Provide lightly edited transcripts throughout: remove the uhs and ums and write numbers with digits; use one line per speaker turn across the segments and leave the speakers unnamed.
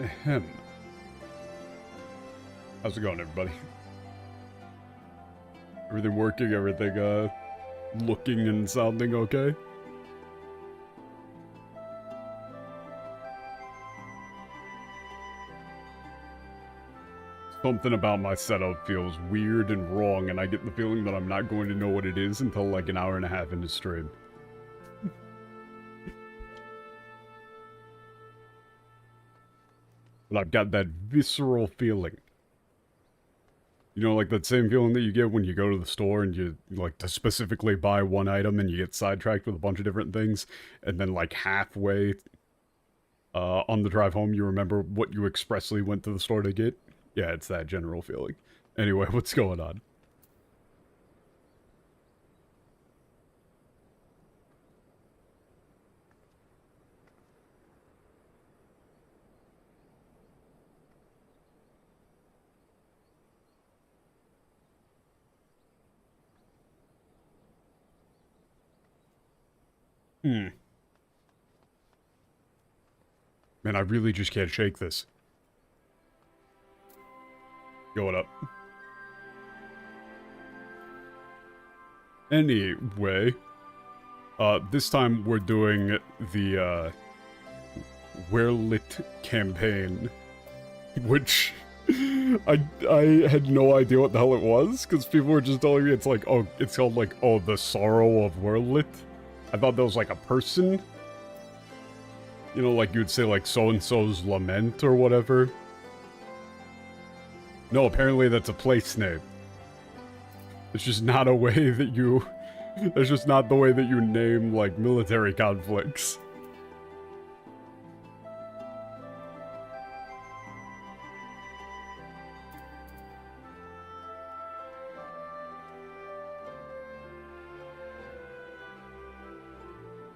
Ahem. How's it going, everybody? Everything working? Everything, looking and sounding okay? Something about my setup feels weird and wrong, and I get the feeling that I'm not going to know what it is until like an hour and a half into stream. But I've got that visceral feeling. You know, like that same feeling that you get when you go to the store and you, like, to specifically buy one item and you get sidetracked with a bunch of different things, and then, like, halfway on the drive home you remember what you expressly went to the store to get? Yeah, it's that general feeling. Anyway, what's going on? Man, I really just can't shake this. Going up. Anyway, this time we're doing the, Werlyt campaign, which I had no idea what the hell it was, because people were just telling me it's like, oh, it's called like, oh, the sorrow of Werlyt. I thought that was like a person. You know, like you'd say like so-and-so's lament or whatever. No, apparently that's a place name. It's just not a way that you... That's just not the way that you name, like, military conflicts.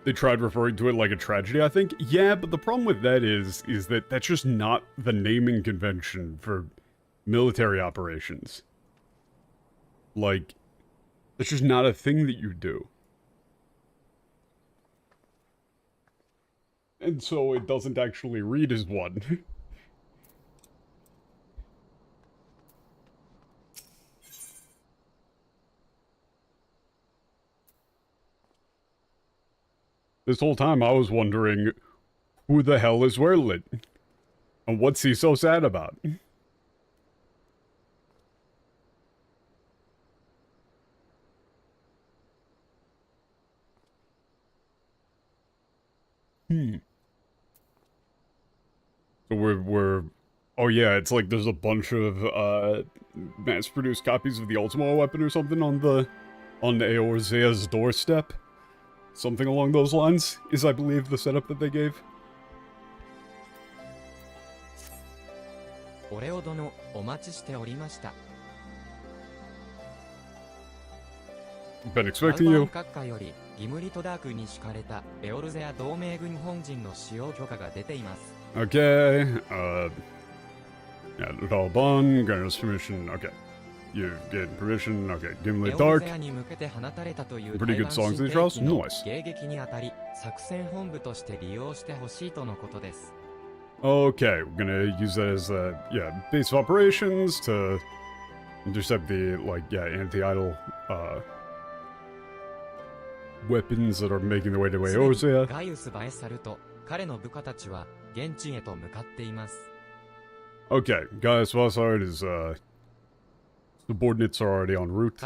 They tried referring to it like a tragedy, I think. Yeah, but the problem with that is that that's just not the naming convention for military operations. Like, it's just not a thing that you do. And so it doesn't actually read as one. This whole time I was wondering, who the hell is Werlyt? And what's he so sad about? So we're... Oh yeah, it's like there's a bunch of, mass-produced copies of the Ultimo weapon or something on Eorzea's doorstep. Something along those lines is, I believe, the setup that they gave. Been expecting you. Okay, yeah, Dalban, grant us permission, okay. You get permission, okay. Gimli Dark. Pretty good songs these trials? Nice. Okay, we're gonna use that as, yeah, base of operations to intercept the, like, yeah, anti-idol, weapons that are making their way to Eorzea. Okay, Gaius Vassard is, subordinates are already en route.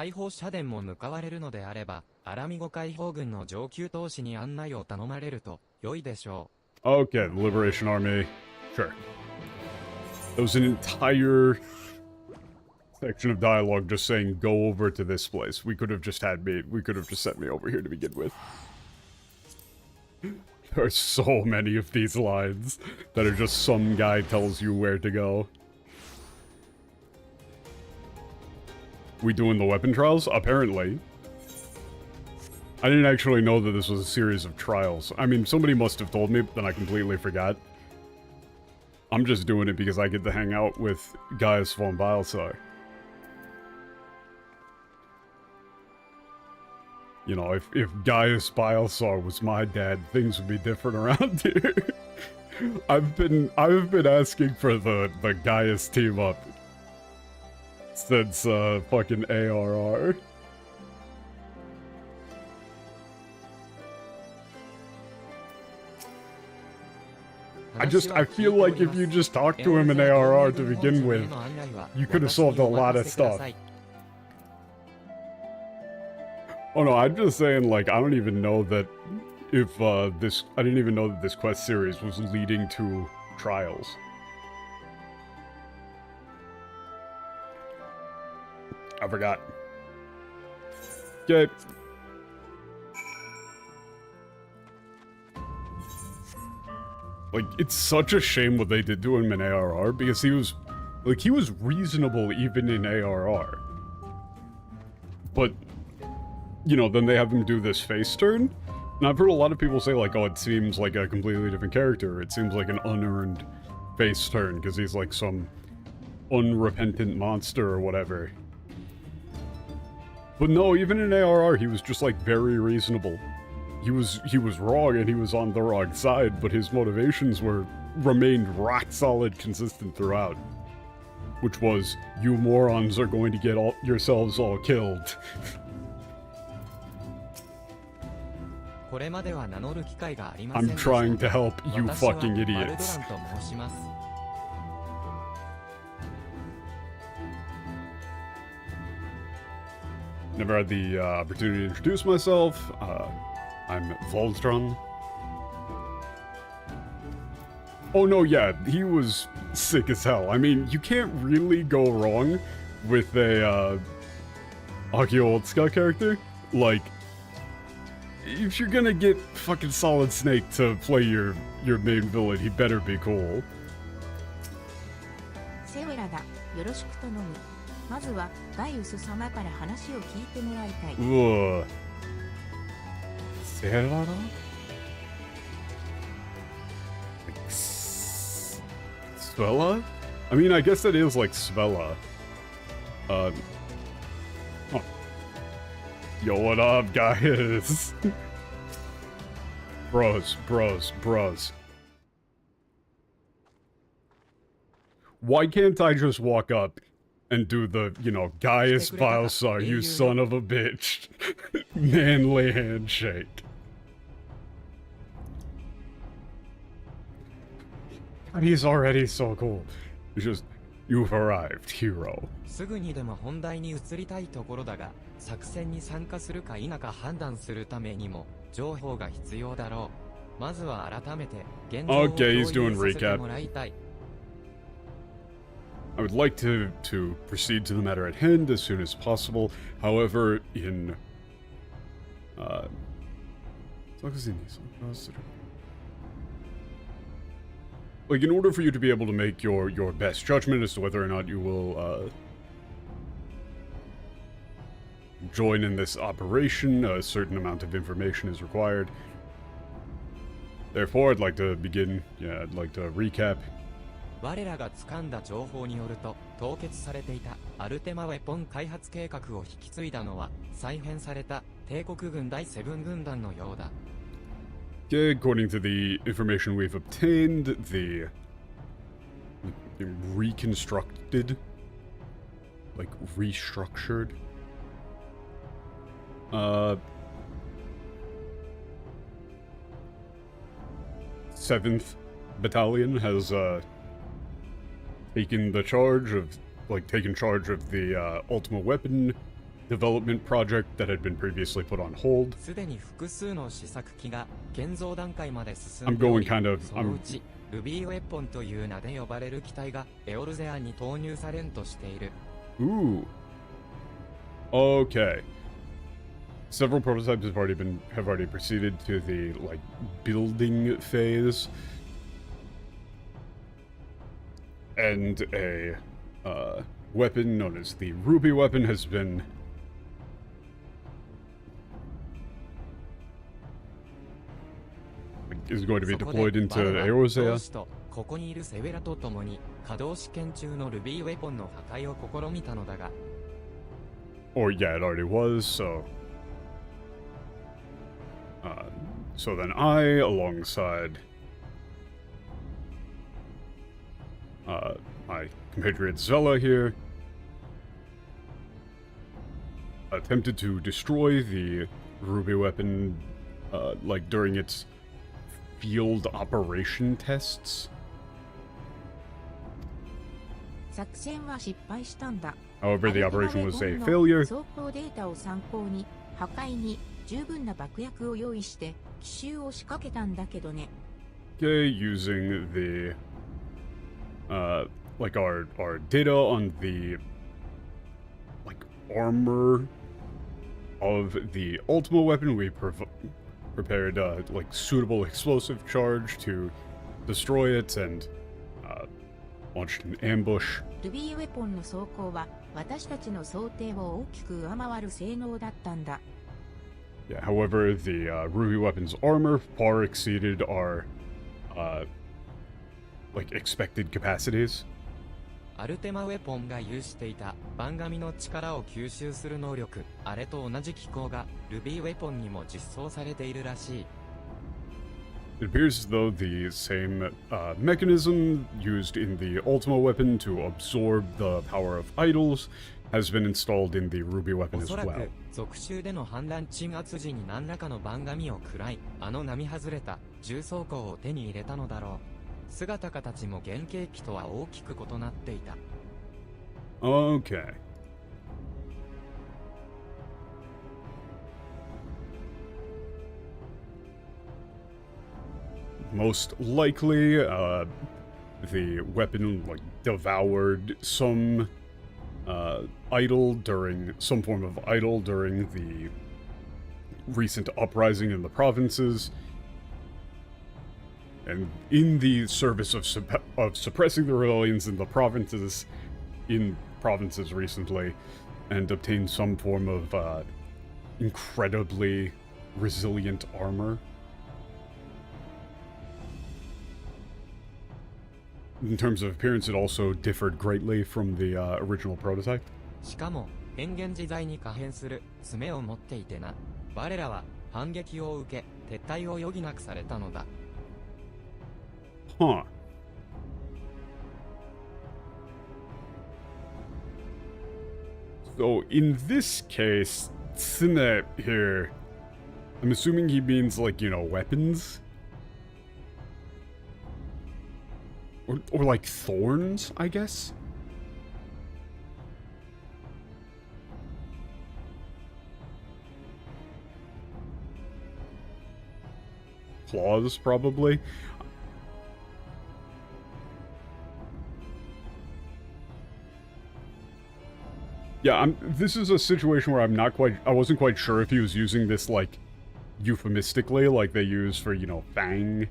Okay, the Liberation Army. Sure. There was an entire section of dialogue just saying, go over to this place. We could have just sent me over here to begin with. There are so many of these lines that are just some guy tells you where to go. We doing the weapon trials? Apparently. I didn't actually know that this was a series of trials. I mean, somebody must have told me, but then I completely forgot. I'm just doing it because I get to hang out with Gaius von Bielsar. You know, if Gaius Bielsar was my dad, things would be different around here. I've been asking for the Gaius team up since fucking ARR. I feel like if you just talked to him in ARR to begin with, you could have solved a lot of stuff. Oh no, I'm just saying, like, I don't even know that if I didn't even know that this quest series was leading to trials. I forgot. Okay. Like, it's such a shame what they did to him in ARR, because he was reasonable even in ARR. But, you know, then they have him do this face turn, and I've heard a lot of people say, like, oh, it seems like a completely different character. It seems like an unearned face turn, because he's like some unrepentant monster or whatever. But no, even in ARR, he was just, like, very reasonable. He was wrong and he was on the wrong side, but his motivations remained rock solid, consistent throughout. Which was, you morons are going to get yourselves all killed. I'm trying to help you fucking idiots. Never had the opportunity to introduce myself. I'm Voltron. Oh no, yeah, he was sick as hell. I mean, you can't really go wrong with a Akio Otsuka character. Like, if you're gonna get fucking Solid Snake to play your main villain, he better be cool. Ugh. Serara? Like, Svella? I mean, I guess that is like Svella. Oh. Yo, what up, guys? Bros. Why can't I just walk up and do the, you know, Gaius Valsar, you son of a bitch. Manly handshake. God, he's already so cool. It's just, you've arrived, hero.
すぐにでも本題に移りたいところだが、作戦に参加するか否か判断するためにも情報が必要だろう。まずは改めて現状を共有させてもらいたい。
I would like to proceed to the matter at hand as soon as possible. However, in like, in order for you to be able to make your best judgment as to whether or not you will join in this operation, a certain amount of information is required. Therefore, I'd like to begin. Yeah, I'd like to recap.
我らが掴んだ情報によると、凍結されていたアルテマウェポン開発計画を引き継いだのは再編された帝国軍第7軍団のようだ。
According to the information we've obtained, the reconstructed, like restructured, 7th Battalion has taken charge of the ultimate weapon development project that had been previously put on hold. I'm going kind of... Ooh. Okay. Several prototypes have already proceeded to the, like, building phase. And a weapon known as the Ruby weapon is going to be deployed into Eorzeia.
ここにいるセベラと共に稼働試験中のルビーウェポンの破壊を試みたのだが
Or yeah, it already was, so... so then I, alongside compatriot Zella here attempted to destroy the ruby weapon, like during its field operation tests.
作戦は失敗したんだ。
However, the
アルテマ
operation
ウェ
was
ポ
a
ンの
failure.
走行データを参考に破壊に十分な爆薬を用意して奇襲を仕掛けたんだけどね。
Okay, using the like our data on the like armor of the Ultima weapon, we prepared like suitable explosive charge to destroy it and launched an ambush.
ルビーウェポンの走行は私たちの想定を大きく上回る性能だったんだ。
Yeah, however, the ruby weapon's armor far exceeded our like expected capacities.
アルテマウェポンが有していた番紙の力を吸収する能力、あれと同じ機構がルビーウェポンにも実装されているらしい。
It appears as though the same mechanism used in the Ultima weapon to absorb the power of idols has been installed in the ruby
お
weapon as
そら
well.
く続集での反乱鎮圧時に何らかの番紙を食らい、あの並外れた重装甲を手に入れたのだろう。姿形も原型機とは大きく異なっていた。
Okay. Most likely, the weapon like devoured some idol during some form of idol during the recent uprising in the provinces, and in the service of suppressing the rebellions in the provinces recently, and obtained some form of incredibly resilient armor. In terms of appearance, it also differed greatly from the original prototype.
しかも変幻自在に可変する爪を持っていてな。我らは反撃を受け撤退を余儀なくされたのだ。
Huh. So in this case, Tsune here, I'm assuming he means like, you know, weapons? Or like thorns, I guess? Claws, probably. Yeah, this is a situation where I wasn't quite sure if he was using this, like, euphemistically, like they use for, you know, fang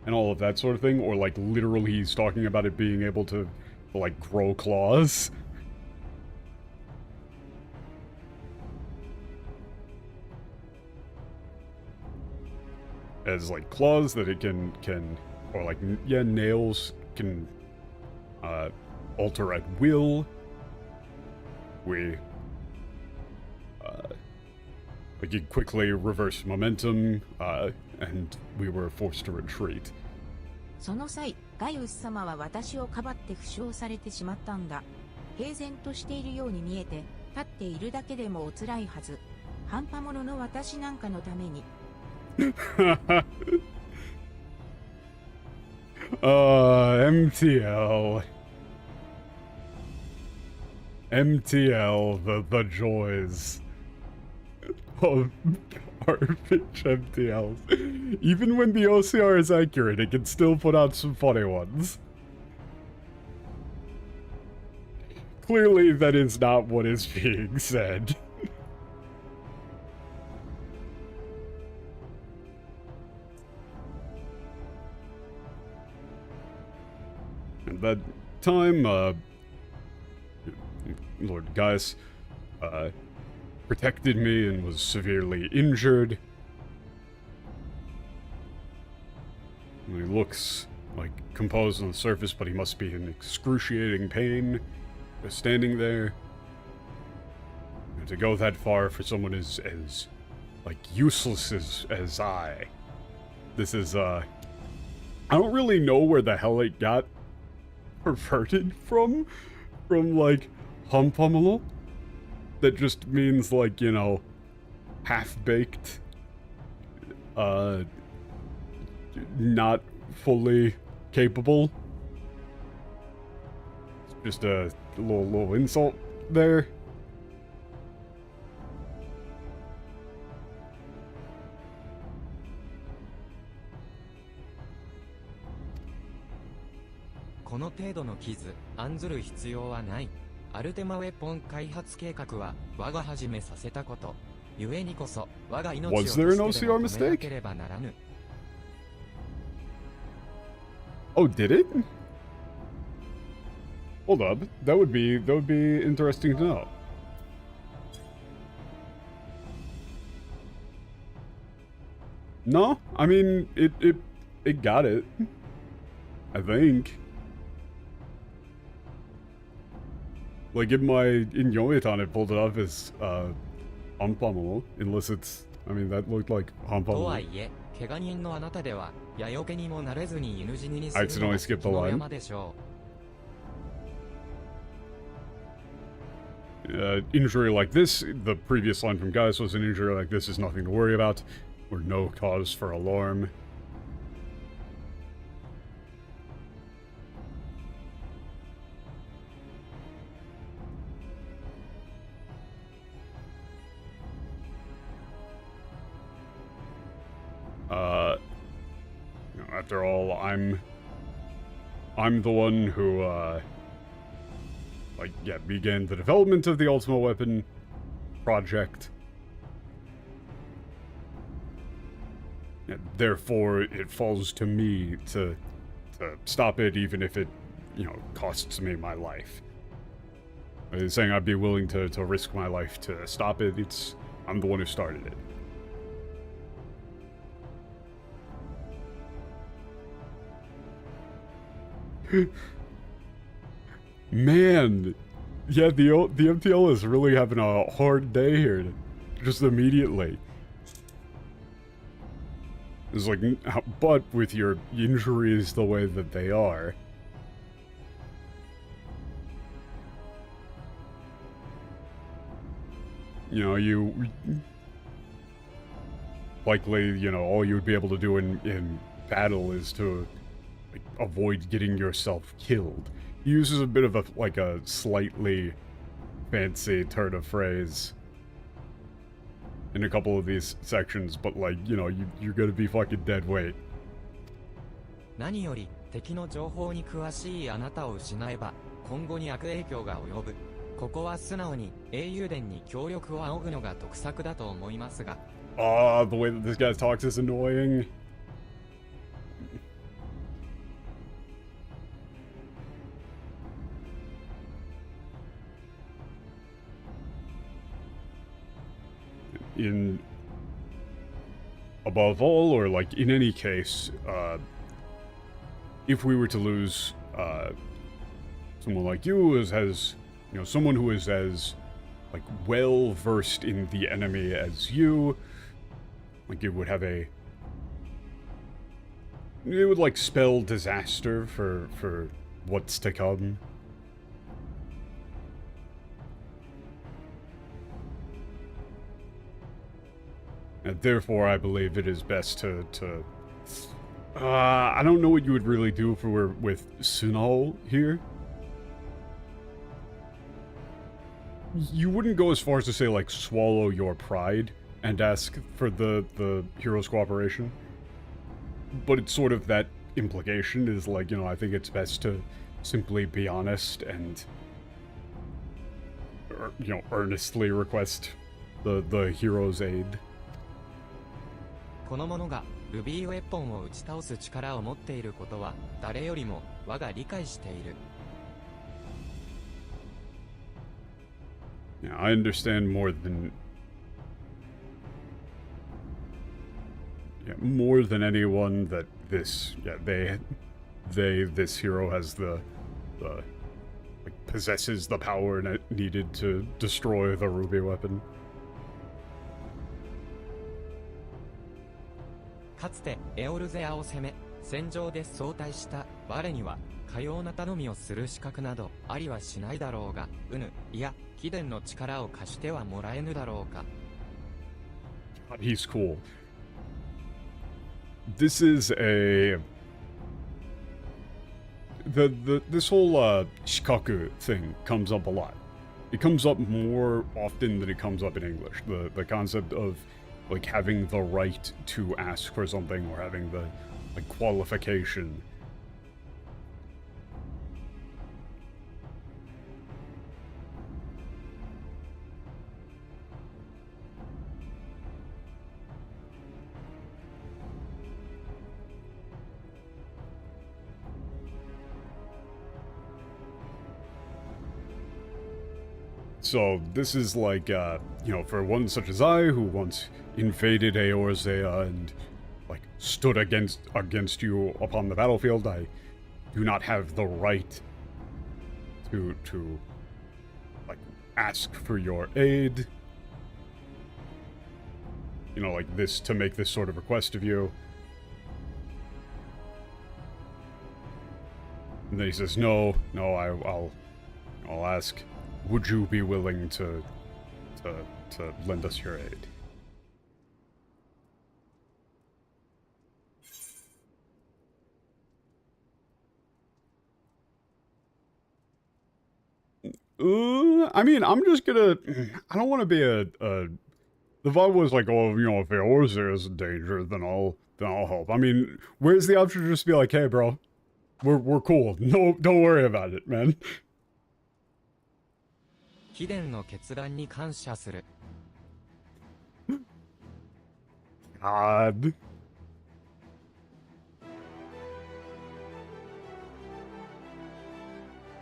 and all of that sort of thing, or, like, literally he's talking about it being able to, like, grow claws. As, like, claws that it can, or, like, yeah, nails can, alter at will. We could quickly reverse momentum, and we were forced to retreat.
その際、ガイウス様は私をかばって負傷されてしまったんだ。平然としているように見えて、立っているだけでもお辛いはず。半端者の私なんかのために。
MTL. MTL, the joys of garbage MTLs. Even when the OCR is accurate, it can still put out some funny ones. Clearly, that is not what is being said. At that time, Lord Gaius protected me and was severely injured. He looks like composed on the surface, but he must be in excruciating pain just standing there. And to go that far for someone as like useless as I. This is I don't really know where the hell it got perverted from like hampamelo. That just means like, you know, half-baked, not fully capable. It's just a little insult there.
"この程度の傷、案ずる必要はない。アルテマウェポン開発計画は我が始めさせたこと。故にこそ我が命を
Was there an
賭してで
OCR
も止めな
mistake?
ければならぬ。
Oh, did it? Hold up. That would be interesting to know. No, I mean it got it. I think. Like in Yomitan it pulled it off as hampamelo, unless it's, I mean that looked like
と
hampamelo.
はいえ、怪我人のあなたでは矢よけにもなれずに犬死ににす
I
るのが
accidentally skipped the
敵の
line.
山でしょ
Injury like this, the previous line from Gaius was an injury like this is nothing to worry about, or no cause for alarm. You know, after all, I'm the one who, like, yeah, began the development of the Ultima Weapon project. And therefore, it falls to me to stop it, even if it, you know, costs me my life. Saying I'd be willing to risk my life to stop it, I'm the one who started it. Man, yeah, the MTL is really having a hard day here, just immediately. It's like, but with your injuries the way that they are, you know, you likely, you know, all you would be able to do in battle is to like, avoid getting yourself killed. He uses a bit of a slightly fancy turn of phrase in a couple of these sections, but like, you know, you're gonna be fucking dead weight.
何より敵の情報に詳しいあなたを失えば今後に悪影響が及ぶ。ここは素直に英雄伝に協力を仰ぐのが得策だと思いますが。
Ah, the way that this guy talks is annoying. Above all, or like in any case, if we were to lose someone like you, you know, someone who is as like well versed in the enemy as you, like it would like spell disaster for what's to come. And therefore, I believe it is best to I don't know what you would really do if we were with Sunal here. You wouldn't go as far as to say, like, swallow your pride and ask for the hero's cooperation. But it's sort of that implication is like, you know, I think it's best to simply be honest and, you know, earnestly request the hero's aid.
この者がルビーウェポンを打ち倒す力を持っていることは誰よりも我が理解している。
Yeah, I understand more than anyone that this hero has the like possesses the power needed to destroy the ruby weapon.
かつてエオルゼアを攻め戦場で相対した我にはかような頼みをする資格などありはしないだろうが、いや、貴殿の力を貸してはもらえぬだろうか。
God, he's cool. This is a... This whole, shikaku thing comes up a lot. It comes up more often than it comes up in English. The concept of, like, having the right to ask for something or having the, like, qualification. So this is like, you know, for one such as I, who once invaded Eorzea and, like, stood against you upon the battlefield, I do not have the right to like, ask for your aid. You know, like this, to make this sort of request of you. And then he says, no, I'll ask. Would you be willing to lend us your aid? I mean, I'm just gonna... I don't want to be a... The vibe was like, oh, you know, if Eorzea is in danger, then I'll help. I mean, where's the option to just be like, hey, bro, we're cool. No, don't worry about it, man.
貴殿の決断に感謝する。
God.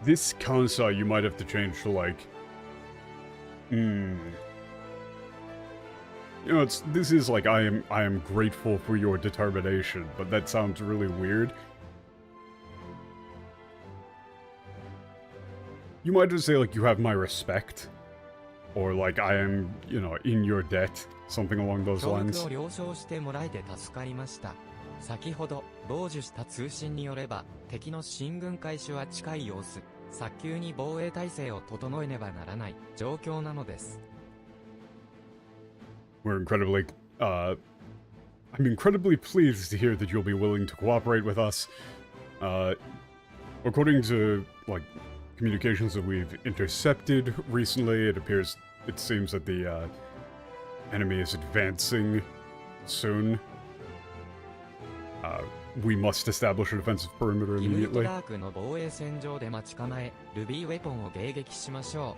This kansa you might have to change to like... You know, this is like, I am grateful for your determination, but that sounds really weird. You might just say, like, you have my respect. Or, like, I am, you know, in your debt. Something along those lines.
協力を了承してもらえて助かりました。先ほど、傍受した通信によれば、敵の進軍開始は近い様子。早急に防衛体制を整えねばならない状況なのです。
I'm incredibly pleased to hear that you'll be willing to cooperate with us. According to, like, communications that we've intercepted recently, it seems that the enemy is advancing soon. We must establish a defensive perimeter immediately.
ダークの防衛戦場で待ち構え、ルビーウェポンを迎撃しましょ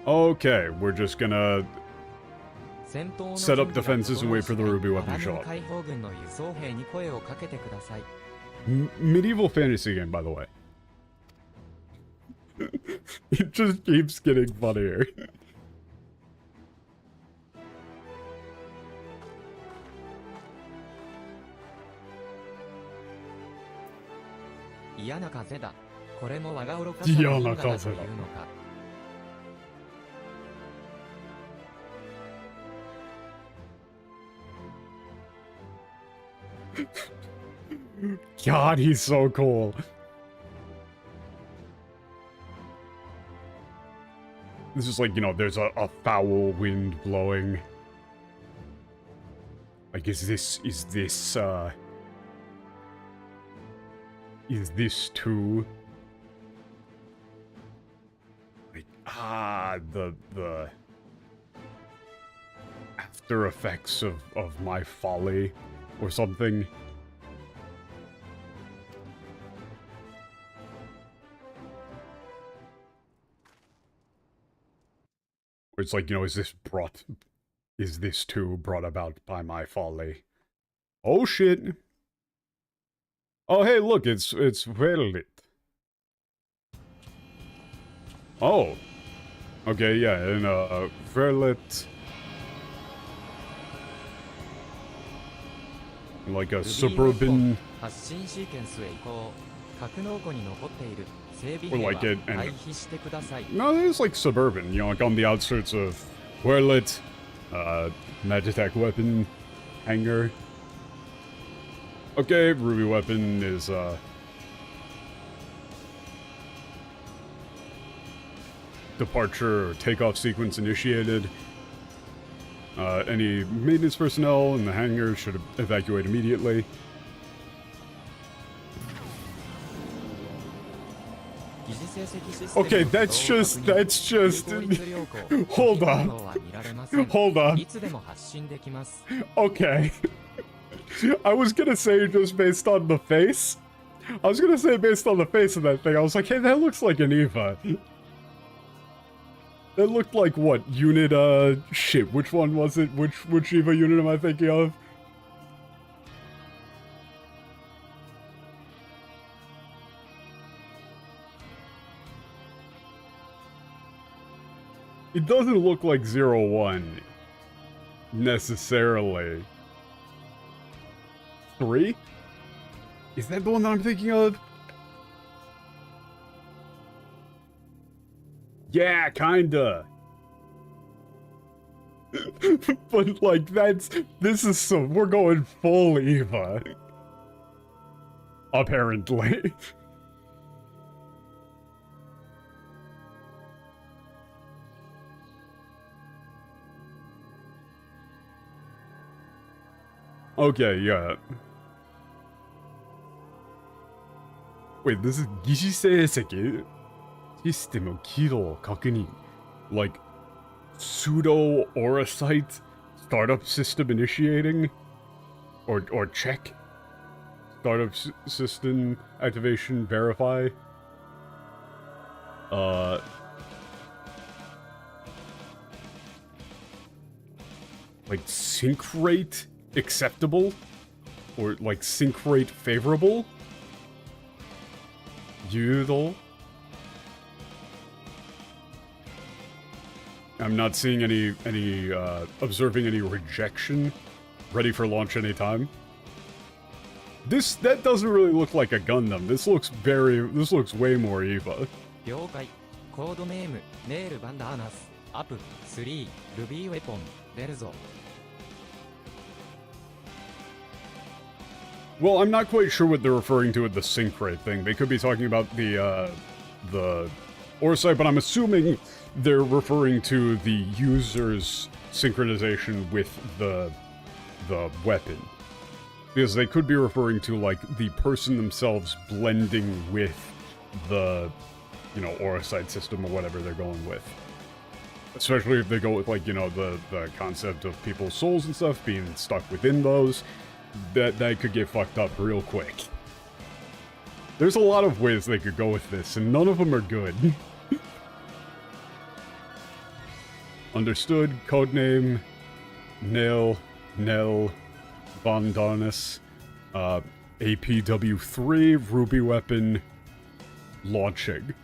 う。
Okay, we're just gonna set up defenses and wait for the ruby weapon to show up.
解放軍の輸送兵に声をかけてください。
Medieval fantasy game, by the way. It just keeps getting funnier.
Iyana kaze da. これも我が愚かさの因果だというのか。
God, he's so cool. This is like, you know, there's a foul wind blowing. Like, is this too... Like, the after effects of my folly or something. Where it's like, you know, is this too brought about by my folly? Oh shit. Oh hey, look, it's Werlyt. Oh. Okay, yeah, and Werlyt, like a suburban, or like no, it's like suburban, you know, like on the outskirts of Werlyt, Magitech weapon hangar. Okay, Ruby Weapon is, departure or takeoff sequence initiated. Any maintenance personnel in the hangar should evacuate immediately. Okay, that's just, hold on. Hold on. Okay. I was gonna say just based on the face. I was gonna say based on the face of that thing, I was like, hey, that looks like an EVA. That looked like what? Unit, shit, which one was it? Which EVA unit am I thinking of? It doesn't look like 01 necessarily. 3? Is that the one that I'm thinking of? Yeah, kinda. But like this is some, we're going full EVA. Apparently. Okay, yeah. Wait, this is 疑似成績 System 起動確認 like pseudo Orosite startup system initiating or check startup system activation verify like sync rate acceptable or like sync rate favorable 誘導 I'm not seeing any observing any rejection. Ready for launch anytime. That doesn't really look like a Gundam. This looks way more EVA.
了解。コードネームネール・バンダーナス。アップ3ルビーウェポン出るぞ。
Well, I'm not quite sure what they're referring to with the sync rate thing. They could be talking about the Orosite, but I'm assuming they're referring to the user's synchronization with the weapon. Because they could be referring to, like, the person themselves blending with the, you know, Orosite system or whatever they're going with. Especially if they go with, like, you know, the concept of people's souls and stuff being stuck within those. That could get fucked up real quick. There's a lot of ways they could go with this, and none of them are good. Understood. Codename Nell Bondarnus. APW3 Ruby Weapon launching.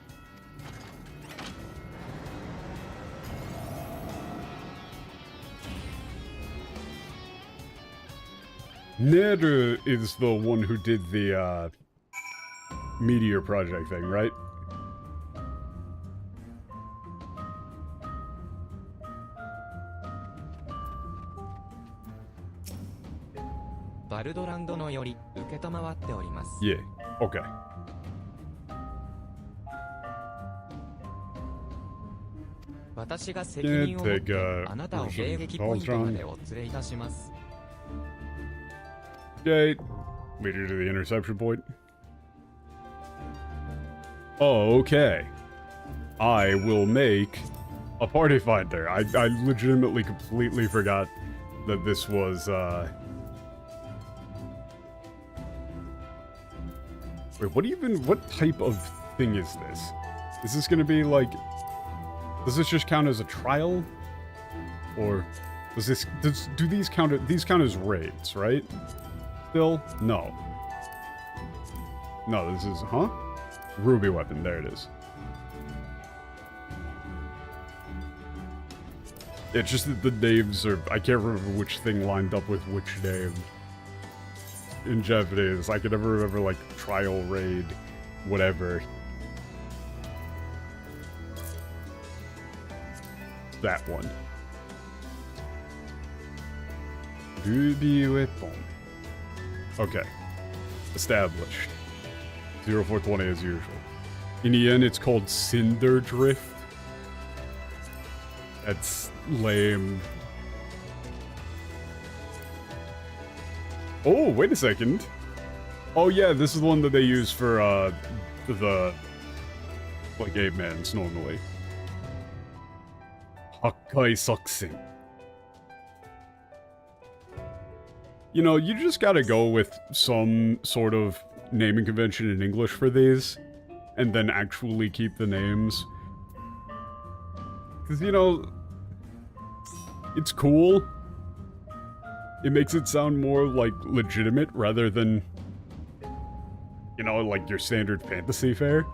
Ned is the one who did the Meteor Project thing, right? Yeah, okay.
私が責任を持ってあなたを迎撃ポイントまでお連れいたします。
Okay, lead her to the interception point. Oh, okay. I will make a party finder. I legitimately completely forgot that this was, Wait, what type of thing is this? Is this gonna be like... Does this just count as a trial? Or do these count as raids, right? Still? No. No, this is... Huh? Ruby Weapon. There it is. It's just that the names are... I can't remember which thing lined up with which name. In Japanese. I can never remember, like, trial, raid, whatever. That one. Ruby Weapon. Okay. Established. 0420 as usual. In the end, it's called Cinder Drift. That's lame. Oh, wait a second. Oh yeah, this is the one that they use for, the... like, 8-mans normally. Hakkai Saksen. You know, you just gotta go with some sort of naming convention in English for these, and then actually keep the names. Because, you know, it's cool. It makes it sound more, like, legitimate rather than, you know, like your standard fantasy fare.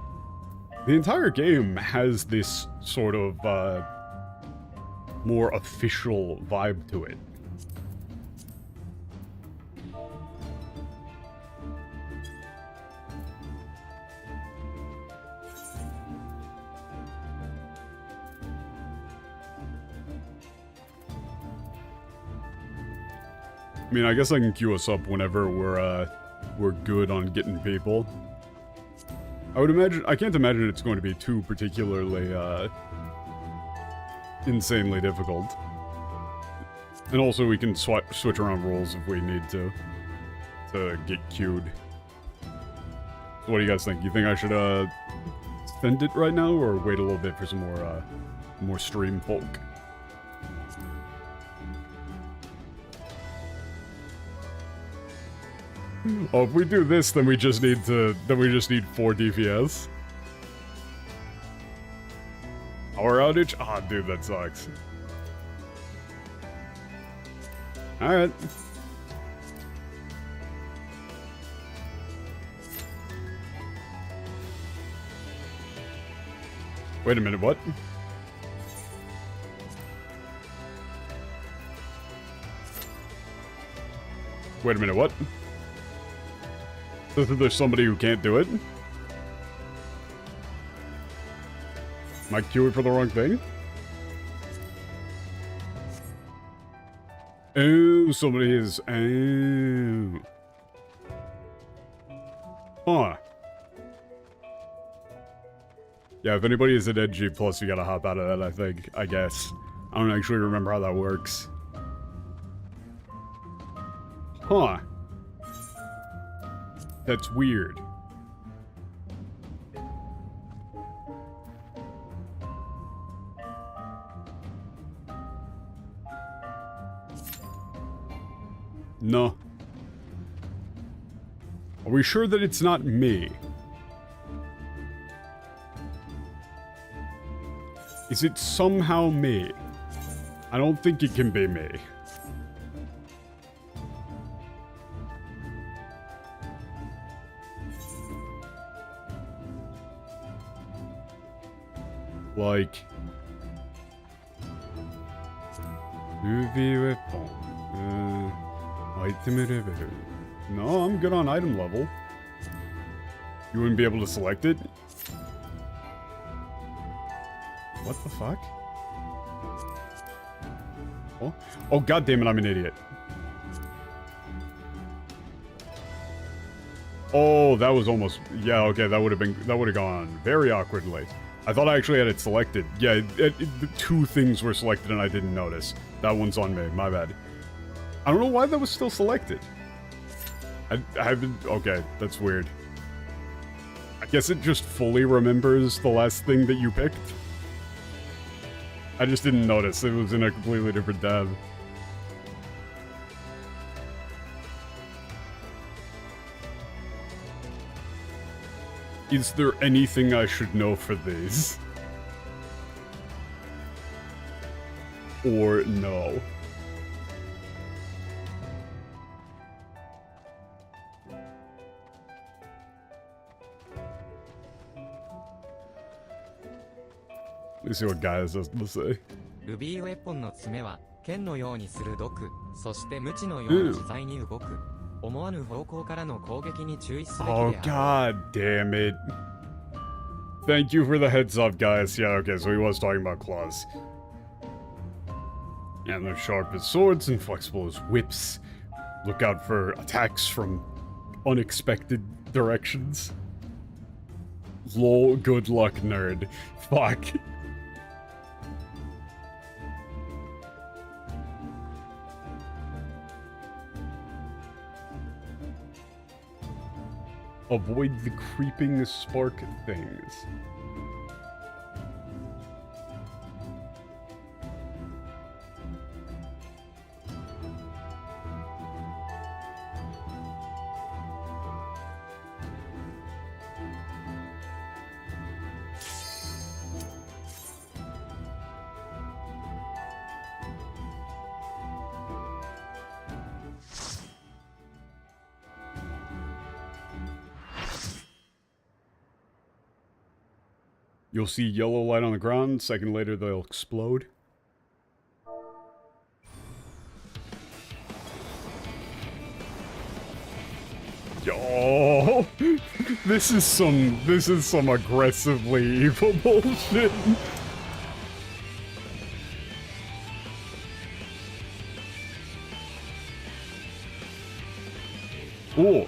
The entire game has this sort of, more official vibe to it. I mean, I guess I can queue us up whenever we're good on getting people. I would imagine, I can't imagine it's going to be too particularly, insanely difficult. And also we can switch around roles if we need to get queued. So what do you guys think? You think I should, send it right now, or wait a little bit for some more stream folk? Oh, if we do this, then we just need 4 DPS. Power outage? Ah, dude, that sucks. Alright. Wait a minute, what? Wait a minute, what? There's somebody who can't do it? Am I queuing for the wrong thing? Oh, somebody is... Oh. Huh. Yeah, if anybody is at NG+, you gotta hop out of that, I think. I guess. I don't actually remember how that works. Huh. That's weird. No. Are we sure that it's not me? Is it somehow me? I don't think it can be me. Like... UV weapon. Item level. No, I'm good on item level. You wouldn't be able to select it? What the fuck? Oh, oh god damn it, I'm an idiot. Oh, that was almost... Yeah, okay, that would have gone very awkwardly. I thought I actually had it selected. Yeah, the 2 things were selected and I didn't notice. That one's on me, my bad. I don't know why that was still selected. I haven't... Okay, that's weird. I guess it just fully remembers the last thing that you picked. I just didn't notice. It was in a completely different tab. Is there anything I should know for these? Or no? Let's see what guys has to say.
ルビーウェポンの爪は剣のように鋭く、そして無知のように自在に動く。思わぬ方向からの攻撃に注意すべきである。
Oh god damn it. Thank you for the heads up, guys. Yeah, okay, so he was talking about claws. Yeah, and they're sharp as swords and flexible as whips. Look out for attacks from unexpected directions. Lol, good luck, nerd. Fuck. Avoid the creeping spark things. You'll see yellow light on the ground, second later they'll explode. Yo, this is some aggressively evil bullshit. Ooh.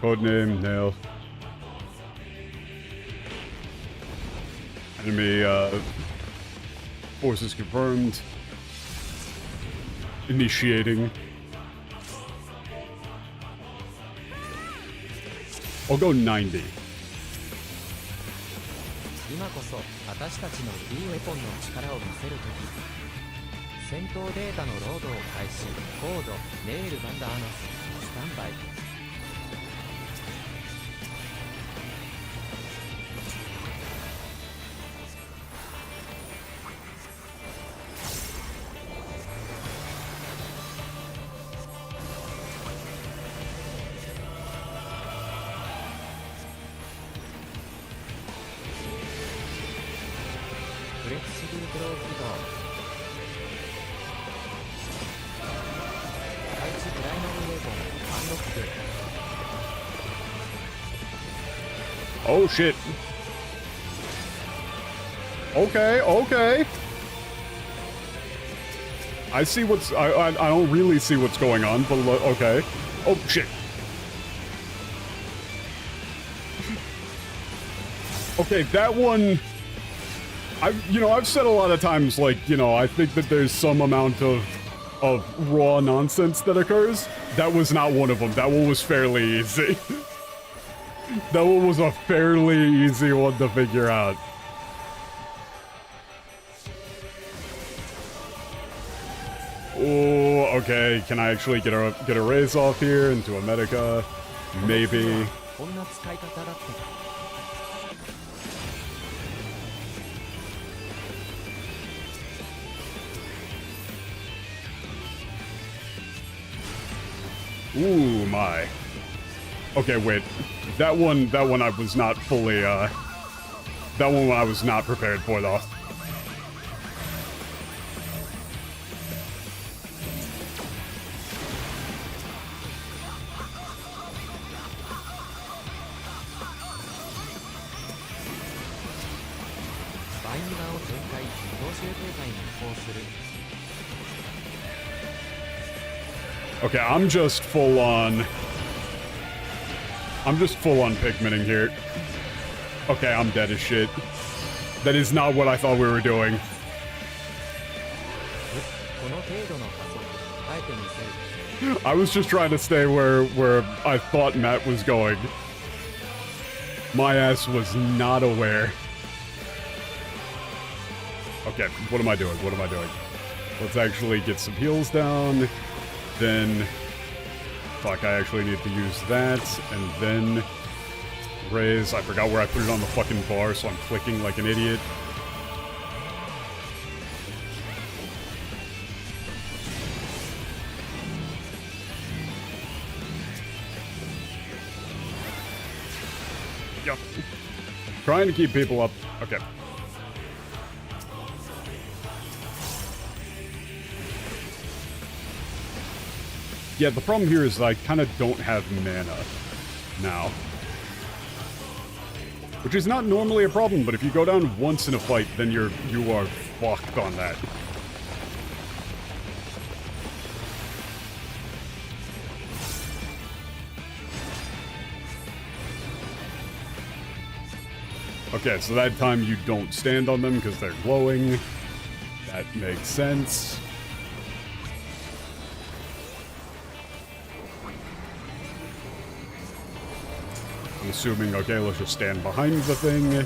Codename nail. Enemy, forces confirmed. Initiating. I'll go 90.
今こそ私たちのフリーウェポンの力を見せる時。戦闘データのロードを開始。コード、ネイル・バンダーナス、スタンバイ。フレキシブルクロー起動。配置プライマリーウェポンアンロック。
Oh shit. Okay, okay. I see what's I don't really see what's going on, but okay. Oh shit. Okay, that one I've said a lot of times, like, I think that there's some amount of raw nonsense that occurs. That was not one of them. That one was fairly easy. That one was a fairly easy one to figure out. Oh, okay. Can I actually get a raise off here into a Medica? Maybe. Ooh, my. Okay, wait. That one I was not fully, that one I was not prepared for, though. Okay, I'm just full on Pikmining here. Okay, I'm dead as shit. That is not what I thought we were doing. I was just trying to stay where I thought Matt was going. My ass was not aware. Okay, what am I doing? What am I doing? Let's actually get some heals down. Then, fuck, I actually need to use that, and then raise. I forgot where I put it on the fucking bar, so I'm clicking like an idiot. Yep. Trying to keep people up. Okay. Yeah, the problem here is I kind of don't have mana now. Which is not normally a problem, but if you go down once in a fight, then you are fucked on that. Okay, so that time you don't stand on them because they're glowing. That makes sense. I'm assuming, okay, let's just stand behind the thing.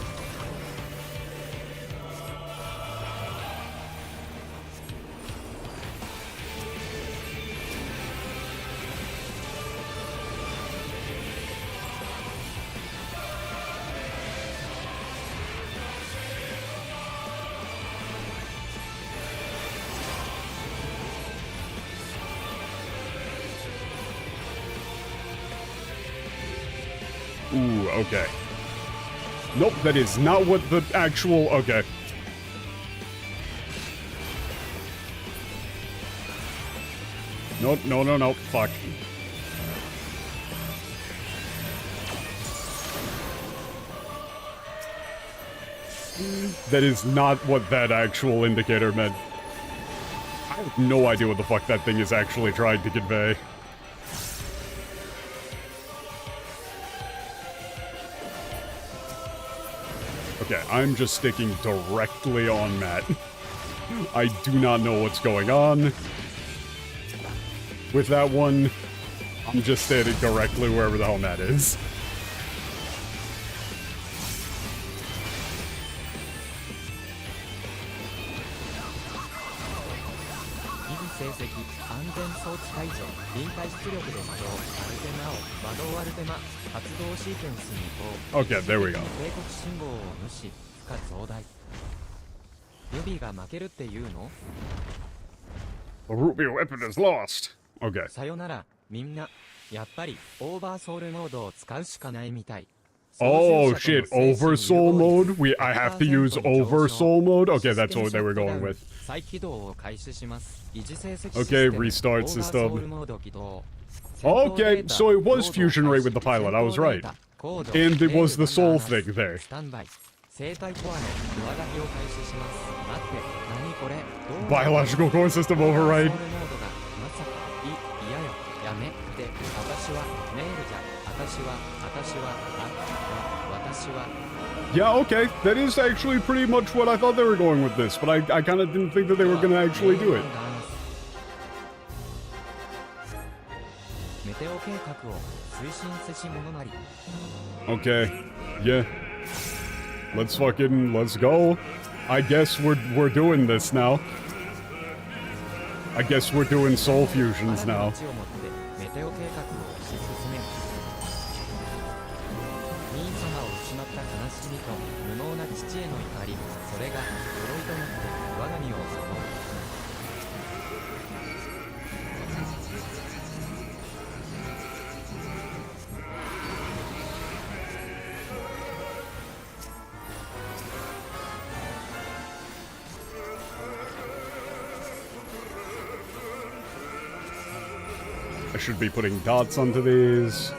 Ooh, okay. Nope, that is not what the actual... Okay. No, no, no, no. Fuck. That is not what that actual indicator meant. I have no idea what the fuck that thing is actually trying to convey. Okay, I'm just sticking directly on Matt. I do not know what's going on with that one. I'm just standing directly wherever the hell Matt is. Okay, there we go. The ruby weapon is lost. Okay.
さよなら、みんな。やっぱりオーバーソウルモードを使うしかないみたい。
Oh shit, oversoul mode? I have to use oversoul mode? Okay, that's what they were going with. Okay, restart system. Okay, so it was fusion rate with the pilot, I was right. And it was the soul thing there. Biological core system override. Yeah, okay, that is actually pretty much what I thought they were going with this, but I kind of didn't think that they were going to actually do it. Okay, yeah. Let's go. I guess we're doing this now. I guess we're doing soul fusions now. I should be putting dots onto these.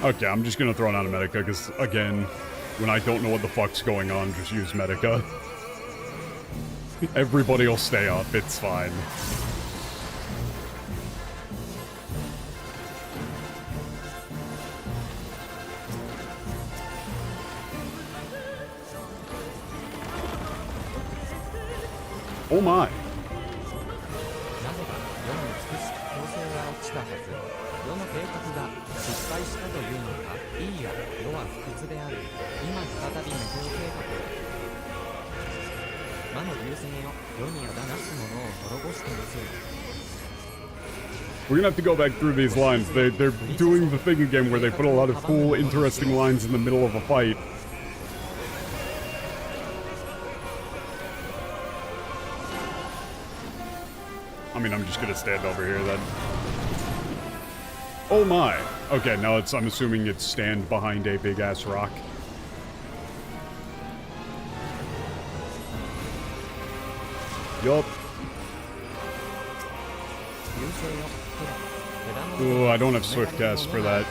Okay, I'm just gonna throw it on a Medica, because, again, when I don't know what the fuck's going on, just use Medica. Everybody will stay up, it's fine. Oh my. We're gonna have to go back through these lines. They're doing the thing again where they put a lot of cool, interesting lines in the middle of a fight. I mean, I'm just gonna stand over here then. Oh my! Okay, now I'm assuming it's stand behind a big-ass rock. Yup. Ooh, I don't have Swift Cast for that.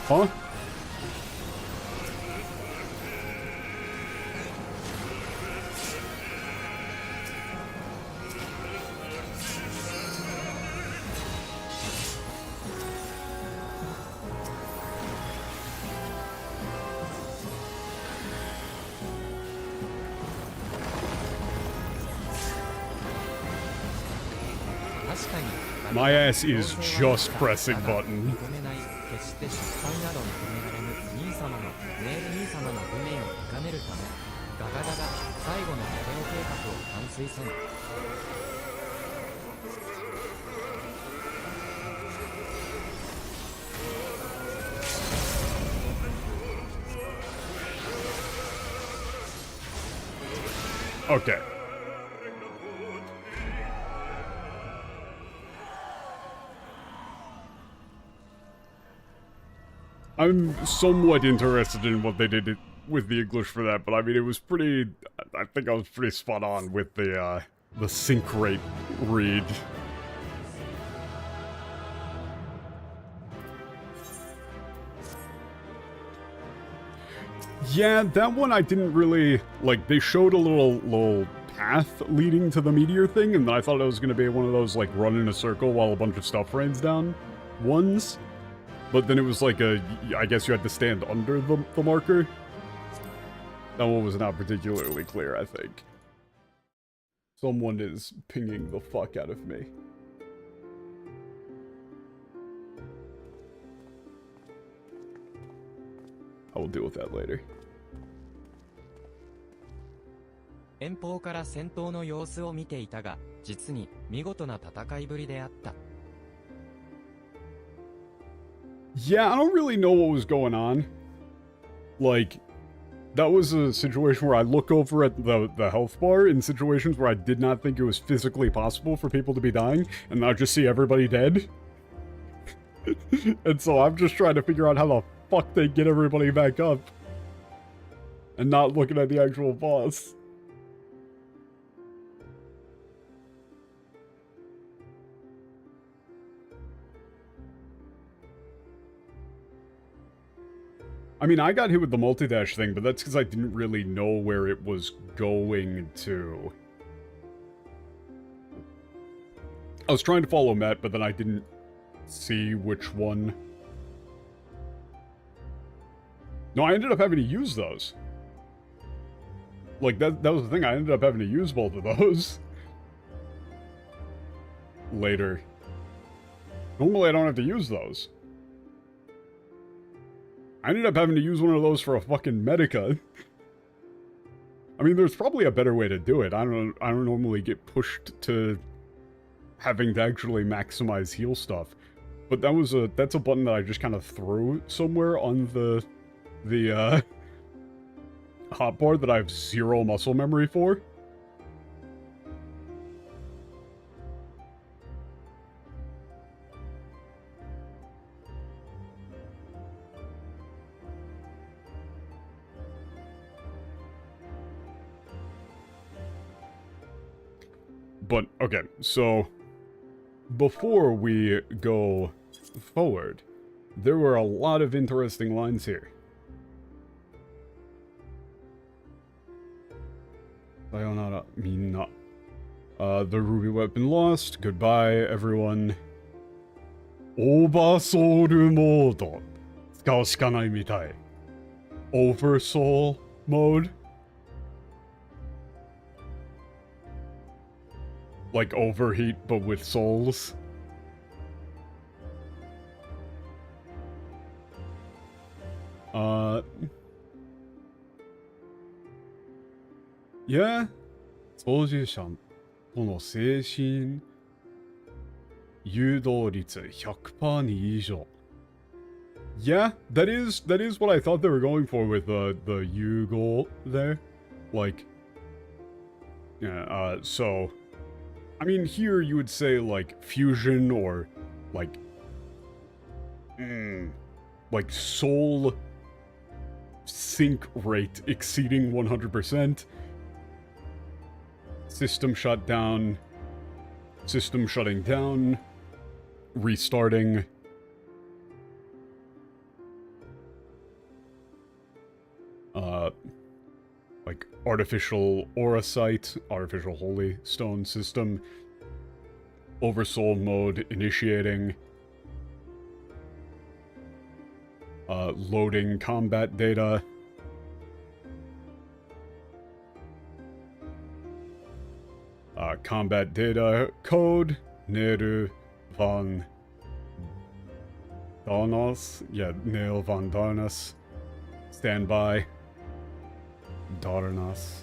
Huh? My ass is just pressing button.
決して失敗など認められぬ兄様のネール兄様の無名を高めるためガガガが最後のテレオ計画を完遂せん。
Okay. I'm somewhat interested in what they did with the English for that, but I mean, it was pretty... I think I was pretty spot on with the sync rate read. Yeah, that one I didn't really... Like, they showed a little path leading to the meteor thing, and I thought it was going to be one of those, like, run in a circle while a bunch of stuff rains down ones. But then it was like I guess you had to stand under the marker. That one was not particularly clear, I think. Someone is pinging the fuck out of me. I will deal with that later.
遠方から戦闘の様子を見ていたが、実に見事な戦いぶりであった。
Yeah, I don't really know what was going on. Like, that was a situation where I look over at the health bar in situations where I did not think it was physically possible for people to be dying, and I just see everybody dead. And so I'm just trying to figure out how the fuck they get everybody back up. And not looking at the actual boss. I mean, I got hit with the multi-dash thing, but that's because I didn't really know where it was going to. I was trying to follow Matt, but then I didn't see which one. No, I ended up having to use those. Like, that was the thing, I ended up having to use both of those. Later. Normally I don't have to use those. I ended up having to use one of those for a fucking Medica. I mean, there's probably a better way to do it. I don't normally get pushed to having to actually maximize heal stuff. But that's a button that I just kind of threw somewhere on the hotbar that I have zero muscle memory for. But, okay, so before we go forward, there were a lot of interesting lines here. Sayonara, minna. The ruby weapon lost. Goodbye, everyone. Oversoul mode. 使うしかないみたい. Oversoul mode? Like overheat, but with souls. Yeah. 操縦者との精神誘導率100%に以上. Yeah, that is what I thought they were going for with the Yugo there. Like, yeah, so I mean, here you would say, like, fusion or, like, soul sync rate exceeding 100%. System shut down. System shutting down. Restarting. like artificial aura sight, artificial holy stone system, oversoul mode initiating, loading combat data, combat data code, Neru van Darnas, yeah, Neil van Darnas, standby, Darnas.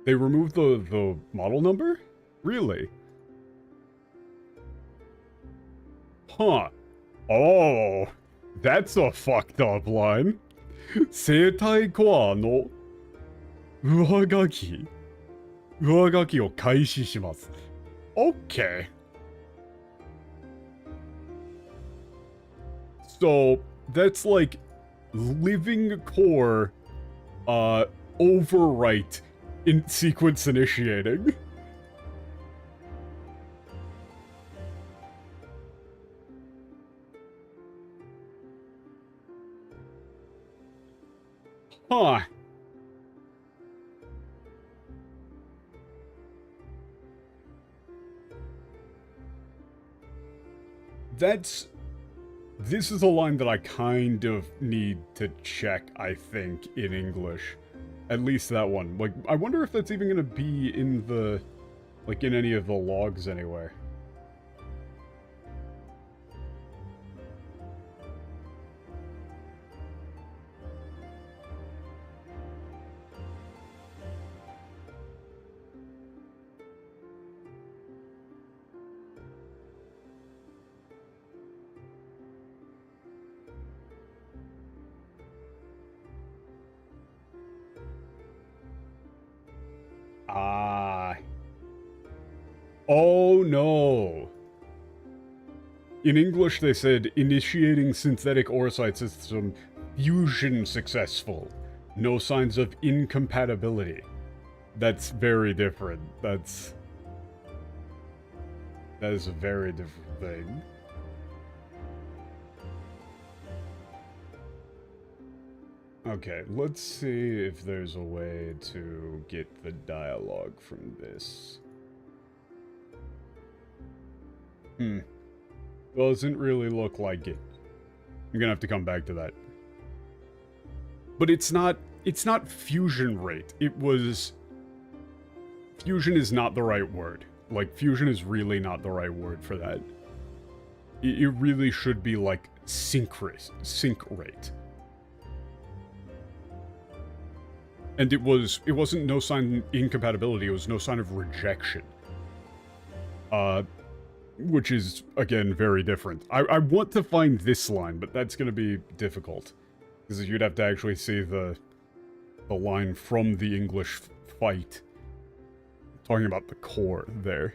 They removed the model number? Really? Huh. Oh, that's a fucked up line. 生体コアの上書きを開始します。Okay. So, that's like living core, overwrite in sequence initiating. Huh. This is a line that I kind of need to check, I think, in English. At least that one. Like, I wonder if that's even gonna be in the, like, in any of the logs anyway. Oh no. In English they said, initiating synthetic orosite system, fusion successful. No signs of incompatibility. That's very different. That is a very different thing. Okay, let's see if there's a way to get the dialogue from this. Doesn't really look like it. I'm gonna have to come back to that. But it's not fusion rate. It was... Fusion is not the right word. Like, fusion is really not the right word for that. It really should be like sync rate. And it wasn't no sign of incompatibility, it was no sign of rejection. Which is, again, very different. I want to find this line, but that's gonna be difficult. Because you'd have to actually see the line from the English fight. Talking about the core there.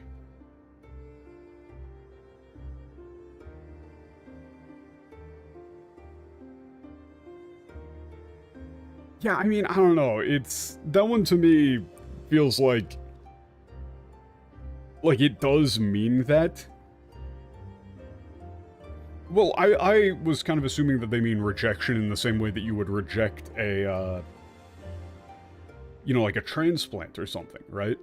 Yeah, I mean, I don't know. That one to me feels like it does mean that. Well, I was kind of assuming that they mean rejection in the same way that you would reject a, you know, like a transplant or something, right?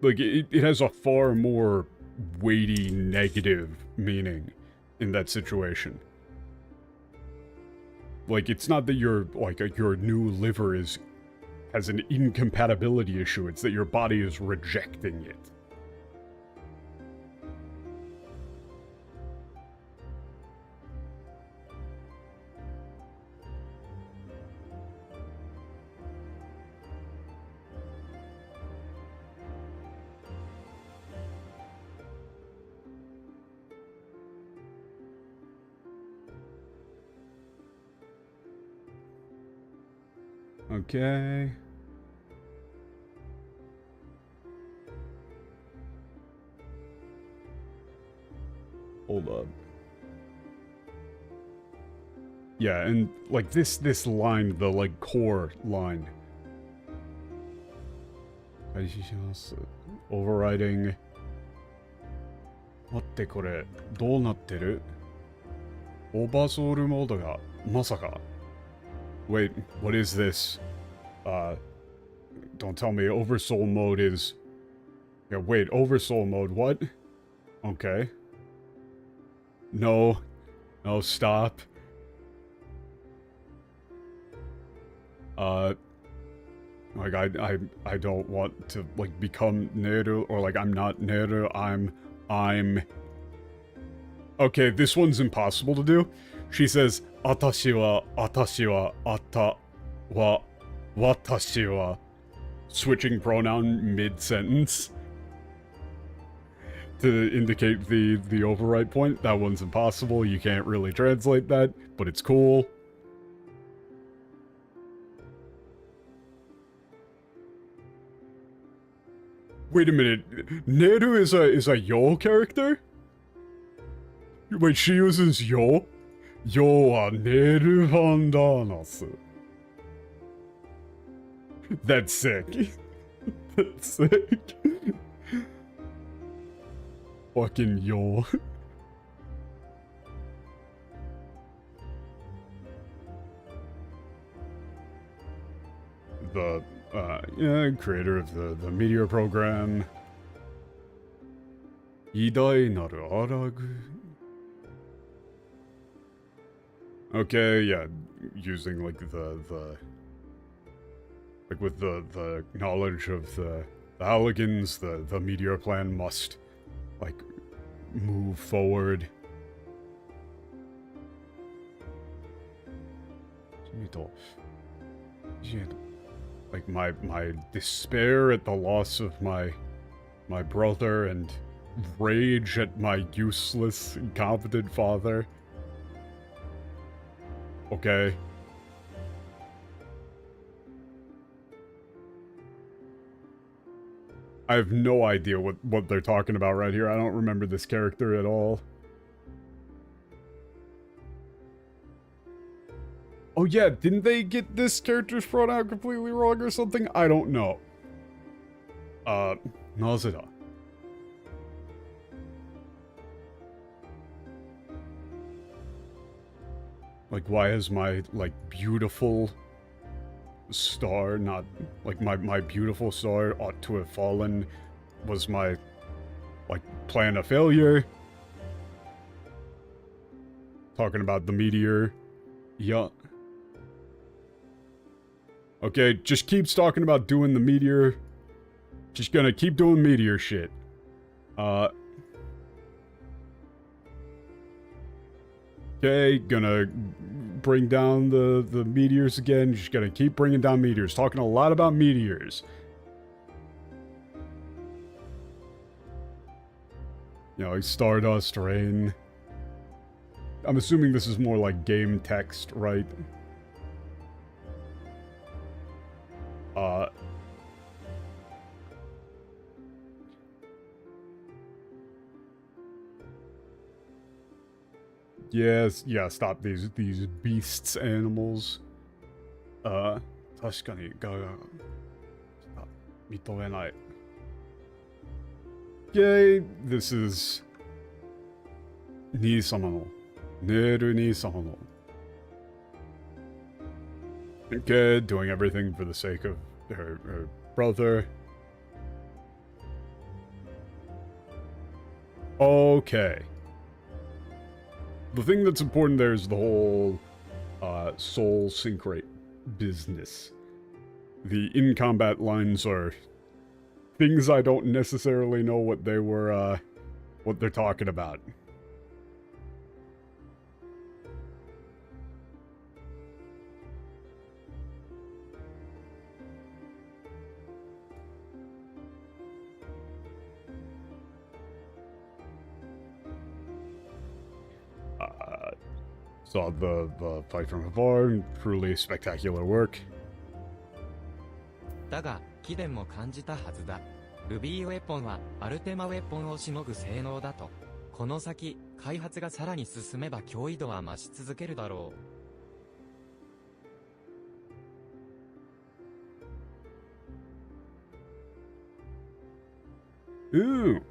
Like, it has a far more weighty negative meaning in that situation. Like, it's not that your new liver has an incompatibility issue, it's that your body is rejecting it. Okay. Hold up. Yeah, and like this line, the like core line. Overriding 待って、これ、どうなってる？オーバーソウルモードが、まさか。Wait, what is this? Don't tell me Oversoul mode is... Yeah, wait, Oversoul mode, what? Okay. No. No, stop. Like, I don't want to, like, become Neru, or, like, I'm not Neru, I'm... Okay, this one's impossible to do. She says, Atashi wa, ata wa, watashi wa. Switching pronoun mid-sentence to indicate the override point. That one's impossible. You can't really translate that, but it's cool. Wait a minute. Neru is a yo character? Wait, she uses yo? Yo wa Neru handanasu. That's sick. That's sick. Fucking yo. The creator of the Meteor program. Idai naru aragu. Okay, yeah, using like the like with the knowledge of the Halligans, the Meteor plan must like move forward. Like my despair at the loss of my brother and rage at my useless, incompetent father. Okay. I have no idea what they're talking about right here. I don't remember this character at all. Oh yeah, didn't they get this character's pronoun completely wrong or something? I don't know. Nazeda. Like, why is my, like, beautiful star not... Like, my beautiful star ought to have fallen was my, like, plan a failure? Talking about the meteor. Yeah. Okay, just keeps talking about doing the meteor. Just gonna keep doing meteor shit. Okay, gonna bring down the meteors again. Just gonna keep bringing down meteors. Talking a lot about meteors. You know, like Stardust, Rain. I'm assuming this is more like game text, right? Yes, yeah, stop these beasts, animals. 確かにガが認めない. Yay, this is 兄様のネール兄様の Okay, doing everything for the sake of her brother. Okay. The thing that's important there is the whole soul sync rate business. The in-combat lines are things I don't necessarily know what they were, what they're talking about. Saw the fight from afar, truly spectacular work.
だが、貴殿も感じたはずだ。ルビーウェポンはアルテマウェポンをしのぐ性能だと。この先、開発がさらに進めば脅威度は増し続けるだろう。
Ooh.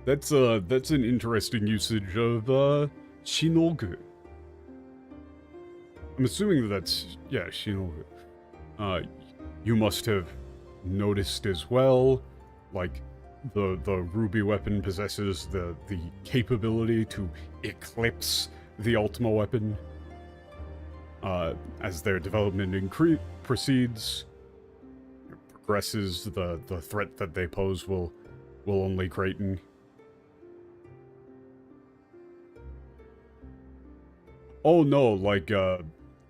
That's an interesting usage of shinogu. I'm assuming that's yeah, shinogu. You must have noticed as well, like the ruby weapon possesses the capability to eclipse the Ultima weapon. As their development proceeds, progresses, the threat that they pose will only greaten. Oh no, like oh,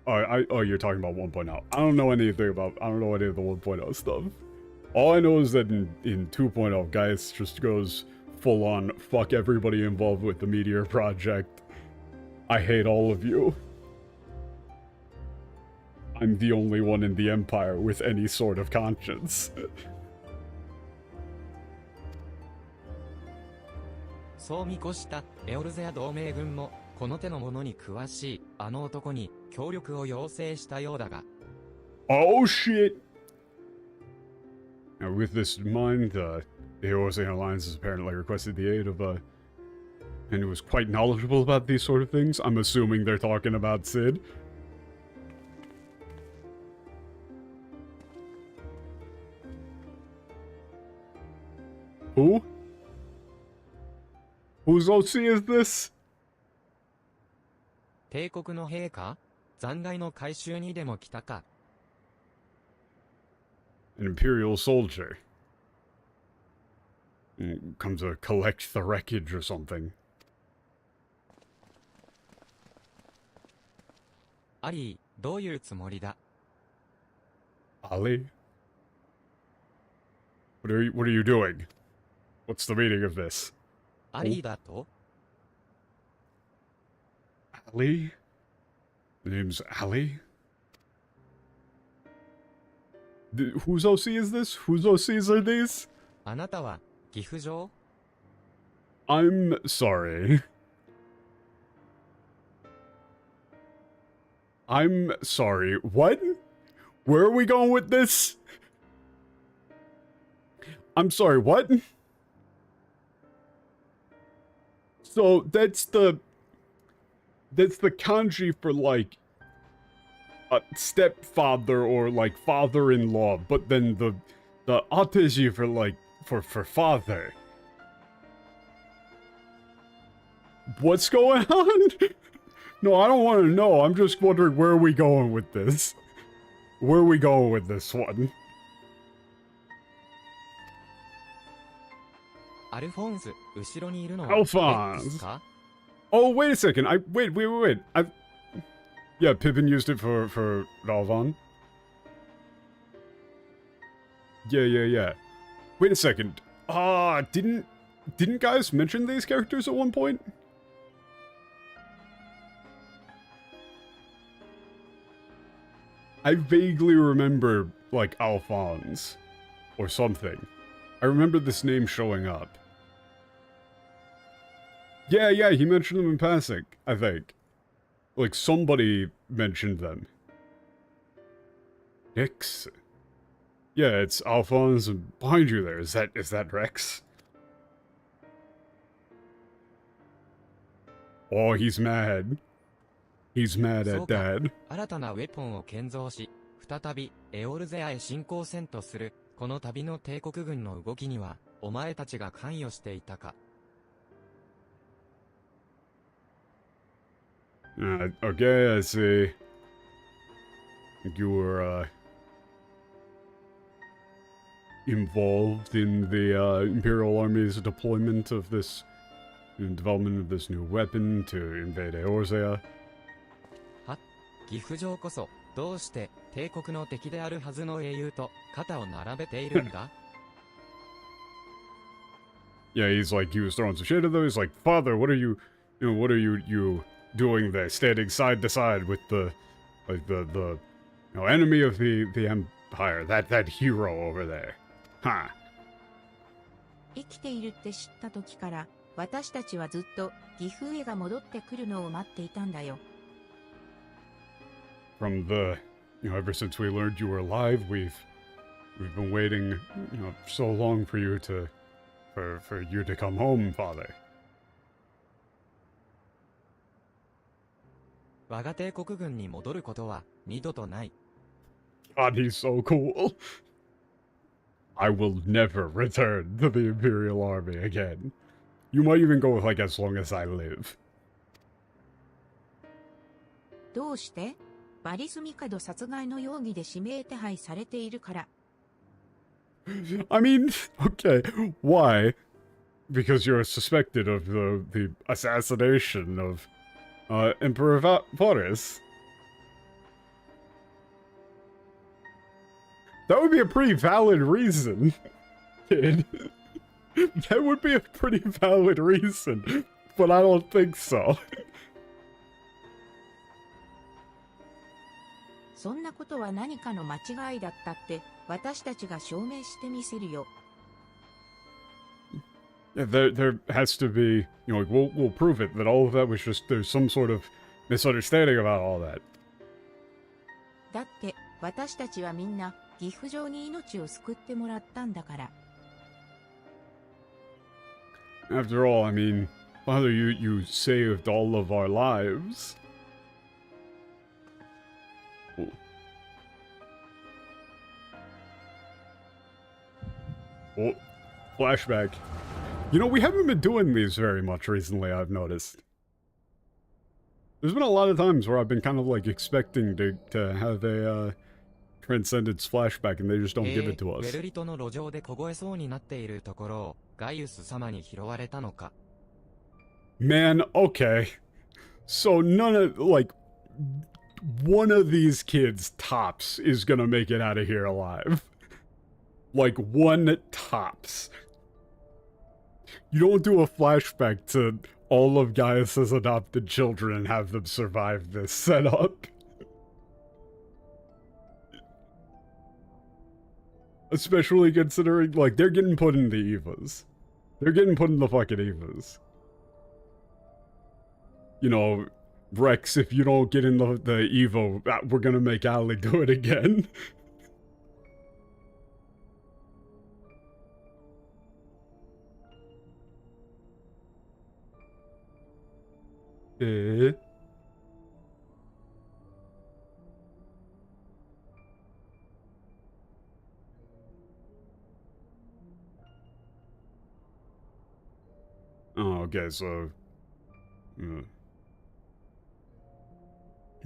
you're talking about 1.0. I don't know anything about, I don't know any of the 1.0 stuff. All I know is that in 2.0, Gaius just goes full on, fuck everybody involved with the Meteor Project. I hate all of you. I'm the only one in the Empire with any sort of conscience.
そう見越したエオルゼア同盟軍もこの手のものに詳しいあの男に協力を要請したようだが。
Oh shit! Now with this in mind, the Eorzean Alliance has apparently requested the aid of and who is quite knowledgeable about these sort of things. I'm assuming they're talking about Sid. Who? Whose OC is this?
帝国の兵か？残骸の回収にでも来たか。
An Imperial soldier. Come to collect the wreckage or something.
アリー、どういうつもりだ？
Ali? What are you doing? What's the meaning of this?
アリーだと？
Ali? The name's Ali? Whose OC is this? Whose OCs are these?
あなたは岐阜城？
I'm sorry. I'm sorry. What? Where are we going with this? I'm sorry, what? So that's the kanji for like a stepfather or like father-in-law, but then the ateji for like for father. What's going on? No, I don't want to know. I'm just wondering where are we going with this? Where are we going with this one?
アルフォンス、後ろにいるのは
Alphonse.
X か？
Oh, wait a second. Wait. Yeah, Pippin used it for Ralvan. Yeah. Wait a second. Didn't guys mention these characters at one point? I vaguely remember, like, Alphonse. Or something. I remember this name showing up. Yeah, he mentioned them in passing, I think. Like, somebody mentioned them. Rex. Yeah, it's Alphonse behind you there. Is that Rex? Oh, he's mad. He's mad at Dad.
新たなウェポンを建造し、再びエオルゼアへ侵攻せんとする、この旅の帝国軍の動きには、お前たちが関与していたか。
Okay, I see. You were, involved in the, Imperial Army's deployment of this, development of this new weapon to invade Eorzea.
は？岐阜城こそ、どうして帝国の敵であるはずの英雄と肩を並べているんだ？
Yeah, he was throwing some shit at them. He's like, Father, what are you doing there, standing side to side with the enemy of the Empire, that hero over there. Huh.
生きているって知った時から、私たちはずっと岐阜へが戻ってくるのを待っていたんだよ。
From ever since we learned you were alive, we've been waiting, so long for you to for you to come home, father.
我が帝国軍に戻ることは二度とない。
God, he's so cool. I will never return to the Imperial Army again. You might even go with, like, as long as I live.
どうして？バリス帝殺害の容疑で指名手配されているから。
I mean, okay, why? Because you're suspected of the assassination of Emperor Varys. That would be a pretty valid reason, kid. That would be a pretty valid reason, but I don't think so.
そんなことは何かの間違いだったって私たちが証明してみせるよ。
Yeah, there has to be, you know, like, we'll prove it that all of that was just, there's some sort of misunderstanding about all that.
だって私たちはみんな岐阜城に命を救ってもらったんだから。
After all, I mean, Father, you saved all of our lives. Ooh. Oh, flashback. You know, we haven't been doing these very much recently, I've noticed. There's been a lot of times where I've been kind of like expecting to have a Transcendence flashback and they just don't give it to us.
ウェルリトの路上で凍えそうになっているところをガイウス様に拾われたのか。
Man, okay. So none of, like, one of these kids tops is gonna make it out of here alive. Like, one tops. You don't do a flashback to all of Gaius's adopted children and have them survive this setup. Especially considering, like, they're getting put in the Evas. They're getting put in the fucking Evas. You know, Rex, if you don't get in the Evo, we're gonna make Ali do it again. Oh, okay, so...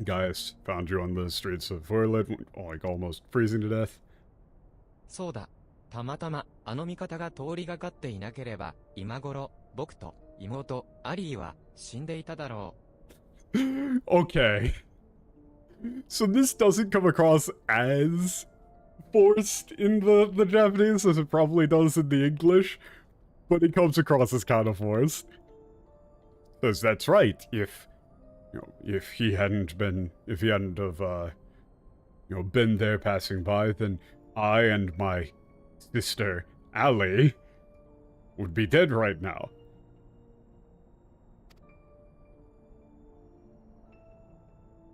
Gaius found you on the streets of Werlyt, like almost freezing to death.
そうだ。たまたまあの味方が通りがかっていなければ、今頃僕と妹アリーは死んでいただろ
う。Okay. So this doesn't come across as forced in the Japanese as it probably does in the English, but it comes across as kind of forced. Because that's right, if he hadn't have, been there passing by, then I and my sister, Ali, would be dead right now.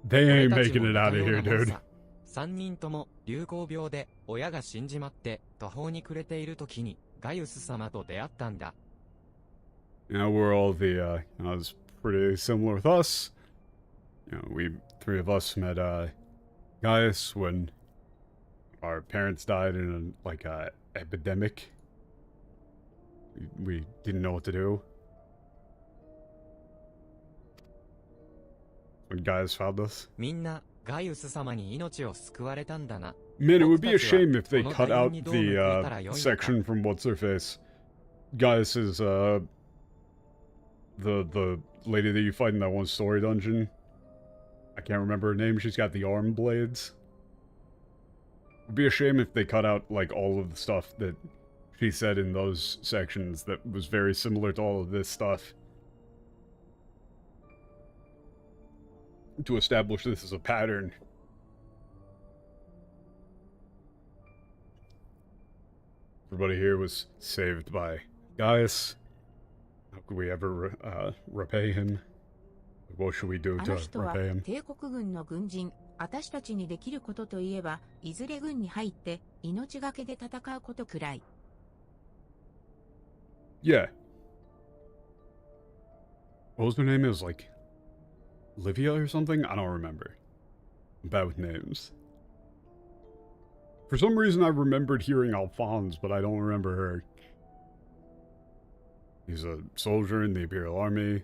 They ain't making it out of here, dude.
3人とも流行病で親が死んじまって途方に暮れている時にガイウス様と出会ったんだ。
Yeah, we're all it's pretty similar with us. Three of us met, Gaius when our parents died in a epidemic. We didn't know what to do. When Gaius found us.
みんなガイウス様に命を救われたんだな。
Man, it would be a shame if they cut out the section from What's-Her-Face. Gaius's, the lady that you fight in that one story dungeon. I can't remember her name. She's got the arm blades. It would be a shame if they cut out, like, all of the stuff that she said in those sections that was very similar to all of this stuff. To establish this as a pattern. Everybody here was saved by Gaius. How could we ever repay him? What should we do to repay him?
帝国軍の軍人、私たちにできることといえば、いずれ軍に入って命がけで戦うことくらい。
Yeah. What was her name? It was like Livia or something? I don't remember. I'm bad with names. For some reason I remembered hearing Alphonse, but I don't remember her. He's a soldier in the Imperial Army.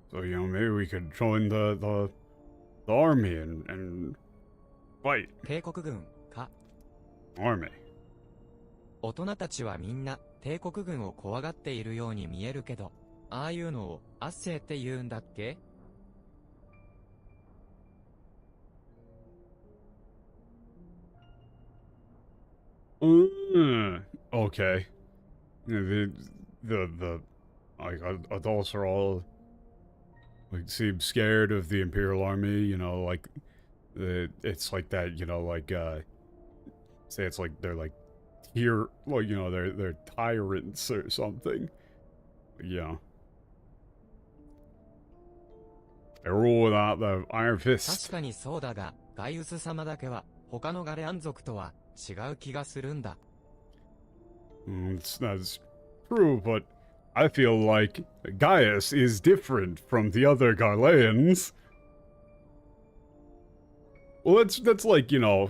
So, you know, maybe we could join the army and fight.
帝国軍か。
Army.
大人たちはみんな帝国軍を怖がっているように見えるけど、ああいうのをアッセイって言うんだっけ？
Okay. Yeah, the like adults are all like seem scared of the Imperial Army, you know, like it's like that, you know, like say it's like they're like here, well, you know, they're tyrants or something. Yeah. They rule without the iron
確
fist.
かにそうだが、ガイウス様だけは他のガレアン族とは違う気がするんだ。
That's true, but I feel like Gaius is different from the other Garleans. Well, that's like, you know,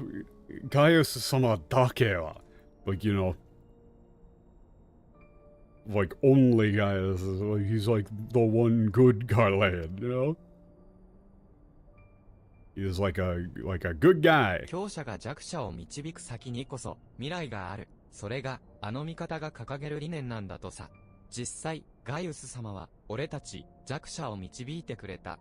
Gaius sama dakewa. Like, you know, like only Gaius is like, he's like the one good Garlean, you know? He's like a good guy.
強者が弱者を導く先にこそ未来がある。それがあの味方が掲げる理念なんだとさ。実際、ガイウス様は俺たち弱者を導いてくれた。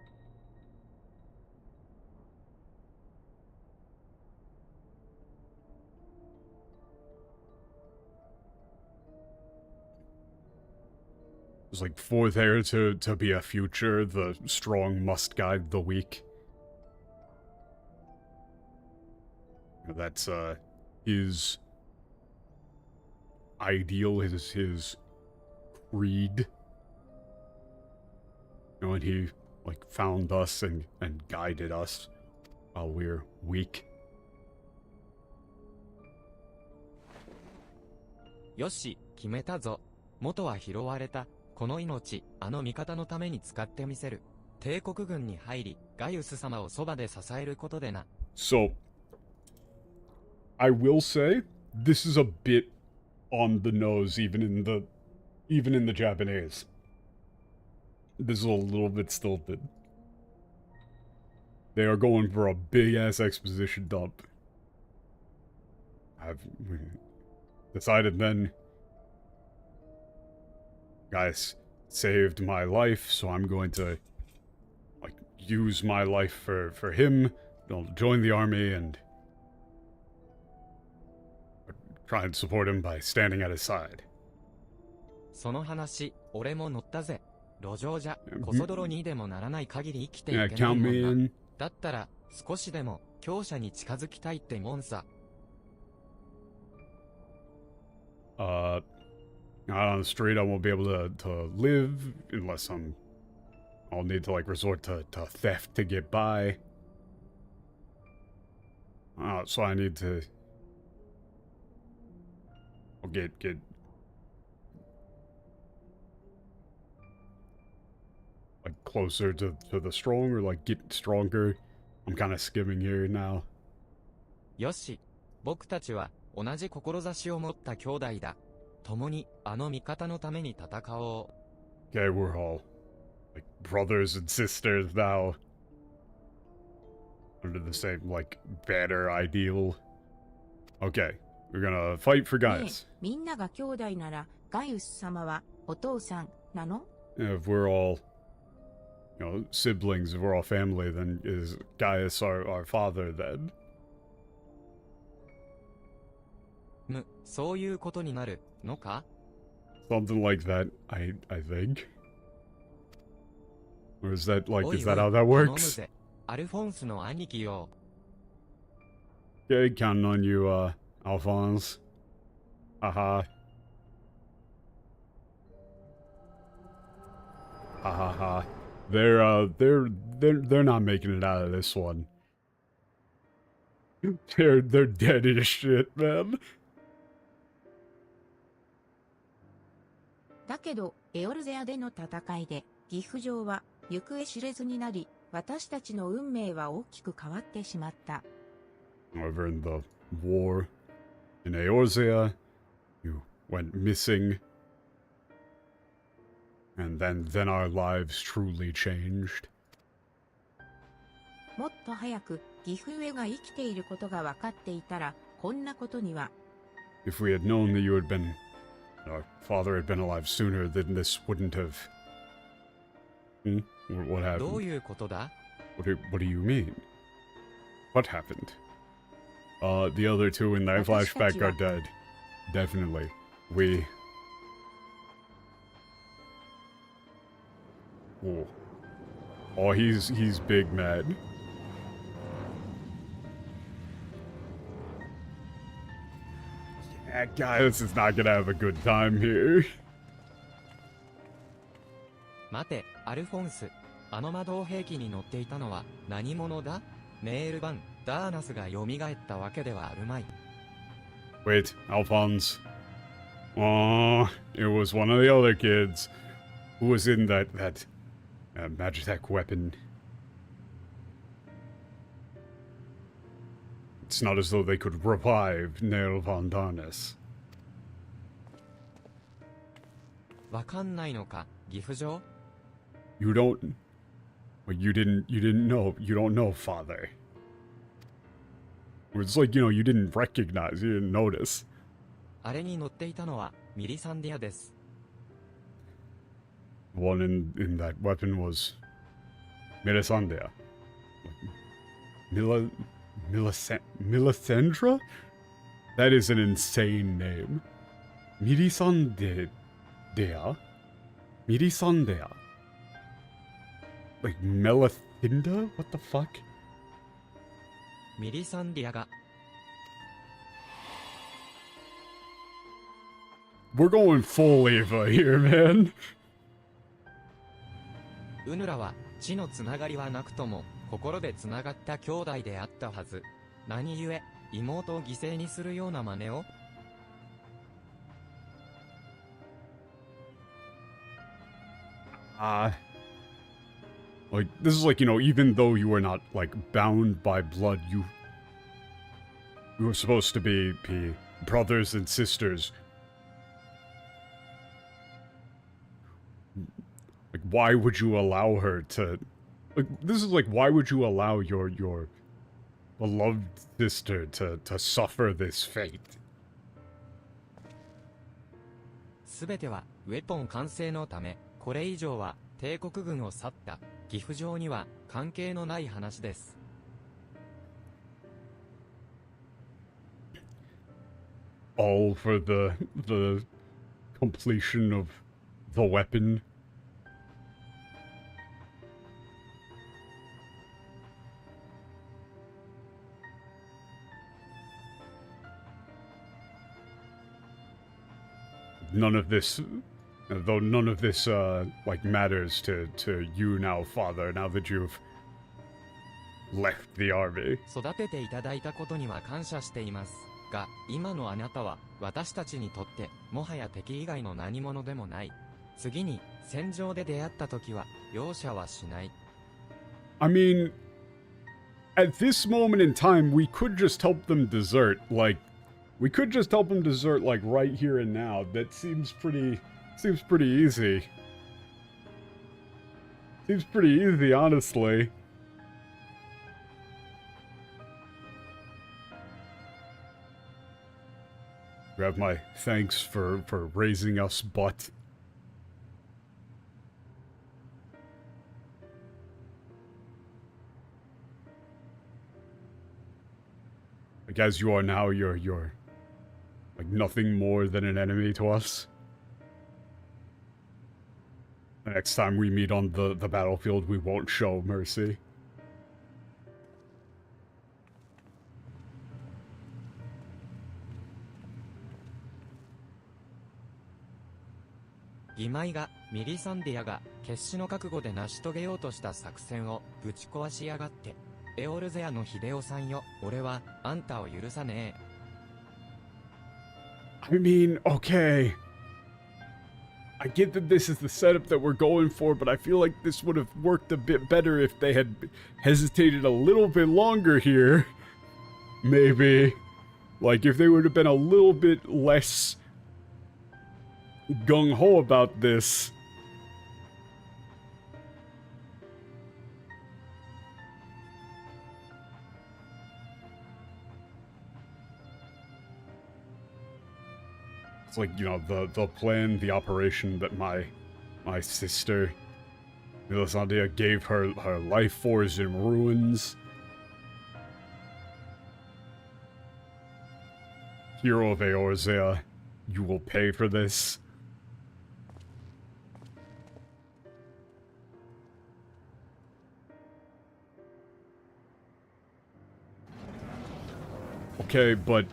It's like for there to be a future, the strong must guide the weak. That's his ideal, his creed. You know, and he like found us and guided us while we're weak.
よし、決めたぞ。元は拾われた。この命、あの味方のために使ってみせる。帝国軍に入り、ガイウス様をそばで支えることでな。
So, I will say, this is a bit on the nose, even in the Japanese. This is a little bit stilted. They are going for a big-ass exposition dump. I've decided then, guys saved my life, so I'm going to, like, use my life for him. I'll join the army and try and support him by standing at his side.
その話、俺も乗ったぜ。路上じゃ、コソ泥にでもならない限り生きていけない
Yeah,
も
count
ん
me
な。
in.
だったら、少しでも、強者に近づきたいってもんさ。
Out on the street, I won't be able to live unless I'll need to like resort to theft to get by. So I need to get like closer to the strong or like get stronger. I'm kind of skimming here now.
よし、僕たちは同じ志を持った兄弟だ。共にあの味方のために戦おう。
Okay, we're all like brothers and sisters now. Under the same like banner ideal. Okay, we're gonna fight for
ねえ
Gaius.
みんなが兄弟なら、ガイウス様はお父さんなの？
If we're all, you know, siblings, if we're all family, then is Gaius our father then?
そういうことになるのか？
Something like that, I think. Or is that like,
おい
is
お
that
い
how that
頼む
works?
ぜ。アルフォンスの兄貴よ。
Okay, counting on you, Alphonse. Haha. Ha ha ha. They're not making it out of this one. They're dead as shit, man.
だけど、エオルゼアでの戦いで、岐阜城は行方知れずになり、私たちの運命は大きく変わってしまった。
However, in the war in Eorzea, you went missing. And then our lives truly changed.
もっと早く岐阜上が生きていることが分かっていたら、こんなことには。
If we had known that you had been, our father had been alive sooner, then this wouldn't have. What
どう
happened?
いうことだ？
What do you mean? What happened? The other two in that flashback are dead. Definitely. Oh, he's big mad. Yeah, guys, is not gonna have a good time here.
待て、アルフォンス。あの魔導兵器に乗っていたのは何者だ？メール版、ダーナスが蘇ったわけではあるまい。
Wait, Alphonse. Oh, it was one of the other kids who was in that Magitech weapon. It's not as though they could revive Nail von Darnus.
わかんないのか、岐阜城？
You don't. Well, you didn't know. You don't know, father. It's like, you didn't recognize, you didn't notice.
あれに乗っていたのはミリサンディアです。
The one in that weapon was Melisandre. Melisandra? That is an insane name. Melisandre? Melisandre? Like Melathinda? What the fuck?
ミリサンディアが
We're going full Eva here, man.
ウヌラは血のつながりはなくとも心でつながった兄弟であったはず。何故妹を犠牲にするような真似を？
Like, this is like, even though you were not, like, bound by blood, you were supposed to be brothers and sisters. Like, why would you allow her to... Like, this is like, why would you allow your beloved sister to suffer this fate?
すべてはウェポン完成のため、これ以上は帝国軍を去った岐阜城には関係のない話です。
All for the completion of the weapon. None of this, though none of this, like, matters to you now, father, now that you've left the army.
育てていただいたことには感謝しています。が、今のあなたは私たちにとってもはや敵以外の何者でもない。次に戦場で出会った時は容赦はしない。
I mean, at this moment in time, we could just help them desert, like, we could just help them desert, like, right here and now. That seems pretty easy. Seems pretty easy, honestly. You have my thanks for raising us, but... Like, as you are now, you're like nothing more than an enemy to us. The next time we meet on the battlefield, we won't show mercy.
義妹がミリサンディアが決死の覚悟で成し遂げようとした作戦をぶち壊しやがって。エオルゼアの秀夫さんよ、俺はあんたを許さねえ。
I mean, okay. I get that this is the setup that we're going for, but I feel like this would have worked a bit better if they had hesitated a little bit longer here. Maybe. Like, if they would have been a little bit less gung-ho about this. It's like, you know, the plan, the operation that my sister, Melisandre, gave her life for is in ruins. Hero of Eorzea, you will pay for this. Okay, but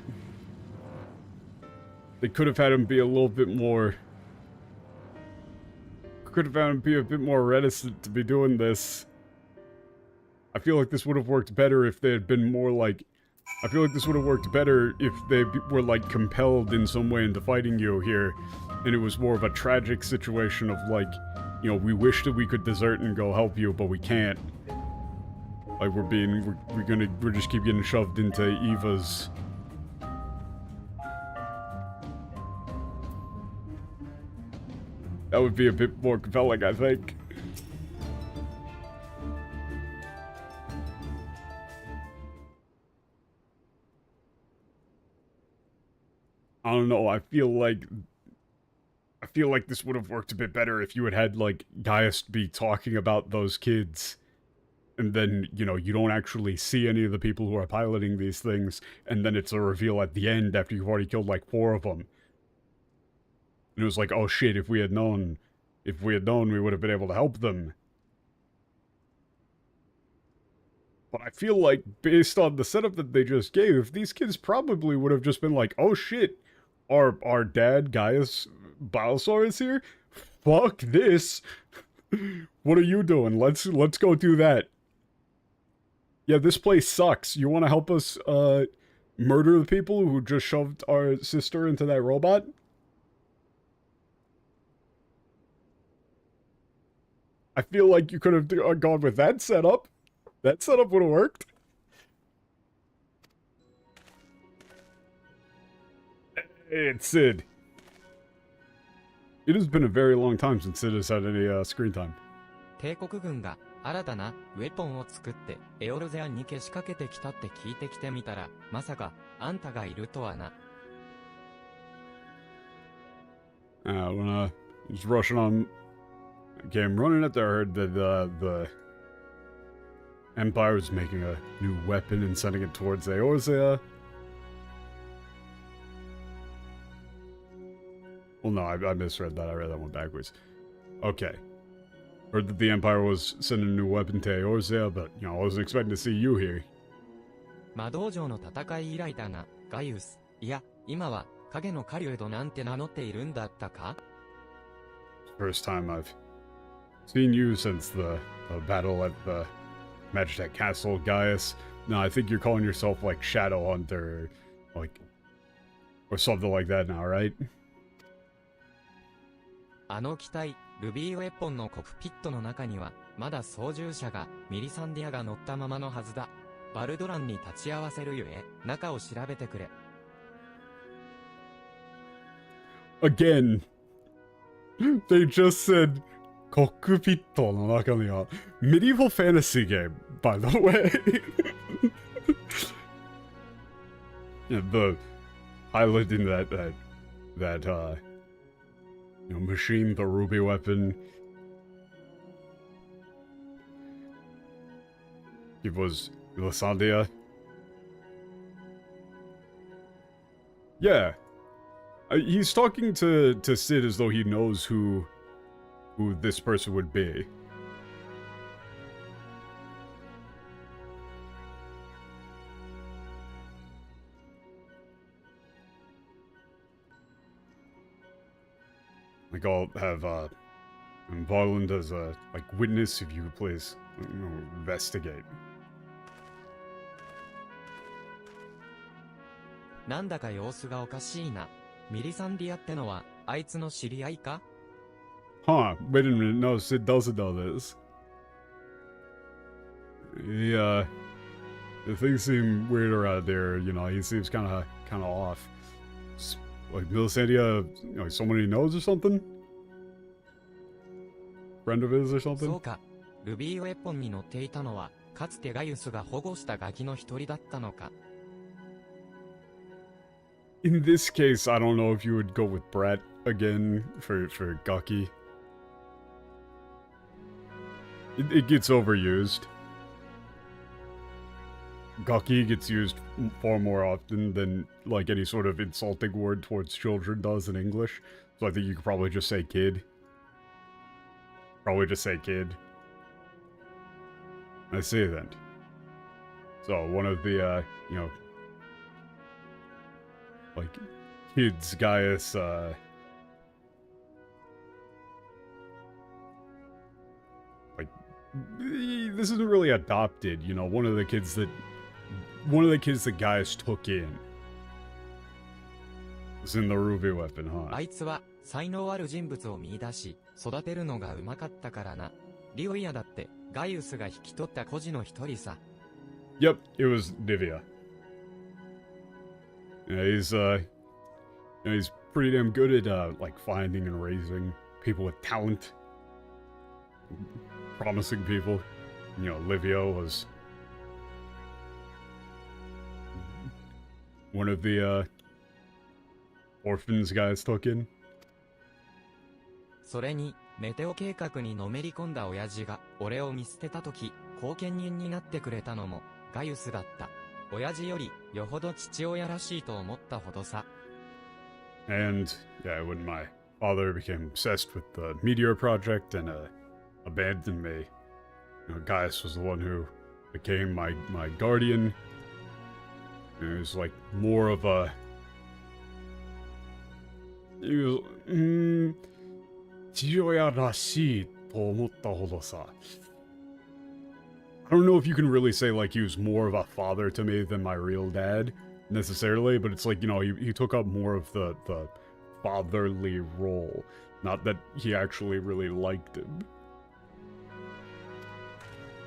they could have had him be a little bit more... Could have had him be a bit more reticent to be doing this. I feel like this would have worked better if they had been more like... I feel like this would have worked better if they were like compelled in some way into fighting you here. And it was more of a tragic situation of like, you know, we wish that we could desert and go help you, but we can't. Like we're just keep getting shoved into Eva's... That would be a bit more compelling, I think. I don't know, I feel like this would have worked a bit better if you had like Gaius be talking about those kids. And then, you know, you don't actually see any of the people who are piloting these things, and then it's a reveal at the end after you've already killed like 4 of them. And it was like, oh shit, if we had known, we would have been able to help them. But I feel like, based on the setup that they just gave, these kids probably would have just been like, oh shit, our dad, Gaius Balsaur, is here? Fuck this. What are you doing? Let's go do that. Yeah, this place sucks. You want to help us, murder the people who just shoved our sister into that robot? I feel like you could have gone with that setup. That setup would have worked. Hey, it's Sid. It has been a very long time since Sid has had any screen time.
帝国軍が新たなウェポンを作ってエオルゼアにけしかけてきたって聞いてきてみたら、まさかあんたがいるとはな。
When just rushing on. Okay, I'm running at there. I heard that the Empire was making a new weapon and sending it towards Eorzea. Well, no, I misread that. I read that one backwards. Okay. Heard that the Empire was sending a new weapon to Eorzea, but, you know, I wasn't expecting to see you here.
魔道場の戦い以来だな、ガイウス。いや、今は影の狩人なんて名乗っているんだったか？
First time I've seen you since the battle at the Magitech Castle, Gaius. No, I think you're calling yourself like Shadow Hunter, or something like that now, right?
あの機体、ルビーウェポンのコクピットの中には、まだ操縦者がミリサンディアが乗ったままのはずだ。バルドランに立ち会わせるゆえ、中を調べてくれ。
Again, they just said コックピットの中には medieval fantasy game, by the way. Yeah, the highlighting that you know, machine, the ruby weapon. It was Melisandre. Yeah. He's talking to Sid as though he knows who this person would be. Like, I'll have Varland as a witness if you could please investigate.
なんだか様子がおかしいな。ミリサンディアってのは、あいつの知り合いか？
Huh, wait a minute, no, Sid doesn't know this. Yeah, things seem weird around there, you know, he seems kinda off. Like, Milisandia, you know, someone he knows or something? Friend of his or
そ
something?
うか。ルビーウェポンに乗っていたのは、かつてガイウスが保護したガキの一人だったのか。
In this case, I don't know if you would go with Brett again for Gucky. It gets overused. Gucky gets used far more often than, like, any sort of insulting word towards children does in English. So I think you could probably just say kid. Probably just say kid. I see then. So, one of the, you know, like, kids, Gaius, like, this isn't really adopted, you know, one of the kids that Gaius took in was in the Ruby weapon, huh?
あいつは、才能ある人物を見出し、育てるのがうまかったからな。リオイアだって、ガイウスが引き取った孤児の一人さ。
Yep, it was Nivea. Yeah, he's pretty damn good at, like, finding and raising people with talent. Promising people. You know, Livio was one of the, orphans guys took in.
それに、メテオ計画にのめり込んだ親父が、俺を見捨てた時、後見人になってくれたのも、ガイウスだった。親父より、よほど父親らしいと思ったほどさ。
And, yeah, when my father became obsessed with the Meteor Project and, abandoned me, you know, Gaius was the one who became my guardian. And it was, like, more of a... He was, 父親らしいと思ったほどさ. I don't know if you can really say, like, he was more of a father to me than my real dad, necessarily, but it's like, you know, he took up more of the fatherly role. Not that he actually really liked him.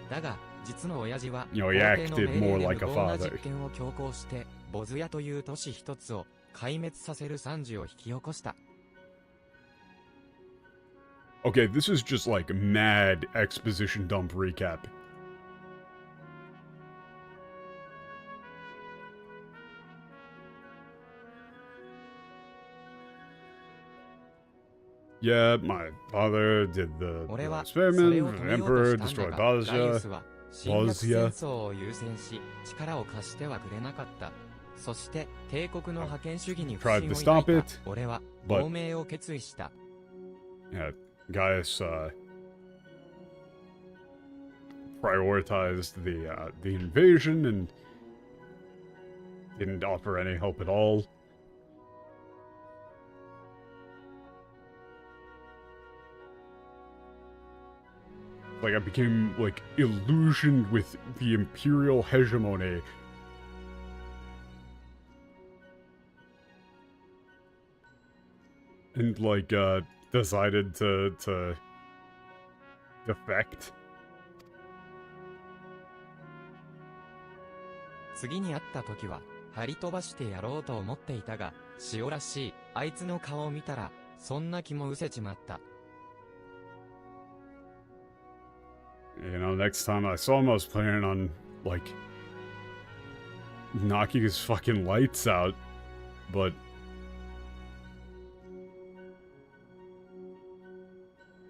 だが、実の親父は、
You know, he acted more like a
無謀な
father.
実験を強行して、ボズヤという都市一つを壊滅させる惨事を引き起こした。
Okay, this is just like mad exposition dump recap. Yeah, my father did the
俺は、そ
experiment,
れを
the
止めようと
emperor
したんだ
destroyed
が、ガイウ
Bosnia.
スは、侵略戦争を優先し、力を貸してはくれなかった。そして、帝国の覇権主義に不信を抱いた。俺は、亡命を決意した。
Yeah, Gaius, prioritized the invasion and didn't offer any help at all. Like, I became, like, illusioned with the imperial hegemony. And, like, decided to defect.
次に会った時は、張り飛ばしてやろうと思っていたが、塩らしい、あいつの顔を見たら、そんな気も失せちまった。
You know, next time I saw him, I was planning on, like, knocking his fucking lights out, but...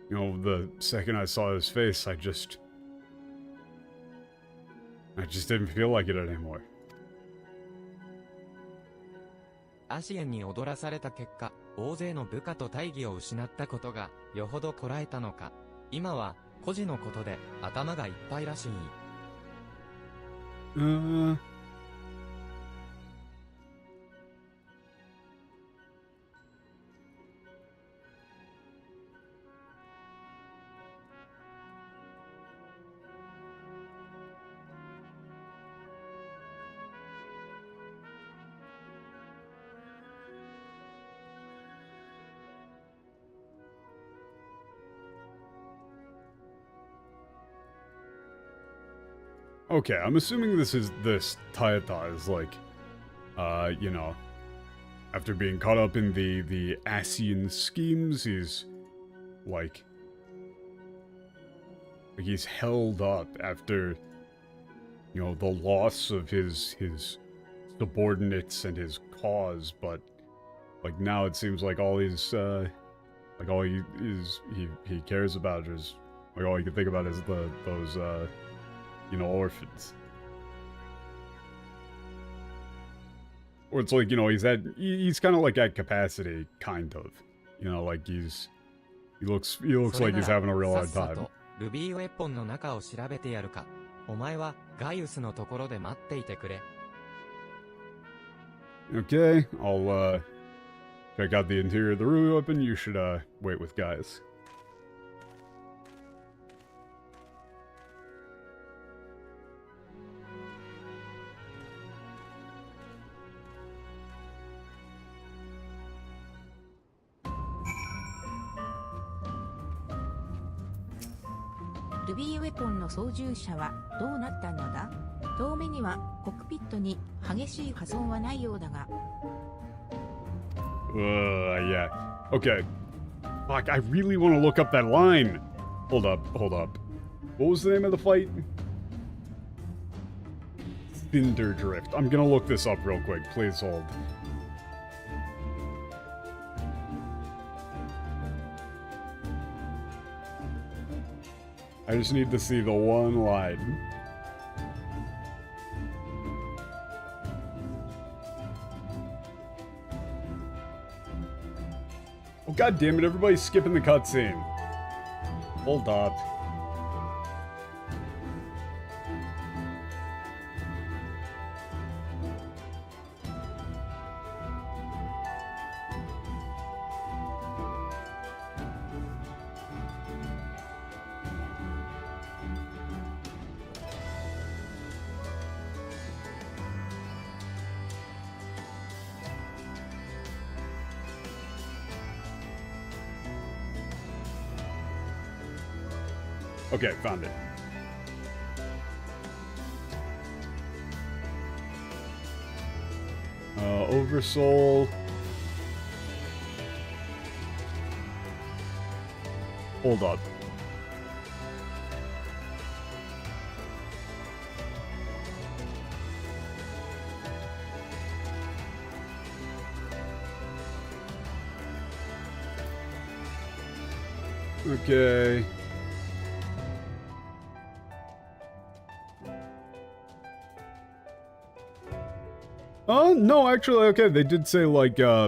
You know, the second I saw his face, I just didn't feel like it anymore.
アシエンに踊らされた結果、大勢の部下と大義を失ったことが、よほどこらえたのか。今は、孤児のことで、頭がいっぱいらしい。
Okay, I'm assuming this Tayata is like, you know, after being caught up in the Asian schemes, he's like he's held up after, you know, the loss of his subordinates and his cause, but like now it seems like all he's like all he cares about is like all he can think about is those you know, orphans. Or it's like, you know, he's kind of like at capacity, kind of. You know, like he looks like he's having a real hard time.
ルビーウェポンの中を調べてやるか。お前はガイウスのところで待っていてくれ。
Okay, I'll check out the interior of the ruby weapon. You should wait with guys.
Ruby ウェポンの操縦者はどうなったのだ？遠目にはコックピットに激しい破損はないようだが。
Yeah. Okay. Fuck, I really want to look up that line. Hold up. What was the name of the fight? Cinder Drift. I'm gonna look this up real quick. Please hold. I just need to see the one line. Oh, god damn it, everybody's skipping the cutscene. Hold up. Okay, found it. Oversoul. Hold up. Okay. Oh, no, actually, okay, they did say, like, yeah,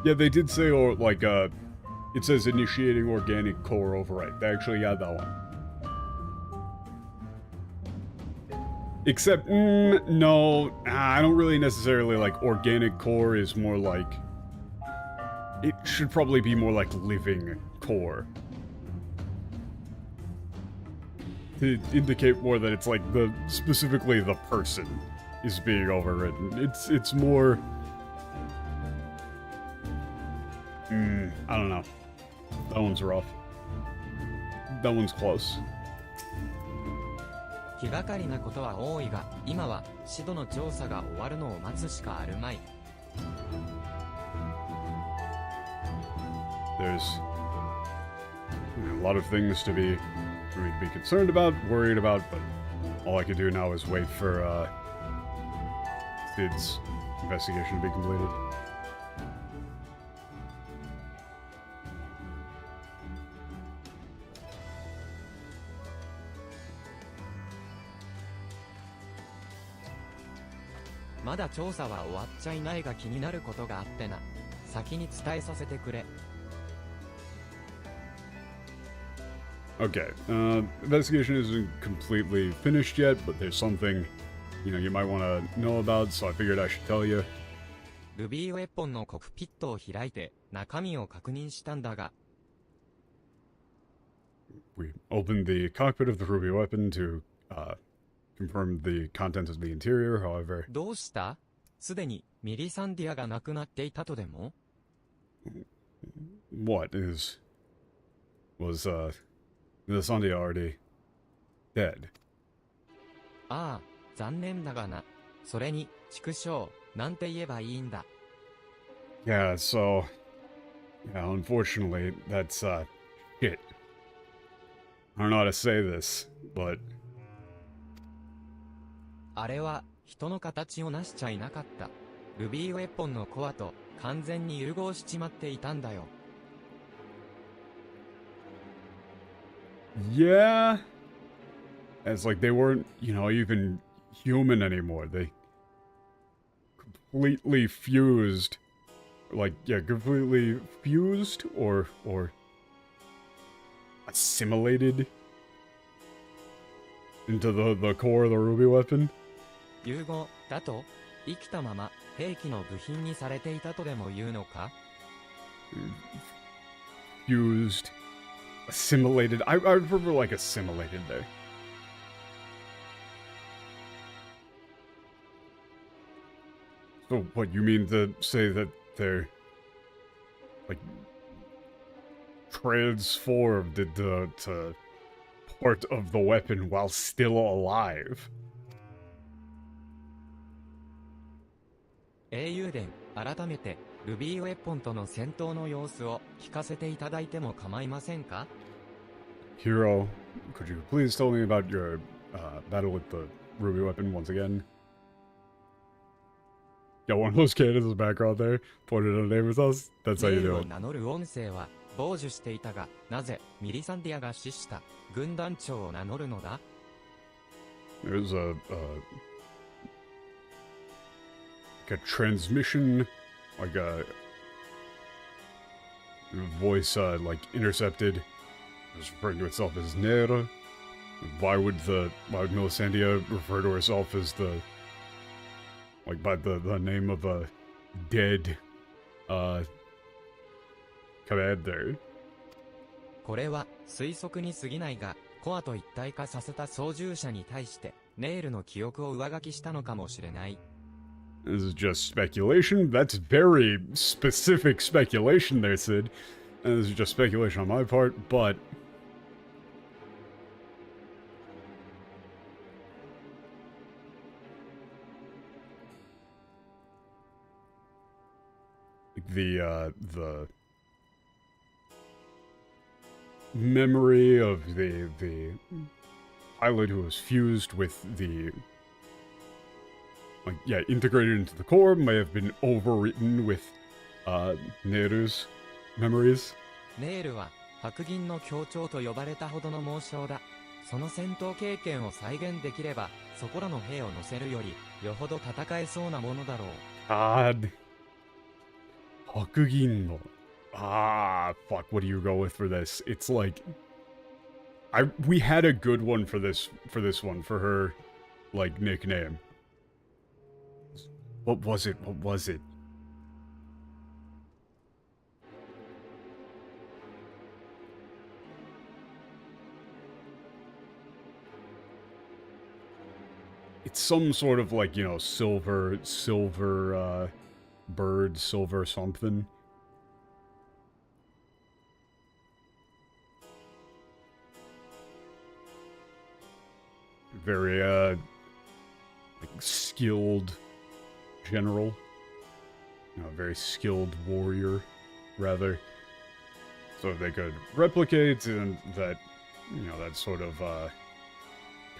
they did say, or, like, it says initiating organic core override. They actually got that one. Except, no, I don't really necessarily like organic core is more like, it should probably be more like living core. To indicate more that it's like specifically the person is being overwritten. It's more, I don't know. That one's rough. That one's close.
気がかりなことは多いが、今はシドの調査が終わるのを待つしかあるまい。
There's a lot of things to be concerned about, worried about, but all I can do now is wait for Sid's investigation to be completed. Okay, investigation isn't completely finished yet, but there's something, you know, you might want to know about, so I figured I should tell you.
ルビーウェポンのコックピットを開いて中身を確認したんだが。
We opened the cockpit of the Ruby weapon to confirm the contents of the interior, however.
どうした？すでにミリサンディアがなくなっていたとでも？
What is Was the Sunday already dead?
ああ、残念だがな。それに、畜生、なんて言えばいいんだ。
Yeah, so yeah, unfortunately, that's shit. I don't know how to say this, but
あれは、人の形をなしちゃいなかった。ルビーウェポンのコアと完全に融合しちまっていたんだよ。
yeah, it's like they weren't, even human anymore. They completely fused, completely fused or assimilated into the core of the ruby weapon.
融合だと生きたまま兵器の部品にされていたとでも言うのか？
Fused, assimilated. I prefer like assimilated there. So what, you mean to say that they're like transformed into part of the weapon while still alive?
英雄伝、改めて、ルビーウェポンとの戦闘の様子を聞かせていただいても構いませんか？
Hero, could you please tell me about your battle with the ruby weapon once again? Got one of those cannons in the background there, pointed at a neighbor's house. That's how
ネ
you
イル
do
を
it.
名乗る音声は、傍受していたが、なぜ、ミリサンディアが死した、軍団長を名乗るのだ？
There's a transmission, like a voice, intercepted. It was referring to itself as Nera. Why would Melisandre refer to herself as by the name of a dead, commander?
これは、推測に過ぎないが、コアと一体化させた操縦者に対して、ネイルの記憶を上書きしたのかもしれない。
This is just speculation. That's very specific speculation there, Sid. And this is just speculation on my part, but the memory of the pilot who was fused with the integrated into the core may have been overwritten with Neru's memories.
ネイルは、白銀の協調と呼ばれたほどの猛将だ。その戦闘経験を再現できれば、そこらの兵を乗せるより、よほど戦えそうなものだろう。
God. Hakugin no. Fuck, what do you go with for this? It's like we had a good one for this one, for her nickname. What was it? It's some sort of silver bird, silver something. Very skilled general. Very skilled warrior, rather. So they could replicate, and that, that sort of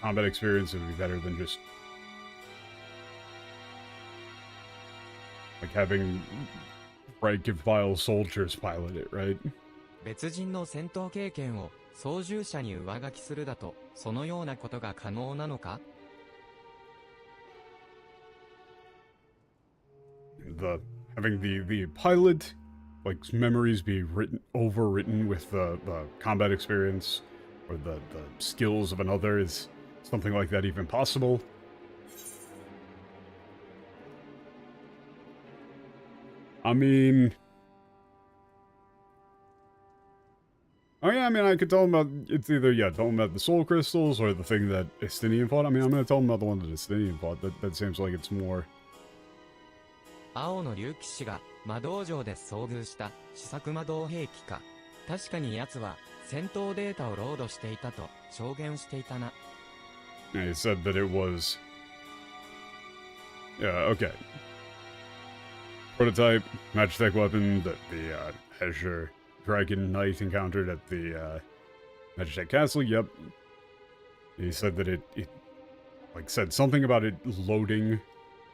combat experience would be better than just having rank and file soldiers pilot it, right?
別人の戦闘経験を操縦者に上書きするだと、そのようなことが可能なのか？
Having the pilot memories be overwritten with the combat experience or the skills of another, is something like that even possible? I mean, I could tell him about, it's either, tell him about the soul crystals or the thing that Estinian fought. I mean, I'm gonna tell him about the one that Estinian fought. That seems like it's more.
青の竜騎士が魔道場で遭遇した試作魔導兵器か。確かに奴は戦闘データをロードしていたと証言していたな。
And he said that it was... Yeah, okay. Prototype, Magitech weapon that the Azure Dragon Knight encountered at the Magitech Castle, yep. He said that it like said something about it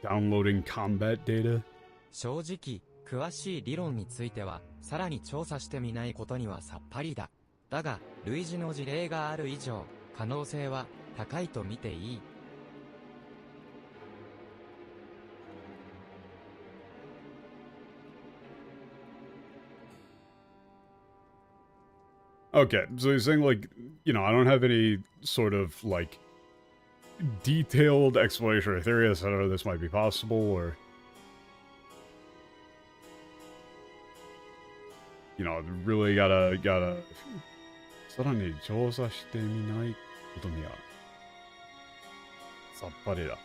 downloading combat data.
正直、詳しい理論については、さらに調査してみないことにはさっぱりだ。だが、類似の事例がある以上、可能性は高いと見ていい。
Okay, so he's saying, like, you know, I don't have any sort of, like, detailed explanation or theory as to how this might be possible, or... You know, really gotta... さらに調査してみないことにはさっぱりだ.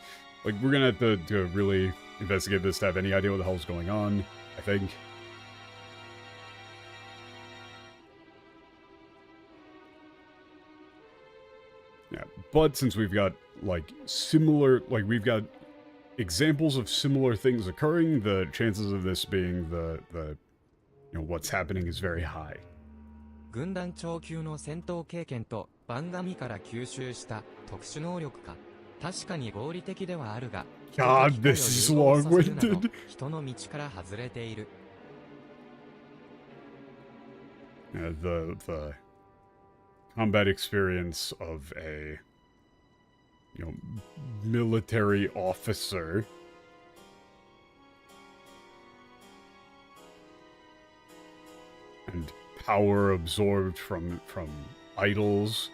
Like, we're gonna have to really investigate this to have any idea what the hell's going on, I think. Yeah, but since we've got, like, we've got examples of similar things occurring, the chances of this being the you know, what's happening is very high.
軍団長級の戦闘経験と番組から吸収した特殊能力か。確かに合理的ではあるが、
God, this is long-winded.
人の道から外れている。
The combat experience of a, you know, military officer and power absorbed from idols.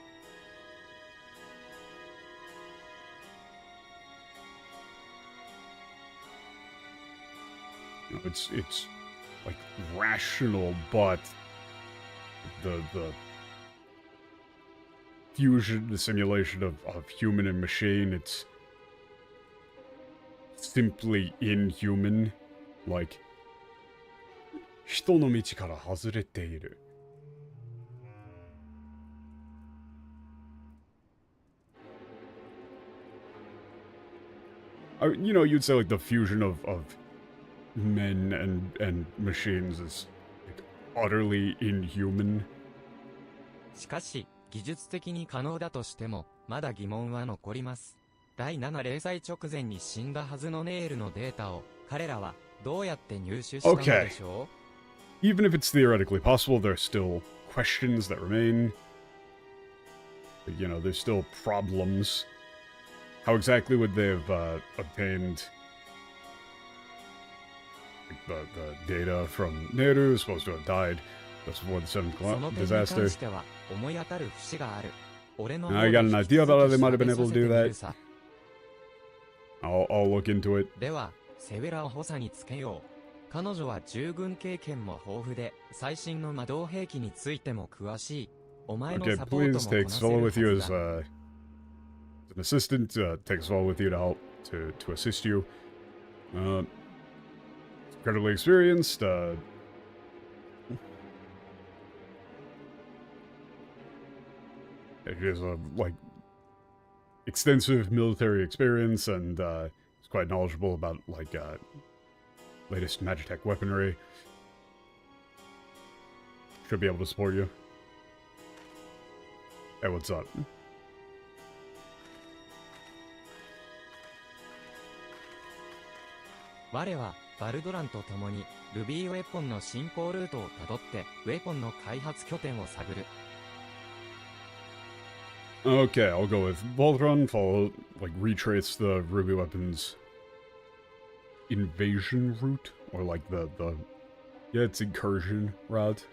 You know, it's like rational, but the fusion, the simulation of human and machine, it's simply inhuman. Like, 人の道から外れている. You know, you'd say like the fusion of men and machines is like utterly inhuman.
しかし、技術的に可能だとしても、まだ疑問は残ります。第7零歳直前に死んだはずのネイルのデータを、彼らはどうやって入手したのでしょう？
Even if it's theoretically possible, there are still questions that remain. You know, there's still problems. How exactly would they have obtained the data from Neru, who's supposed to have died just before the 7th disaster? I got an idea about how they might have been able to do that. I'll look into it.
では、セベラを補佐につけよう。彼女は従軍経験も豊富で、最新の魔導兵器についても詳しい。お前のサポートもこなせるはずだ。
Okay, please take Solo with you as an assistant. Take Solo with you to help to assist you. Incredibly experienced. He has a like extensive military experience and is quite knowledgeable about like latest Magitech weaponry. Should be able to support you. Hey, what's up?
我はバルドランと共にルビーウェポンの進行ルートをたどってウェポンの開発拠点を探る。
Okay, I'll go with Voltron, follow, like, retrace the Ruby Weapon's invasion route, or like yeah, it's incursion route.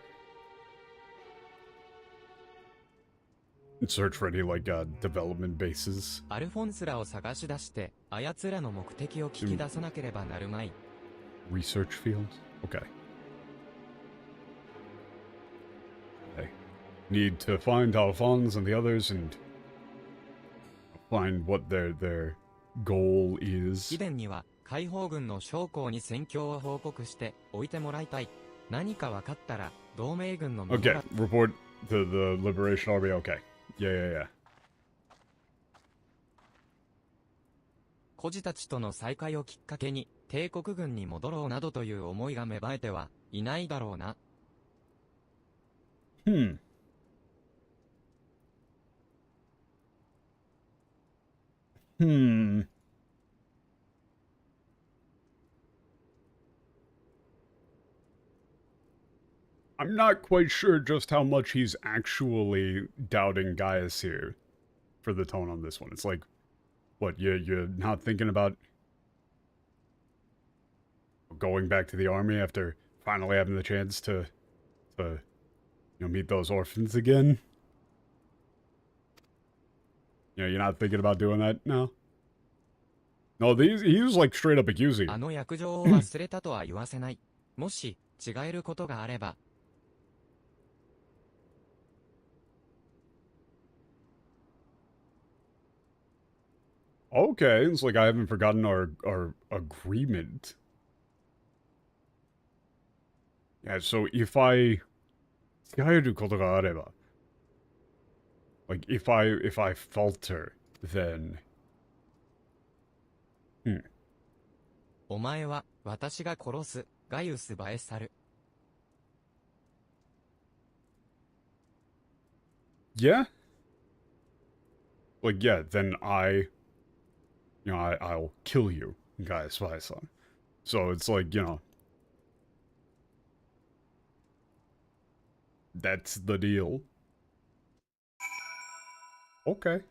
And search for any, like, development bases.
アルフォンスらを探し出して、あやつらの目的を聞き出さなければなるまい。
Research fields? Okay. Okay. Need to find Alphonse and the others and find what their goal is.
貴殿には、解放軍の将校に戦況を報告しておいてもらいたい。何か分かったら、同盟軍の
Okay, report the Liberation Army. Okay. Yeah.
孤児たちとの再会をきっかけに、帝国軍に戻ろうなどという思いが芽生えてはいないだろうな。
I'm not quite sure just how much he's actually doubting Gaius here for the tone on this one. It's like, what, you're not thinking about going back to the army after finally having the chance to meet those orphans again? You're not thinking about doing that now? No, he was like straight up accusing
あ
you.
の約定を忘れたとは言わせない。もし、違えることがあれば。
Okay, it's like I haven't forgotten our agreement. Yeah, so if I... Like, if I falter, then...
お前は、私が殺す、ガイウス・バエサル。
Yeah? Like, yeah, then I'll kill you, Gaius Son. So it's like, that's the deal. Okay.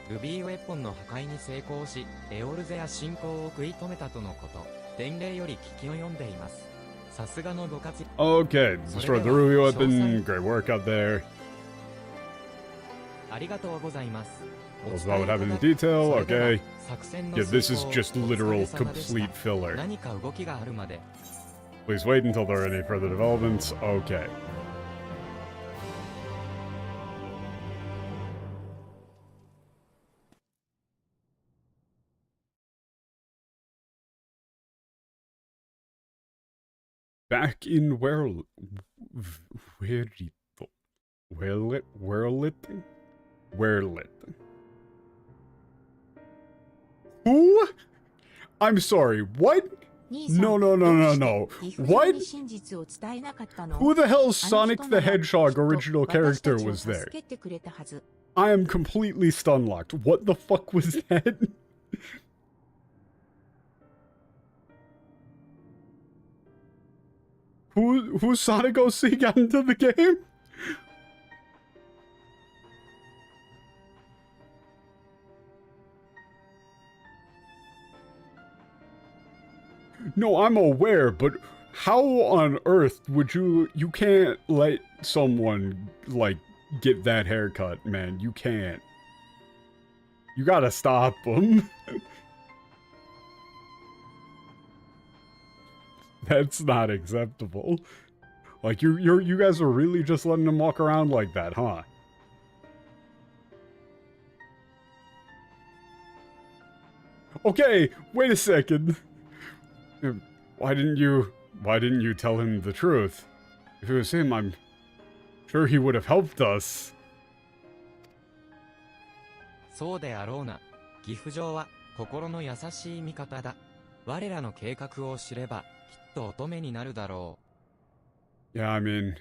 Ruby ウェポンの破壊に成功し、エオルゼア侵攻を食い止めたとのこと。伝令より聞きを読んでいます。さすがのご活躍。
Okay, destroy the Ruby weapon. Great work out there.
ありがとうございます。
That's about what happened in detail. Okay. Yeah, this is just literal complete filler.
何か動きがあるまで。
Please wait until there are any further developments. Okay. Back in Werlyt. Who? I'm sorry, what? No. What? Who the hell Sonic the Hedgehog original character was there? I am completely stun-locked. What the fuck was that? Who's Sonic OC got into the game? No, I'm aware, but how on earth would you can't let someone, like, get that haircut, man. You can't. You gotta stop them. That's not acceptable. Like, you guys are really just letting him walk around like that, huh? Okay, wait a second. Why didn't you tell him the truth? If it was him, I'm sure he would have helped us.
そうであろうな。岐阜城は心の優しい味方だ。我らの計画を知ればきっと乙女になるだろ
う。Yeah, I mean,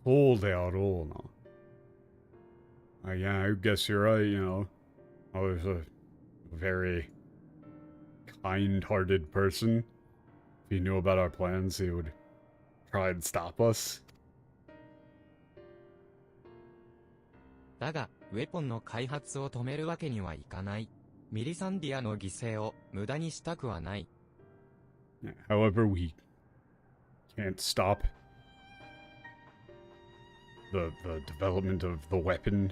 そうであろうな. Yeah, I guess you're right, you know. I was a very kind-hearted person. If he knew about our plans, he would try and stop us.
だが、ウェポンの開発を止めるわけにはいかない。ミリサンディアの犠牲を無駄にしたくはない。
However, we can't stop the development of the weapon.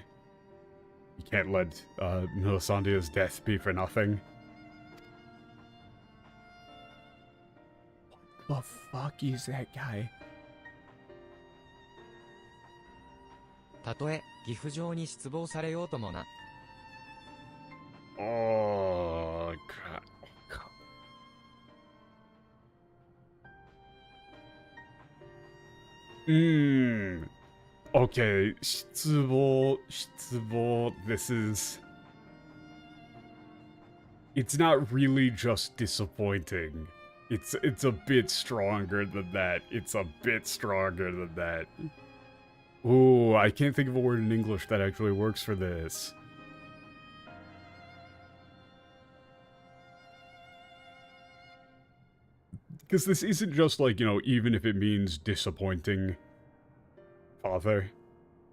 You can't let Milisandia's death be for nothing. What the fuck is that guy?
たとえ岐阜城に失望されようともな。
Oh, God. Okay, 失望. This is... It's not really just disappointing. It's a bit stronger than that. It's a bit stronger than that. Ooh, I can't think of a word in English that actually works for this. Because this isn't just like, you know, even if it means disappointing father,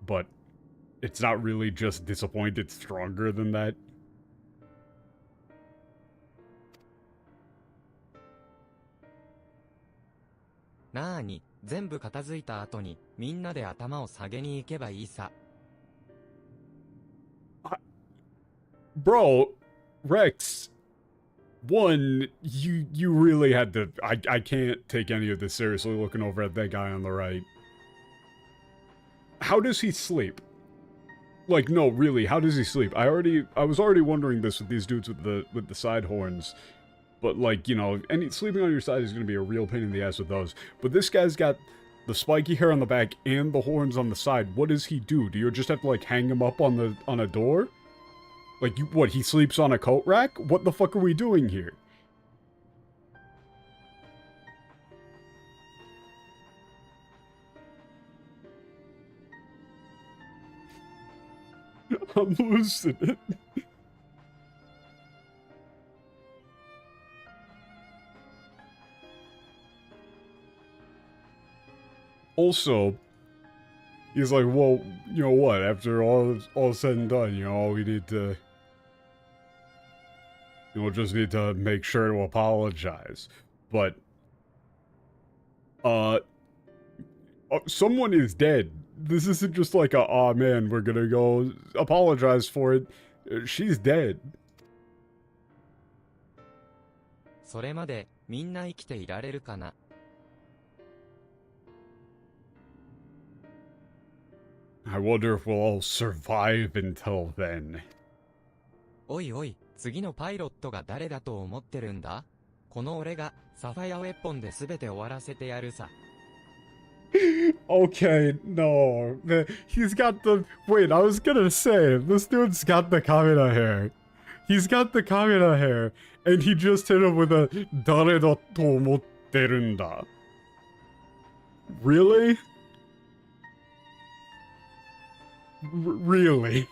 but it's not really just disappointed, it's stronger than that.
Nani, 全部片付いた後にみんなで頭を下げに行けばいいさ。
Bro, Rex, one, you really had to... I can't take any of this seriously looking over at that guy on the right. How does he sleep? Like, no, really, how does he sleep? I was already wondering this with these dudes with the side horns. But, like, you know, sleeping on your side is going to be a real pain in the ass with those. But this guy's got the spiky hair on the back and the horns on the side. What does he do? Do you just have to, like, hang him up on a door? Like, what, he sleeps on a coat rack? What the fuck are we doing here? I'm losing it. Also, he's like, well, you know what, after all said and done, you know, we need to... You know, just need to make sure to apologize. But, someone is dead. This isn't just like a, aw man, we're gonna go apologize for it. She's dead.
それまでみんな生きていられるかな。
I wonder if we'll all survive until then.
おいおい、次のパイロットが誰だと思ってるんだ？この俺がサファイアウェポンで全て終わらせてやるさ。
Okay, no. He's got the... Wait, I was gonna say, this dude's got the Kamina hair. He's got the Kamina hair, and he just hit him with a 誰だと思ってるんだ. Really? Really?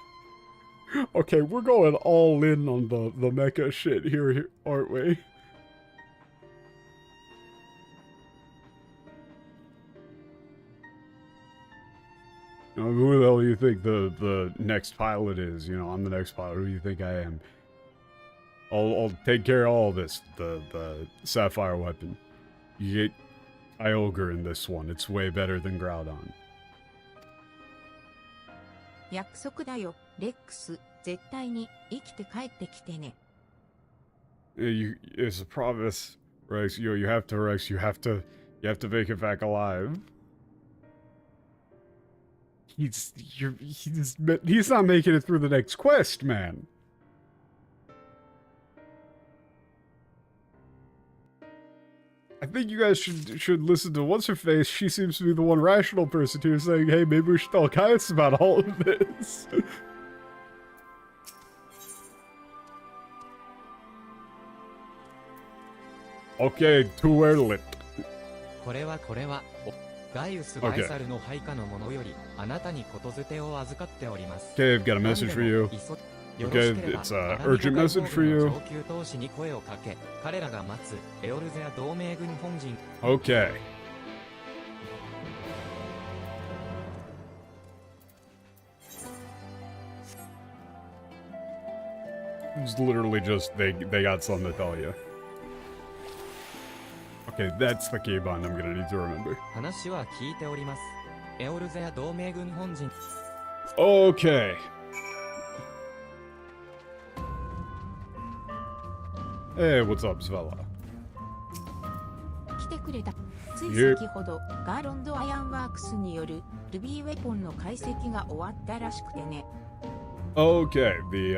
Okay, we're going all in on the mecha shit here, aren't we? Who the hell do you think the next pilot is? You know, I'm the next pilot. Who do you think I am? I'll take care of all this. The sapphire weapon. You get Kyogre in this one. It's way better than Groudon.
約束だよ、レックス。絶対に生きて帰ってきてね。
It's a promise, Rex. You have to, Rex. You have to make it back alive. He's not making it through the next quest, man. I think you guys should listen to what's her face. She seems to be the one rational person here, saying, "Hey, maybe we should tell Caius about all of this." Okay, to Werlyt.
これはガイウス・バイサルの配下の者よりあなたにことづてを預かっております。
Okay, I've got a message for you. Okay, it's an urgent message for you.
上級闘士に声をかけ、彼らが待つエオルゼア同盟軍本陣。
Okay. It's literally just they got something to tell you. Okay, that's the key bond I'm gonna need to remember.
話は聞いております。エオルゼア同盟軍本陣。
Okay. Hey, what's up, Svella?
来てくれた。つい先ほど、ガーロンドアイアンワークスによるルビーウェポンの解析が終わったらしくてね。
Okay, the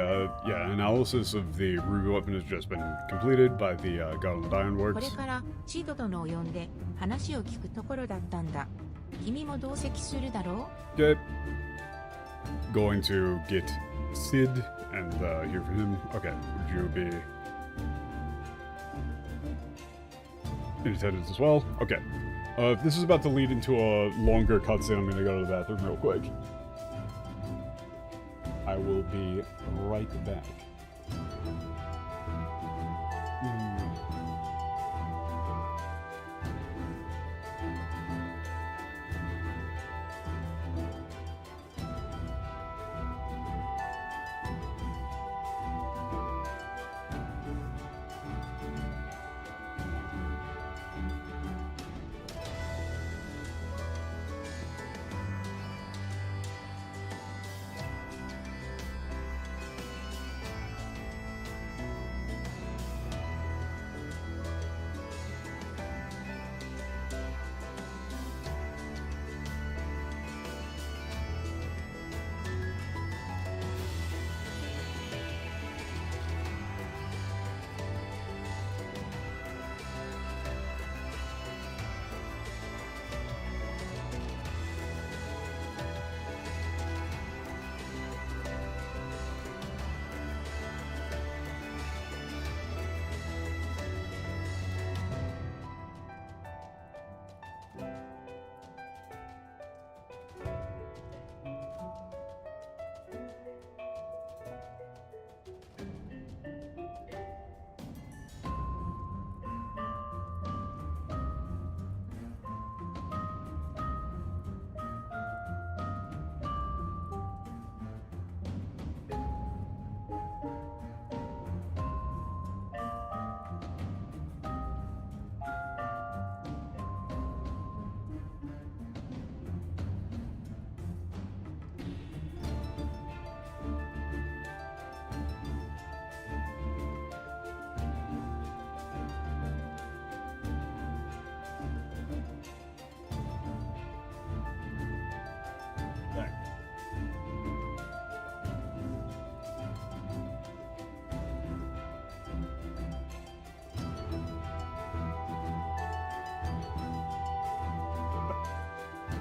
analysis of the Ruby weapon has just been completed by the Garland
これ
Ironworks.
からチド殿を呼んで話を聞くところだったんだ。君も同席するだろう？
Okay. Going to get Sid and hear from him. Okay, would you be in attendance as well? Okay. If this is about to lead into a longer cutscene, I'm gonna go to the bathroom real quick. I will be right back.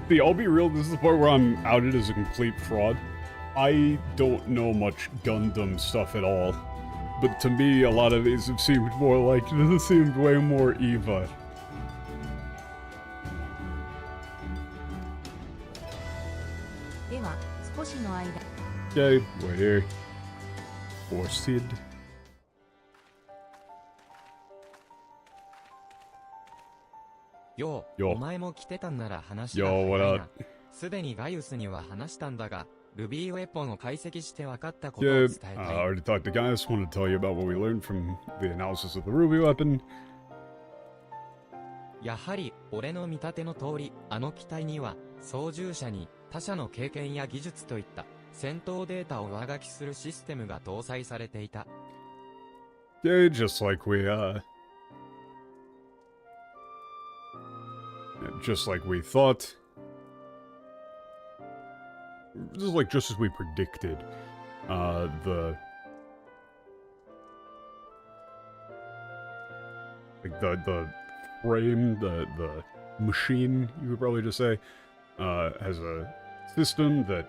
See, I'll be real, this is the part where I'm outed as a complete fraud. I don't know much Gundam stuff at all. But to me, a lot of these have seemed more like, this has seemed way more EVA.
では、少しの間。
Okay, right here. For Sid.
よう、
よう
お前も来てたんなら話が
Yo,
早
what
い
up?
な。すでにガイウスには話したんだが、ルビーウェポンを解析して分かったことを
Yeah,
伝え
I
たい。
already talked to Gaius, wanted to tell you about what we learned from the analysis of the Ruby weapon.
やはり、俺の見立ての通り、あの機体には、操縦者に他者の経験や技術といった戦闘データを上書きするシステムが搭載されていた。
Yeah, just like we thought. Just as we predicted. The frame, the machine, you would probably just say, has a system that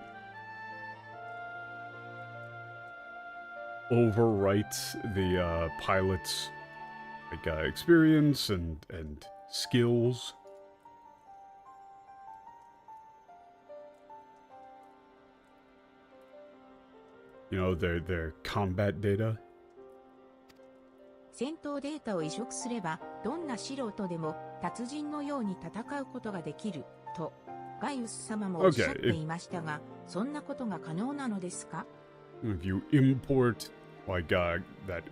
overwrites the pilot's experience and skills. You know, their combat data.
戦闘データを移植すれば、どんな素人でも達人のように戦うことができる、と、ガイウス様もおっしゃっていましたが、そんなことが可能なのですか？
If you import, that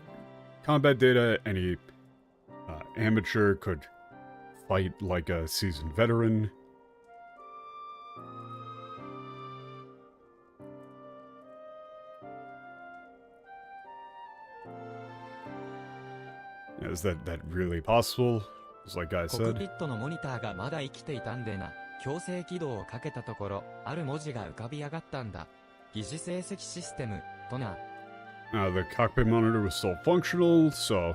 combat data, any amateur could fight like a seasoned veteran. Is that really possible? Just like I
コクピ
said.
ットのモニターがまだ生きていたんでな。強制起動をかけたところ、ある文字が浮かび上がったんだ。疑似成績システム、とな。
The cockpit monitor was still functional, so...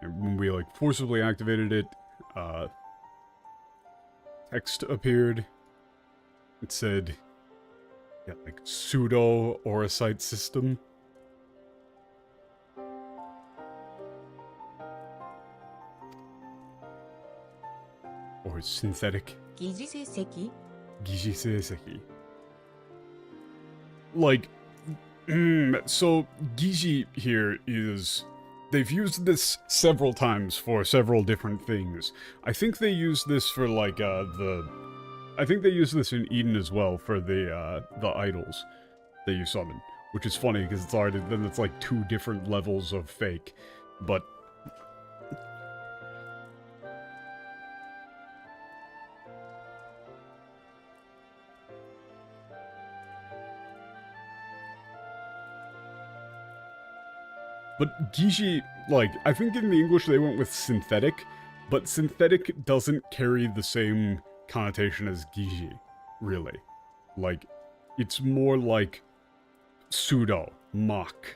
And when we, like, forcibly activated it, text appeared. It said, yeah, like, pseudo-Orosite system. Or synthetic.
疑似成績
Gishi Like, so Gishi here is... They've used this several times for several different things. I think they use this for, like, I think they use this in Eden as well for the idols that you summon. Which is funny, because it's already... Then it's, like, 2 different levels of fake. But... But Gishi, like, I think in the English they went with synthetic, but synthetic doesn't carry the same connotation as Gishi, really. Like, it's more like pseudo, mock.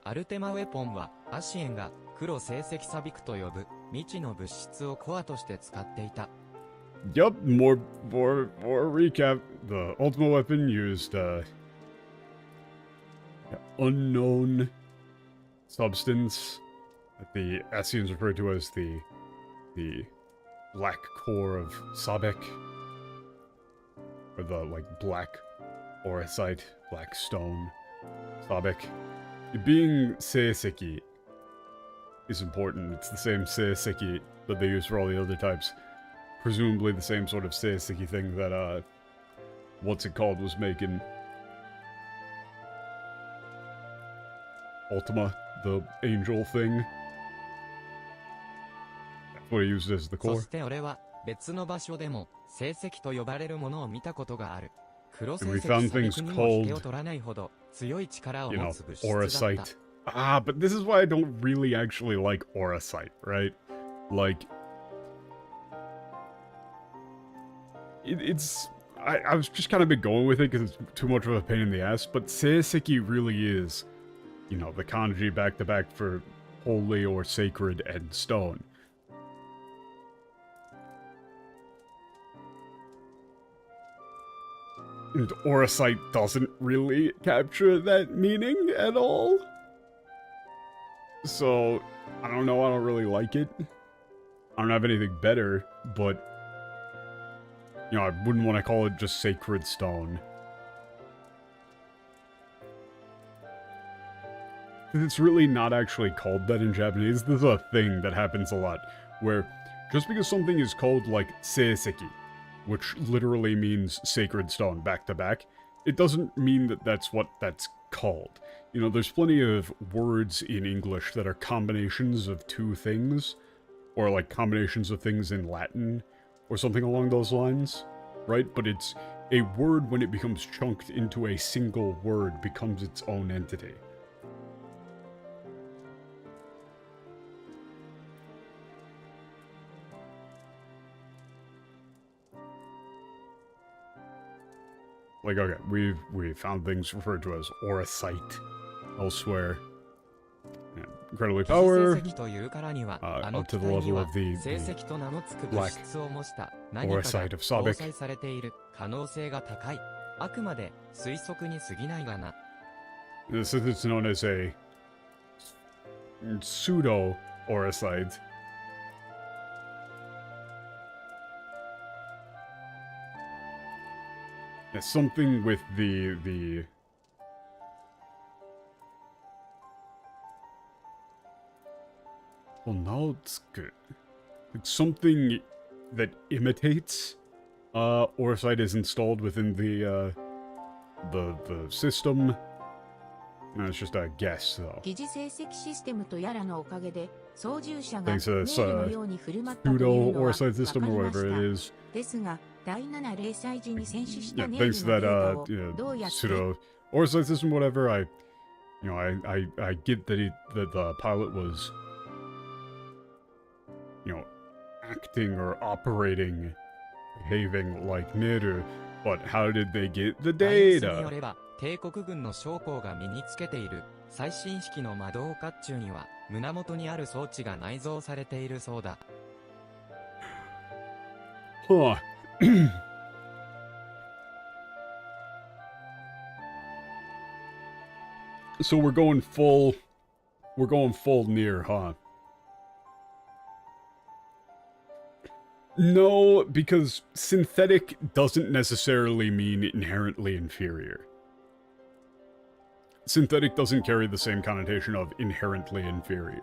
アルテマウェポンは、アシエンが黒成績サビクと呼ぶ未知の物質をコアとして使っていた。
Yup, more recap. The ultimate weapon used, unknown substance that the Ascians refer to as the black core of Sabek, or the like black orosite, black stone Sabek. Being Seiseki is important. It's the same Seiseki that they use for all the other types. Presumably the same sort of Seiseki thing that what's it called was making. Ultima, the angel thing. That's what he used as the
そ
core.
して俺は、別の場所でも、成績と呼ばれるものを見たことがある。黒成
And we
績
found
サビ
things
クにも引けを
called,
取らないほど、強い力を
you
持
know,
つ物質だった。
orosite. Ah, but this is why I don't really actually like orosite, right? Like, it's... I was just kind of been going with it because it's too much of a pain in the ass, but Seiseki really is, you know, the kanji back-to-back for holy or sacred and stone. And Orosite doesn't really capture that meaning at all. So, I don't know, I don't really like it. I don't have anything better, but... You know, I wouldn't want to call it just sacred stone. It's really not actually called that in Japanese. This is a thing that happens a lot, where just because something is called, like, seiseki, which literally means sacred stone back-to-back, it doesn't mean that that's what that's called. You know, there's plenty of words in English that are combinations of 2 things, or like combinations of things in Latin, or something along those lines, right? But it's a word when it becomes chunked into a single word becomes its own entity. Like, okay, we've found things referred to as orosite elsewhere. Yeah, incredibly
疑似
power,
成績というからには、あの
up to
機
the
体に
level
は
of the
成績と名の付く
black
物質を模した何かが
orosite of
搭
Sabek.
載されている可能性が高い。あくまで推測に過ぎないがな。
This is known as a pseudo-orosite. Yeah, something with the... Well, now it's good. Like something that imitates Orosite is installed within the system. No, it's just a guess, though.
疑似成績システムとやらのおかげで操縦者が
Thanks to
迷
this
路のように振る舞ったというのは
pseudo-Orosite system or
分かりま
whatever it
し
is.
た。ですが第7零歳時に戦死した
Yeah,
ネイ
thanks
ル
to
のデ
that
ータをどうやって
pseudo Orsite system, whatever. I get that that the pilot was, acting or operating, behaving like Miru, but how did they get the
ガイウスによ
data?
れば帝国軍の将校が身につけている最新式の魔導甲冑には胸元にある装置が内蔵されているそうだ。
Huh. So we're going full near, huh? No, because synthetic doesn't necessarily mean inherently inferior. Synthetic doesn't carry the same connotation of inherently inferior.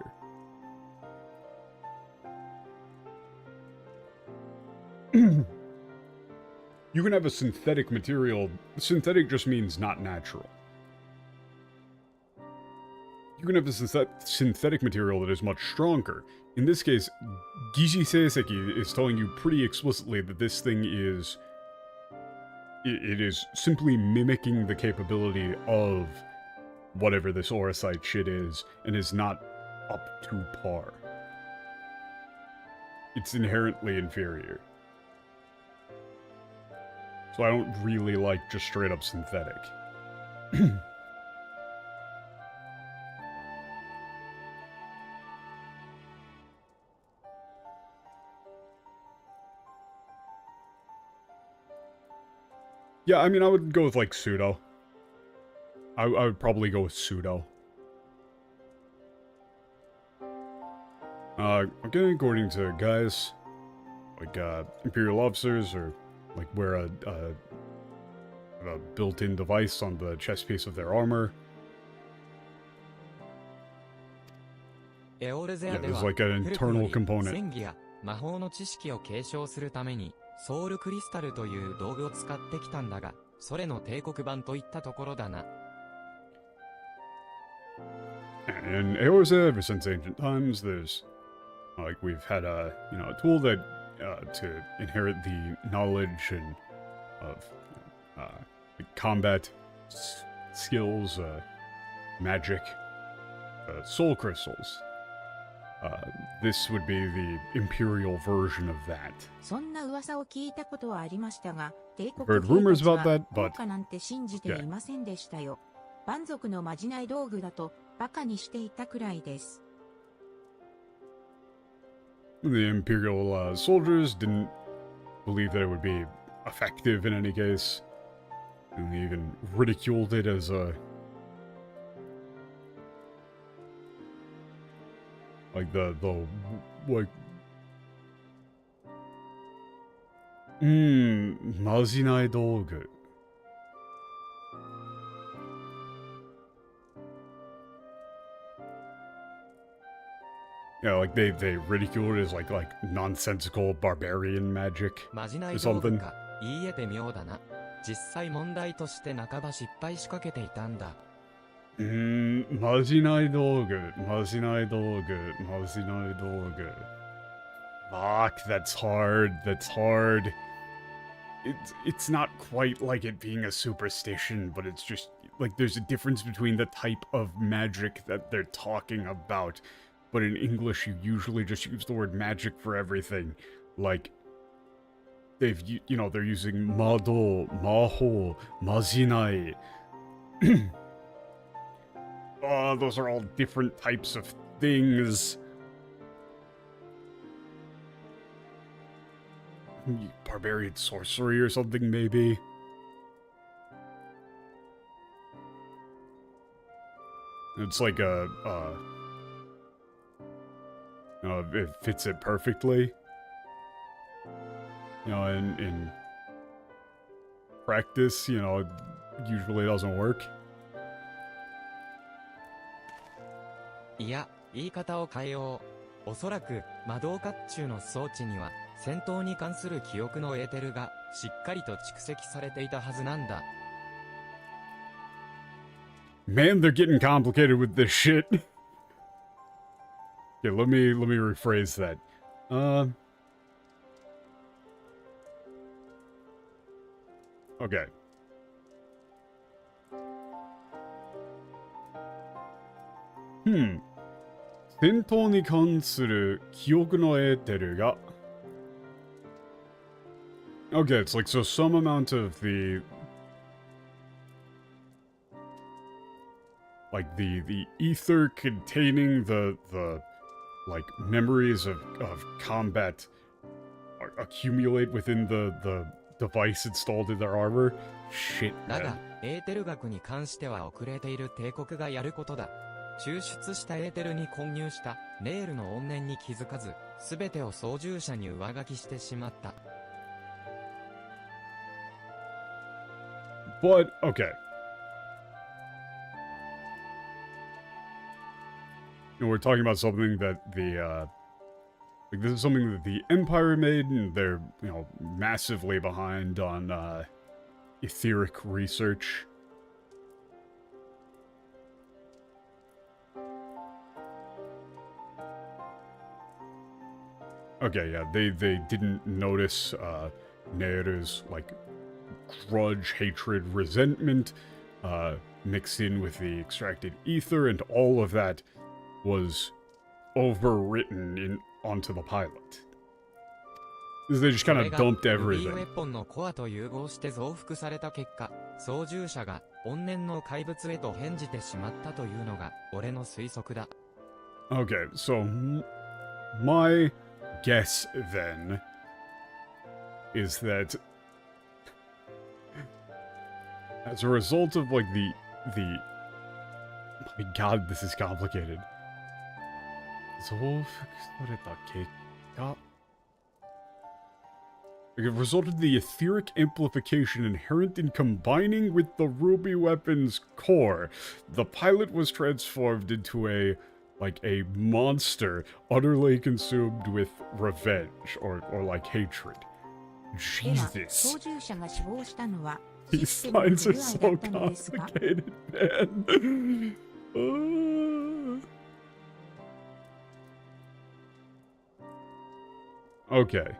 You can have a synthetic material. Synthetic just means not natural. You can have a synthetic material that is much stronger. In this case, Gishi Seiseki is telling you pretty explicitly that this thing is... It is simply mimicking the capability of whatever this Orosite shit is, and is not up to par. It's inherently inferior. So I don't really like just straight up synthetic. Yeah, I mean, I would go with, like, pseudo. I would probably go with pseudo. Okay, according to guys, like, Imperial officers, or, like, wear a built-in device on the chest piece of their armor.
エオルゼ
Yeah,
アで
there's
は
like an
古くより
internal component.
戦技や魔法の知識を継承するためにソウルクリスタルという道具を使ってきたんだが、それの帝国版といったところだな。
And in Eorze, ever since ancient times, there's, like, we've had a tool that, to inherit the knowledge and of, like combat skills, magic, soul crystals. This would be the Imperial version of that.
そんな噂を聞いたことはありましたが、帝国
Heard
兵
rumors
たち
about
は
that,
効
but
果なんて信じていませんでしたよ。蛮族のまじない道具だとバカにしていたくらいです。
the Imperial soldiers didn't believe that it would be effective in any case, and they even ridiculed it as a like the like まじない道具. Yeah, like they ridicule it as like nonsensical barbarian magic
まじない
or
道具
something.
か、言い得て妙だな。実際問題として半ば失敗しかけていたんだ。
まじない道具, まじない道具, まじない道具. Fuck, that's hard. That's hard. It's not quite like it being a superstition, but it's just like there's a difference between the type of magic that they're talking about. But in English, you usually just use the word magic for everything. Like, they're using mado, maho, majinai. Oh, those are all different types of things. Barbarian sorcery or something, maybe? It's like it fits it perfectly. In practice, it usually doesn't work.
いや、言い方を変えよう。おそらく魔導甲冑の装置には戦闘に関する記憶のエーテルがしっかりと蓄積されていたはずなんだ。
Man, they're getting complicated with this shit. Okay, let me rephrase that. Okay. Hmm. 戦闘に関する記憶のエーテルが Okay, it's like so some amount of the like the ether containing the like memories of combat accumulate within the device installed in their armor. Shit,
だが
man.
エーテル学に関しては遅れている帝国がやることだ。抽出したエーテルに混入したネールの怨念に気づかず、すべてを操縦者に上書きしてしまった。
But okay. You know, we're talking about something that the like this is something that the Empire made, and they're, you know, massively behind on etheric research. Okay, yeah, they didn't notice Neru's like grudge, hatred, resentment mixed in with the extracted ether, and all of that was overwritten onto the pilot. They just kind of dumped
ルビー
everything.
ウェポンのコアと融合して増幅された結果、操縦者が怨念の怪物へと変じてしまったというのが俺の推測だ。
Okay, so my guess then is that as a result of like the my god, this is complicated. 増幅された結果 Like, it resulted in the etheric amplification inherent in combining with the ruby weapon's core. The pilot was transformed into a monster utterly consumed with revenge or like hatred.
では、
Jesus.
操縦者が死亡したのは
These
システムの
signs
不
are
具合だ
so
ったのですか？
complicated, man. Okay.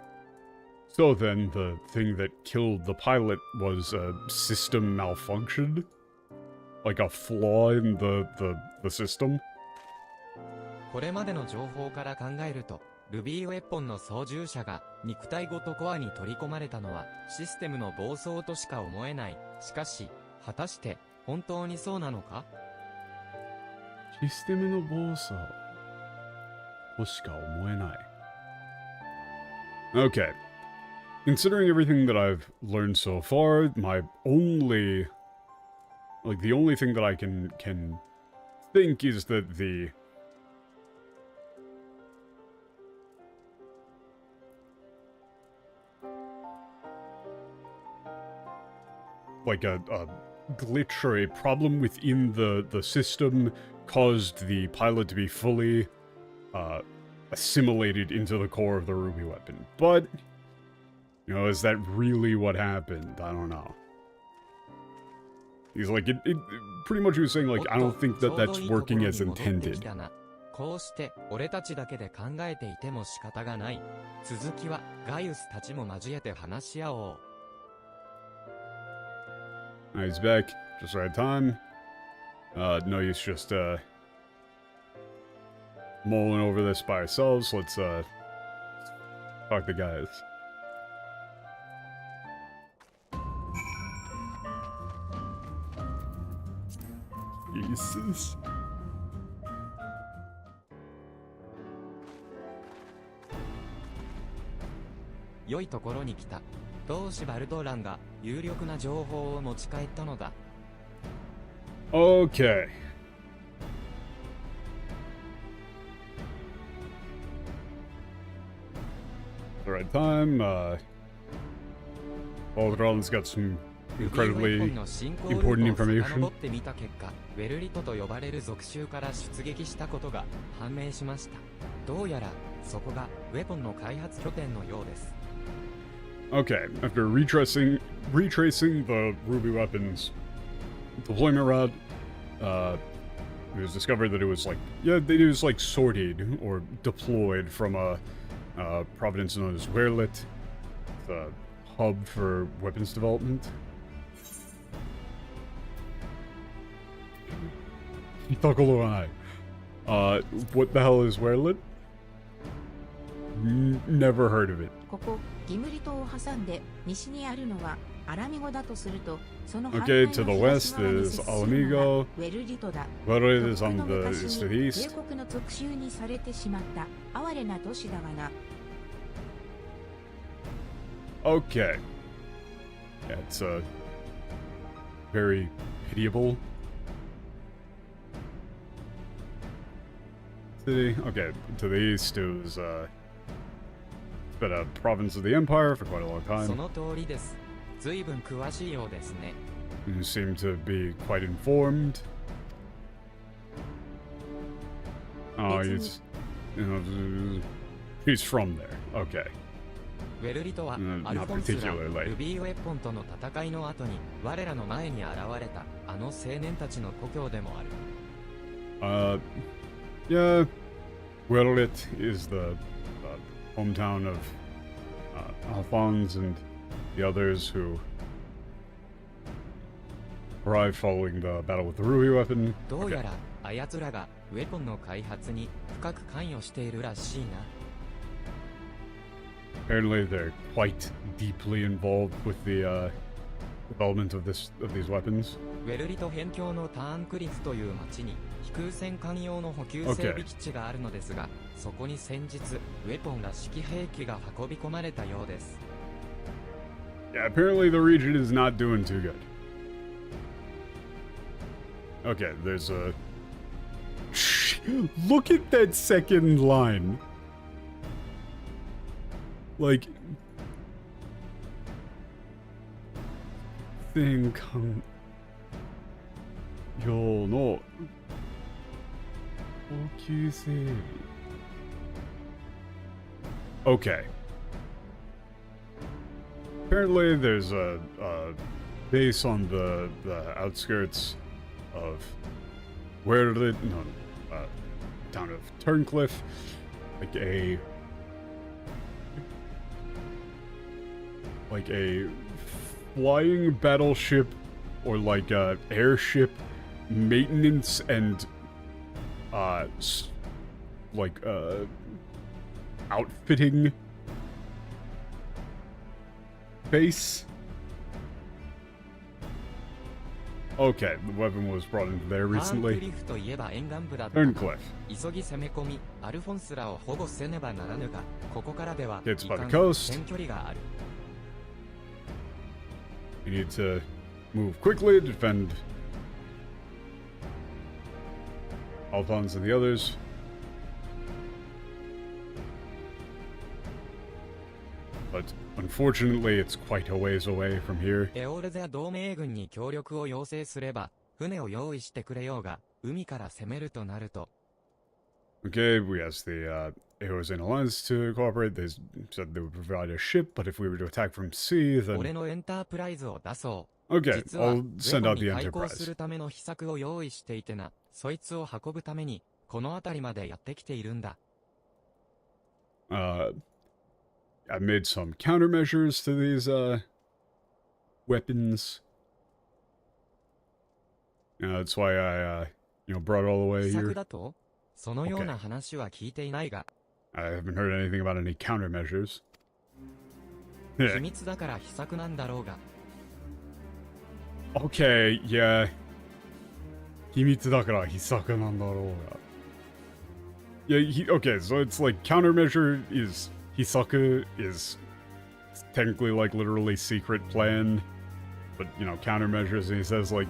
So then, the thing that killed the pilot was a system malfunction? Like a flaw in the system?
これまでの情報から考えると、ルビーウェポンの操縦者が肉体ごとコアに取り込まれたのはシステムの暴走としか思えない。しかし、果たして本当にそうなのか？
システムの暴走としか思えない。Okay. Considering everything that I've learned so far, my only... Like, the only thing that I can think is that the... Like a glitch or a problem within the system caused the pilot to be fully assimilated into the core of the ruby weapon. But, you know, is that really what happened? I don't know. He's like, it pretty much he was saying, like, I don't think that that's working as intended.
こうして俺たちだけで考えていても仕方がない。続きはガイウスたちも交えて話し合おう。
He's back, just right time. No use just mulling over this by ourselves. Let's talk to guys. Jesus.
良いところに来た。同志バルトランが有力な情報を持ち帰ったのだ。
Okay. The right time. Baldral's got some incredibly important information.
遡ってみた結果、ウェルリトと呼ばれる属州から出撃したことが判明しました。どうやらそこがウェポンの開発拠点のようです。
Okay, after retracing the ruby weapon's deployment route, it was discovered that it was like sorted or deployed from a province known as Werlyt, the hub for weapons development. What the hell is Werlyt? Never heard of it.
ここギムリ島を挟んで西にあるのはアラミゴだとすると、その反
Okay,
対
to
の
the
東
west
側に
is
接するの
Alamigo.
がウェルリトだ。
Werlyt
と
is
っく
on
の
the
昔
is to
に
the
帝
east.
国の属州にされてしまった哀れな都市だがな。
Okay. Yeah, it's very pitiable city. Okay, to the east it was been a province of the Empire for quite a long
そ
time.
の通りです。随分詳しいようですね。
You seem to be quite informed. Oh, he's, you know, he's from there. Okay.
ウェルリトは
Not
アルフォンスら
particularly.
ルビーウェポンとの戦いの後に我らの前に現れたあの青年たちの故郷でもある。
Yeah, Werlyt is the hometown of Alphonse and the others who arrived following the battle with the Ruby weapon.
どうやらあやつらがウェポンの開発に深く関与しているらしいな。
Apparently, they're quite deeply involved with the development of these weapons.
ウェルリト辺境のターンクリフという町に飛空戦艦用の補給整備基地があるのですが、そこに先日ウェポンら指揮兵器が運び込まれたようです。
Yeah, apparently the region is not doing too good. Okay, there's a... Look at that second line. Like... Thing come... Yo no... 補給整備 Okay. Apparently, there's a base on the outskirts of Werlyt, town of Turncliffe, like a flying battleship or like a airship maintenance and outfitting base. Okay, the weapon was brought into there
ターンク
recently.
リフといえば沿岸部だった。
Turncliffe.
急ぎ攻め込みアルフォンスらを保護せねばならぬが、ここからでは
It's
い
by
か
the
ん
coast.
遠距離がある。
You need to move quickly to defend Alphonse and the others. But unfortunately, it's quite a ways away from here.
エオールゼア同盟軍に協力を要請すれば、船を用意してくれようが、海から攻めるとなると。
Okay, we asked the Eorzane Alliance to cooperate. They said they would provide a ship, but if we were to attack from sea,
俺
then...
のエンタープライズを出そう。
Okay,
実は、ウ
I'll
ェ
send
ポン
out the
に対抗す
Enterprise.
るための秘策を用意していてな、そいつを運ぶために、この辺りまでやってきているんだ。
I made some countermeasures to these, weapons. That's why I, brought it all the way
秘策
here.
だとそのような話は聞いていないが、
I haven't heard anything about any countermeasures.
秘
Yeah.
密だから秘策なんだろうが。
Okay, yeah. 秘密だから秘策なんだろうが. Yeah, okay, so it's like countermeasure is... Hisaku is technically like literally secret plan, but countermeasures, and he says like,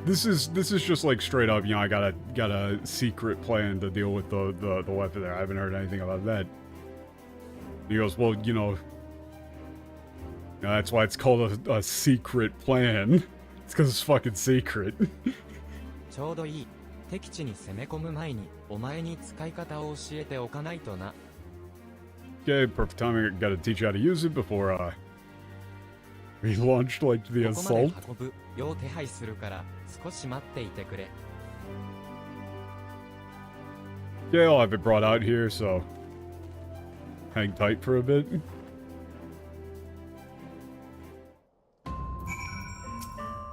this is just like straight up, I got a secret plan to deal with the weapon there. I haven't heard anything about that. He goes, well, that's why it's called a secret plan. It's because it's fucking secret.
ちょうどいい。敵地に攻め込む前に、お前に使い方を教えておかないとな。
Okay, perfect timing. I gotta teach you how to use it before we launched like the
ここまで
assault.
運ぶよう手配するから、少し待っていてくれ。
Yeah, I'll have it brought out here, so hang tight for a bit.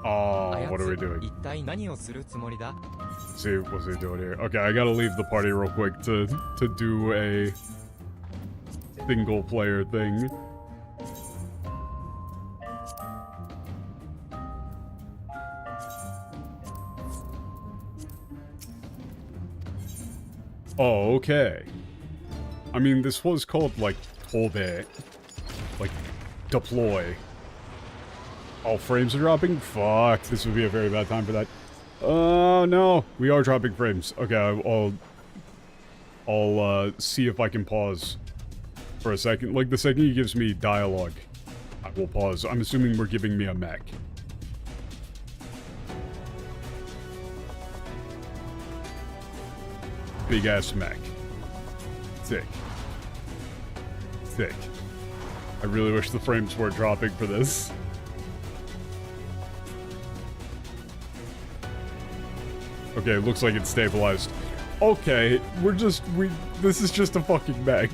Oh,
あや
what are we
つ
doing?
一体何をするつもりだ？
See, what's he doing here? Okay, I gotta leave the party real quick to do a single player thing. Oh, okay. I mean, this was called, like, Tobe. Like, deploy. Oh, frames are dropping? Fuck, this would be a very bad time for that. Oh, no. We are dropping frames. Okay, I'll see if I can pause for a second. Like, the second he gives me dialogue, I will pause. I'm assuming we're giving me a mech. Big ass mech. Sick. Sick. I really wish the frames weren't dropping for this. Okay, it looks like it's stabilized. Okay, this is just a fucking mech.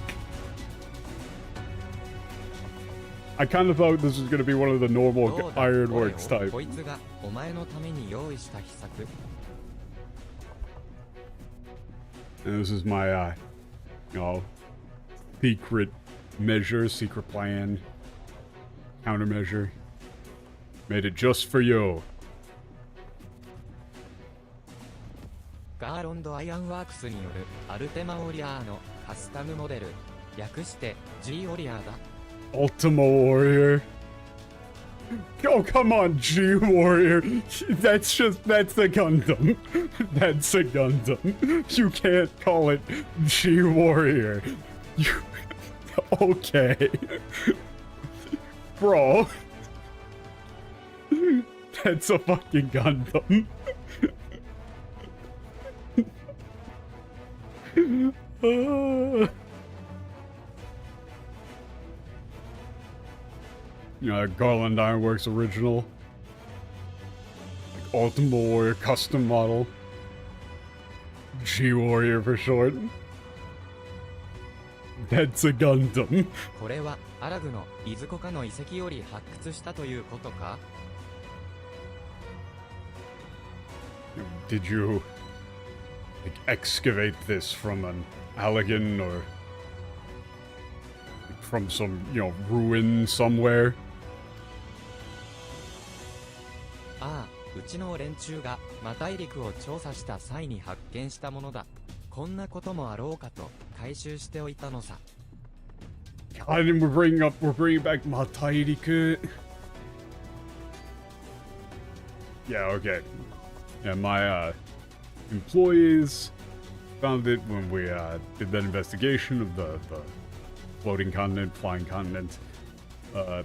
I kind of thought this was gonna be one of the normal Ironworks type.
こいつがお前のために用意した秘策。
And this is my, you know, secret measure, secret plan, countermeasure. Made it just for you.
ガーロンドアイアンワークスによるアルテマオリアーのカスタムモデル、略して G オリアーだ。
Ultima Warrior. Oh, come on, G Warrior. That's a Gundam. That's a Gundam. You can't call it G Warrior. You... Okay. Bro. That's a fucking Gundam. You know, Garland Ironworks original. Like Ultima Warrior custom model. G Warrior for short. That's a Gundam.
これはアラグのいずこかの遺跡より発掘したということか？
Did you like excavate this from an Allegan or from some, you know, ruin somewhere?
ああ、うちの連中がマ大陸を調査した際に発見したものだ。こんなこともあろうかと回収しておいたのさ。
I didn't we're bringing back Matairiku. Yeah, okay. Yeah, my employees found it when we did that investigation of the floating continent, flying continent. You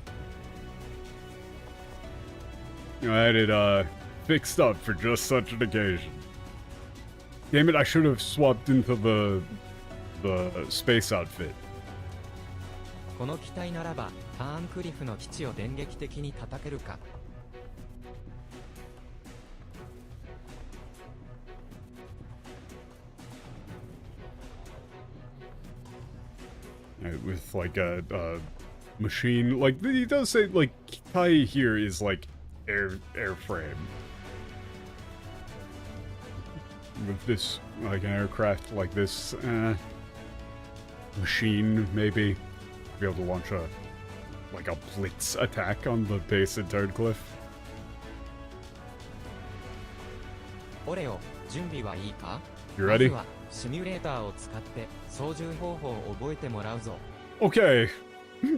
know, I had it fixed up for just such an occasion. Damn it, I should have swapped into the space outfit.
この機体ならばターンクリフの基地を電撃的に叩けるか。
With like a machine, like he does say, like Kitai here is like airframe. With this, like an aircraft like this, machine maybe be able to launch a blitz attack on the base in Turncliff.
オレオ、準備はいいか？
You ready?
まずはシミュレーターを使って操縦方法を覚えてもらうぞ。
Okay,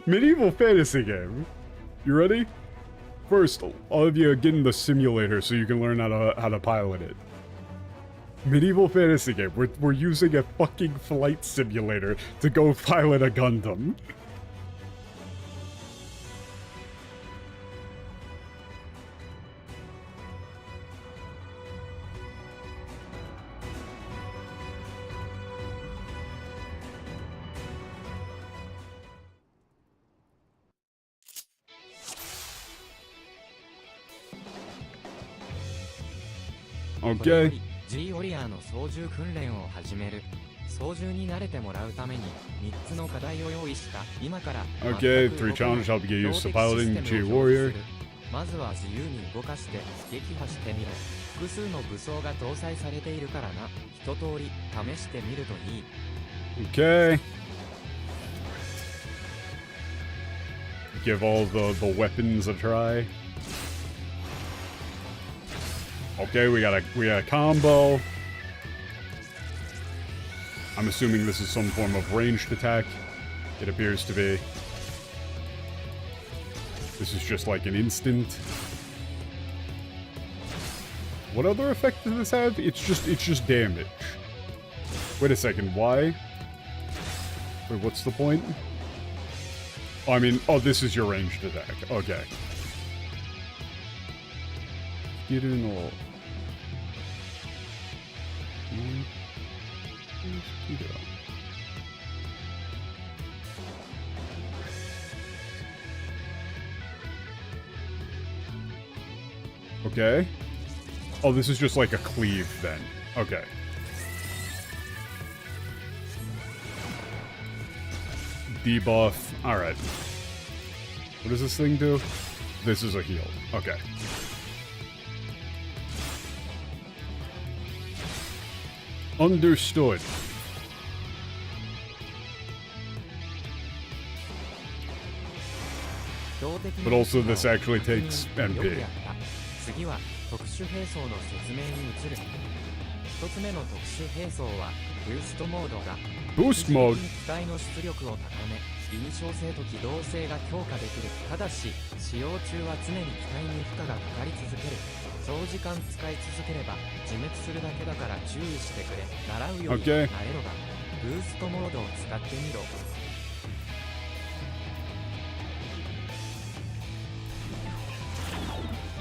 medieval fantasy game. You ready? First, all of you get in the simulator so you can learn how to pilot it. Medieval fantasy game. We're using a fucking flight simulator to go pilot a Gundam. Okay.
G オリアーの操縦訓練を始める。操縦に慣れてもらうために3つの課題を用意した。今から
Okay, 3 challenges help you get used to piloting G Warrior.
まずは自由に動かして撃破してみろ。複数の武装が搭載されているからな。一通り試してみるといい。
Okay. Give all the weapons a try. Okay, we got a combo. I'm assuming this is some form of ranged attack. It appears to be. This is just like an instant. What other effect does this have? It's just damage. Wait a second, why? Wait, what's the point? Oh, I mean, oh, this is your ranged attack. Okay. Get in all. Okay. Oh, this is just like a cleave then. Okay. Debuff. Alright. What does this thing do? This is a heal. Okay. Understood. But also this actually takes MP.
次は特殊兵装の説明に移る。一つ目の特殊兵装はブーストモードが
Boost mode.
機体の出力を高め、印象性と機動性が強化できる。ただし使用中は常に機体に負荷がかかり続ける。長時間使い続ければ自滅するだけだから注意してくれ。習うようになれろが、ブーストモードを使ってみろ。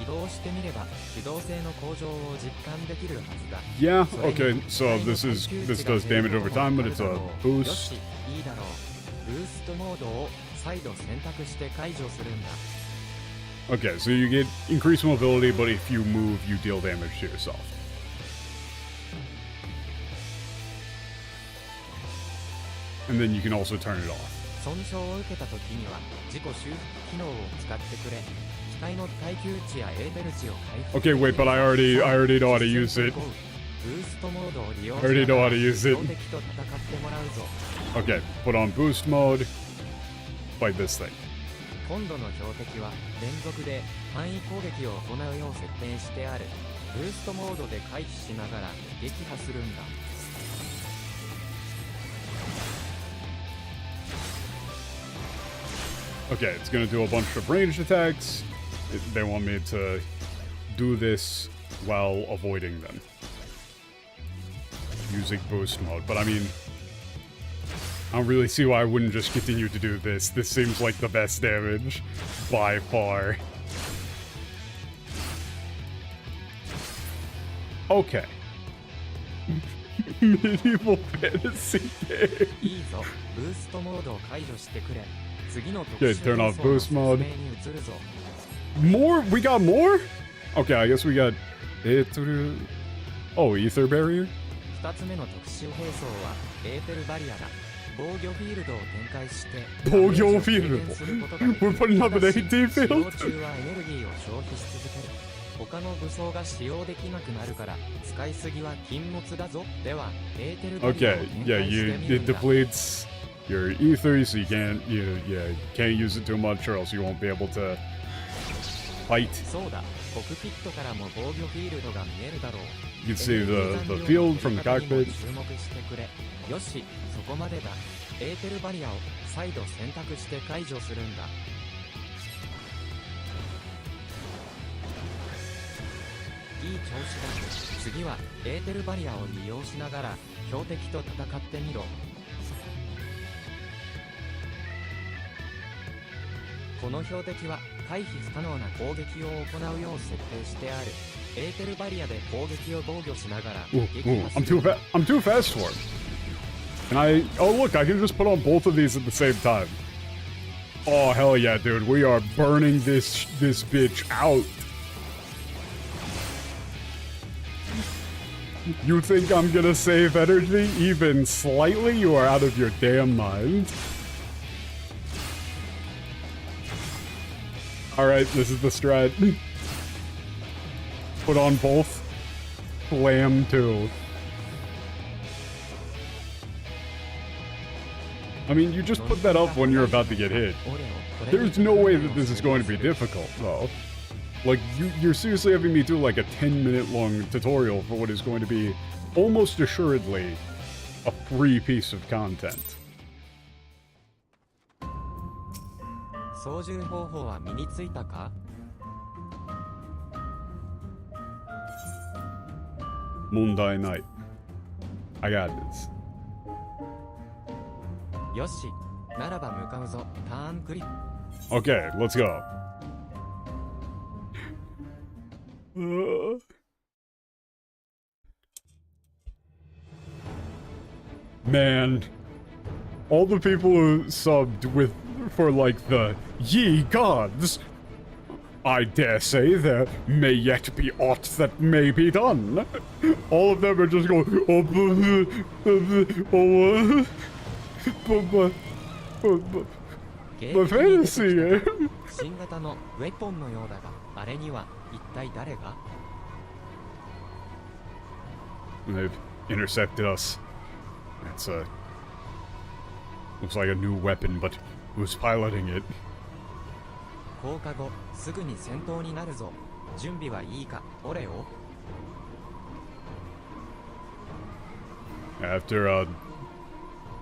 移動してみれば機動性の向上を実感できるはずだ。
Yeah, okay, so this does damage over time, but it's a
よ
boost.
し、いいだろう。ブーストモードを再度選択して解除するんだ。
Okay, so you get increased mobility, but if you move, you deal damage to yourself. And then you can also turn it off.
損傷を受けた時には自己修復機能を使ってくれ。機体の耐久値やエーテル値を回復。
Okay, wait, but I already know how to use it.
ブーストモードを利用
I already know how to use it.
標的と戦ってもらうぞ。
Okay, put on boost mode. Fight this thing.
今度の標的は連続で範囲攻撃を行うよう設定してある。ブーストモードで回避しながら撃破するんだ。
Okay, it's gonna do a bunch of ranged attacks. They want me to do this while avoiding them. Using boost mode, but I mean, I don't really see why I wouldn't just continue to do this. This seems like the best damage, by far. Okay. Medieval fantasy game.
いいぞ、ブーストモードを解除してくれ。次の特
Okay,
殊
turn
兵
off
装の
boost
説
mode.
明に移るぞ。
More? We got more? Okay, I guess we got... Oh, ether barrier?
2つ目の特殊兵装はエーテルバリアだ。防御フィールドを展開して
防御フィールド We're putting up an AT
使用
field?
中はエネルギーを消費し続ける。他の武装が使用できなくなるから使いすぎは禁物だぞ。ではエーテルバリアを
Okay,
展
yeah,
開してみる
it
んだ。
depletes your ether, so you can't use it too much, or else you won't be able to fight.
そうだ、コクピットからも防御フィールドが見えるだろう。
You can see the field from the cockpit.
注目してくれ。よし、そこまでだ。エーテルバリアを再度選択して解除するんだ。いい調子だ。次はエーテルバリアを利用しながら標的と戦ってみろ。この標的は回避不可能な攻撃を行うよう設定してある。エーテルバリアで攻撃を防御しながら
Ooh,
撃
ooh,
破す
I'm
る。
too fast for him. Can I... Oh, look, I can just put on both of these at the same time. Oh, hell yeah, dude. We are burning this bitch out. You think I'm gonna save energy even slightly? You are out of your damn mind. Alright, this is the strat. Put on both. Slam 2. I mean, you just put that up when you're about to get hit. There's no way that this is going to be difficult, though. Like, you're seriously having me do like a 10-minute long tutorial for what is going to be almost assuredly a free piece of content.
操縦方法は身についたか?
Mondai night. I got this.
よし、ならば向かうぞ。ターンクリップ。
Okay, let's go. Man, all the people who subbed for like the ye gods, I dare say there may yet be aught that may be done. All of them are just going, the fantasy game.
新型のウェポンのようだが、あれには一体誰が?
They've intercepted us. It's looks like a new weapon, but who's piloting it?
降下後、すぐに戦闘になるぞ。準備はいいか、オレオ?
After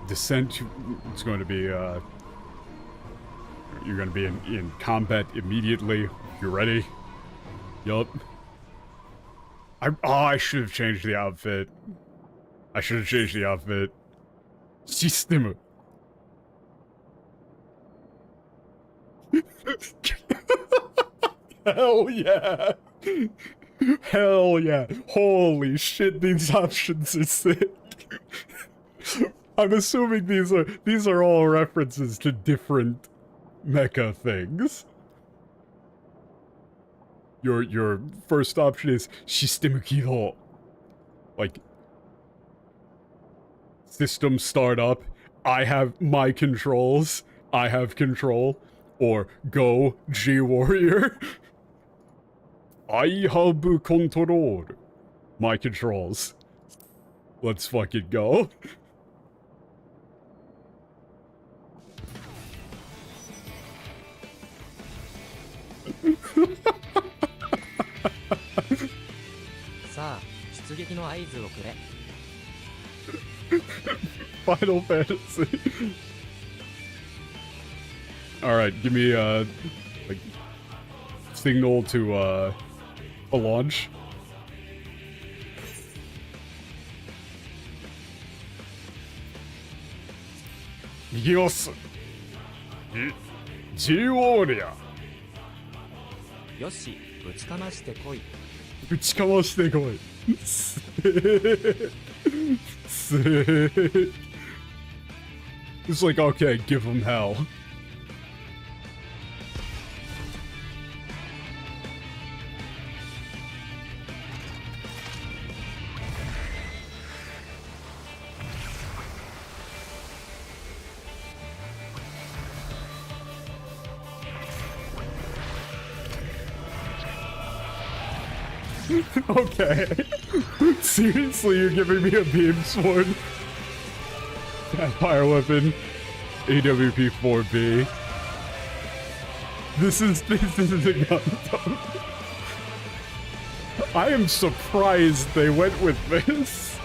descent, it's going to be you're going to be in combat immediately. You ready? Yup. I should have changed the outfit. System. Hell yeah. Hell yeah. Holy shit, these options are sick. I'm assuming these are all references to different mecha things. Your first option is System Kido. Like system startup. I have my controls. I have control. Or go G Warrior. I have control. My controls. Let's fucking go. Final Fantasy. Alright, give me like signal to a launch. Yes. G Warrior.
よし、ぶちかましてこい。
ぶちかましてこい。Sick. It's like, okay, give him hell. Okay. Seriously, you're giving me a beam sword? Fire weapon. AWP-4B. This is a Gundam. I am surprised they went with this.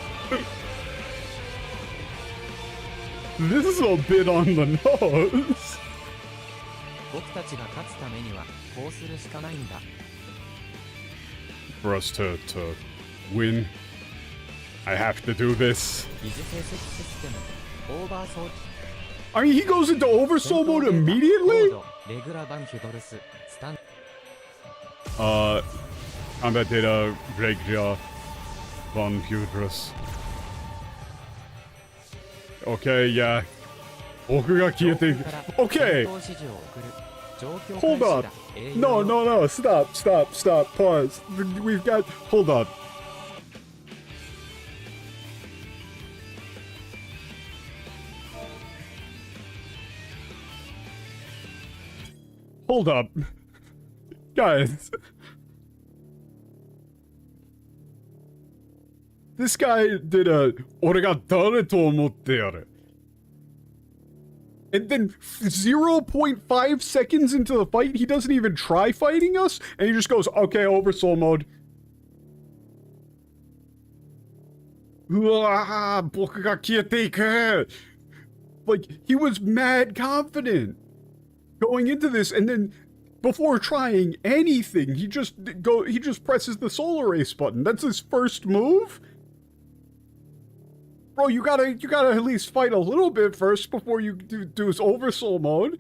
This is a bit on the nose.
僕たちが勝つためにはこうするしかないんだ。
For us to win, I have to do this. I mean, he goes into oversoul mode immediately? Combat data, Regja, von Hudrus. Okay, yeah. Okay! Hold on. No. Stop. Pause. We've got... Hold on. Hold up. Guys. This guy did a 俺が誰と思ってやる and then 0.5 seconds into the fight, he doesn't even try fighting us, and he just goes, okay, oversoul mode. うわー、僕が消えていく Like, he was mad confident going into this, and then before trying anything, he just presses the solar ace button. That's his first move? Bro, you gotta at least fight a little bit first before you do his oversoul mode.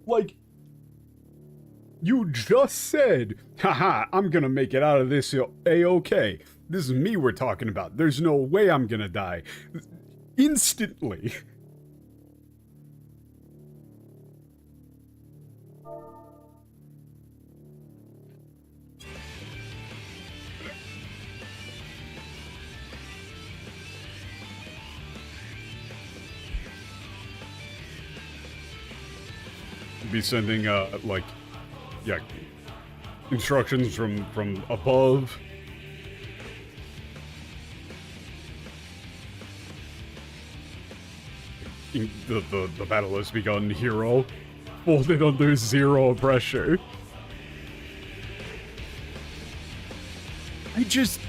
Like, you just said, haha, I'm gonna make it out of this A-okay. This is me we're talking about. There's no way I'm gonna die. Instantly. Be sending, like, yeah, instructions from above. The battle has begun, hero. Folded under zero pressure. I just...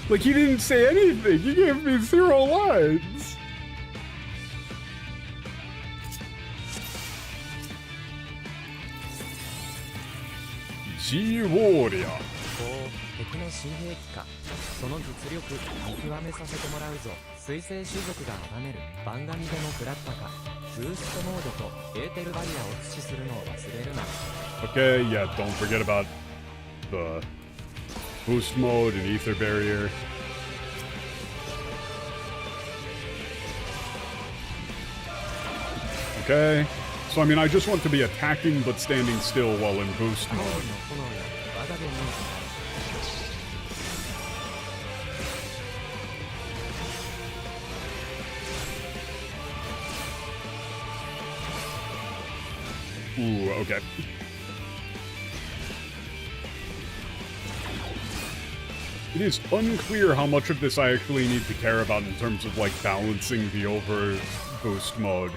Like, he didn't say anything. He gave me 0 lines. G-Warrior.
敵の新兵器かその実力見極めさせてもらうぞ水星種族が崇める番組でも食らったかブーストモードとエーテルバリアを駆使するのを忘れるな
Okay, yeah, don't forget about the boost mode and ether barrier. Okay, so I mean, I just want to be attacking but standing still while in boost mode. Ooh, okay. It is unclear how much of this I actually need to care about in terms of, like, balancing the over boost mode.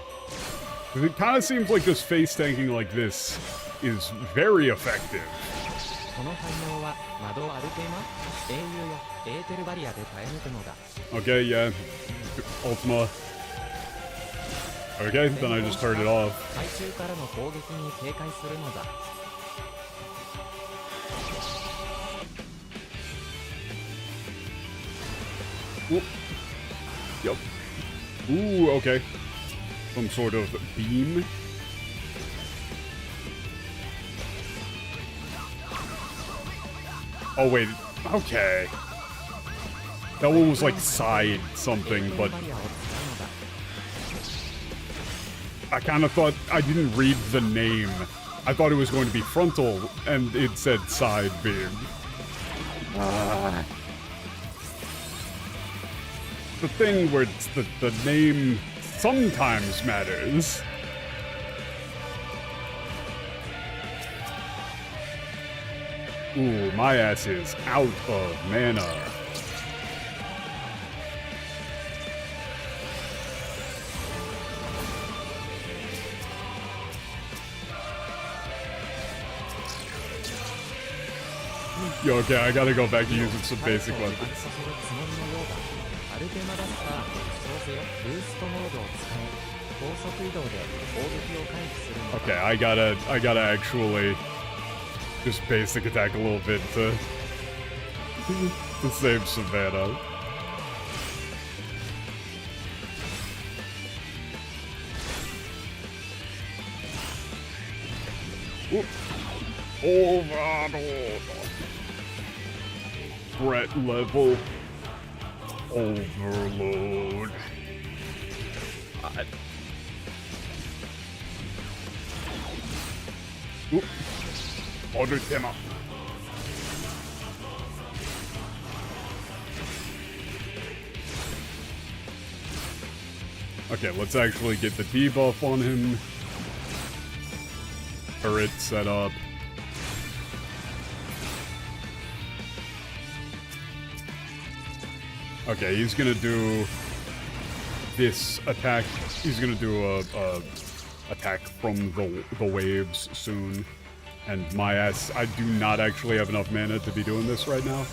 It kind of seems like just face tanking like this is very effective. Okay, yeah. Ultima. Okay, then I just turned it off. Whoop. Yep. Ooh, okay. Some sort of beam. Oh, wait. Okay. That one was like side something, but... I kind of thought I didn't read the name. I thought it was going to be frontal, and it said side beam. The thing where it's the name sometimes matters. Ooh, my ass is out of mana. Yo, okay, I gotta go back to using some basic weapons. Okay, I gotta actually just basic attack a little bit to save some mana. Whoop. Overlord. Threat level. Overload. Oop. Order tema. Okay, let's actually get the debuff on him. Turret set up. Okay, he's gonna do this attack. He's gonna do a attack from the waves soon. And my ass, I do not actually have enough mana to be doing this right now.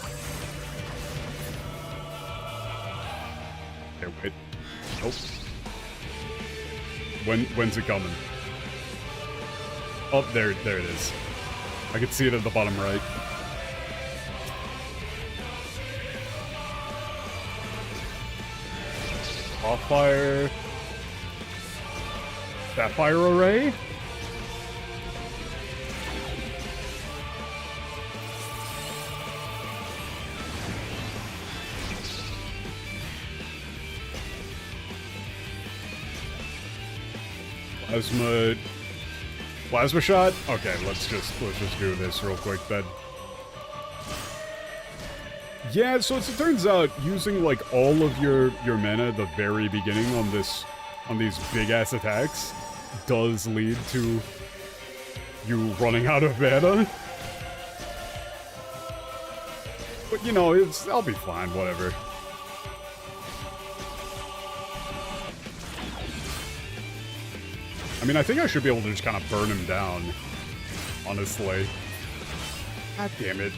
Okay, wait. Nope. When's it coming? Oh, there it is. I can see it at the bottom right. Off-fire. Sapphire array? Plasma shot? Okay, let's just do this real quick then. Yeah, so as it turns out, using like all of your mana at the very beginning on these big ass attacks does lead to you running out of mana. But you know, I'll be fine, whatever. I mean, I think I should be able to just kind of burn him down, honestly. God damn it.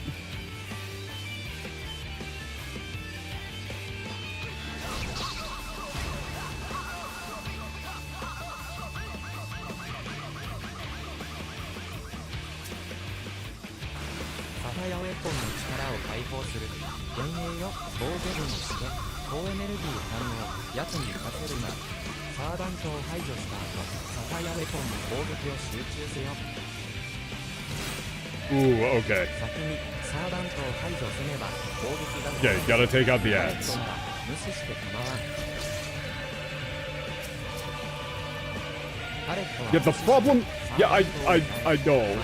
Ooh, okay. Yeah, you gotta take out the ads. Yeah, the problem... Yeah, I know.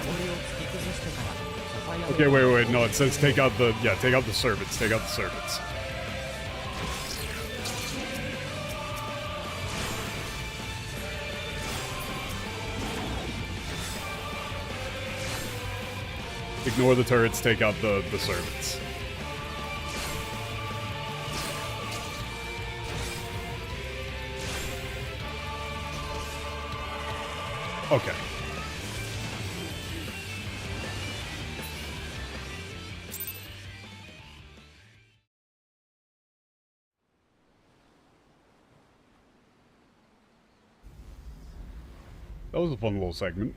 Okay, wait, no, it says take out the... Yeah, take out the servants, take out the servants. Ignore the turrets, take out the servants. Okay. That was a fun little segment.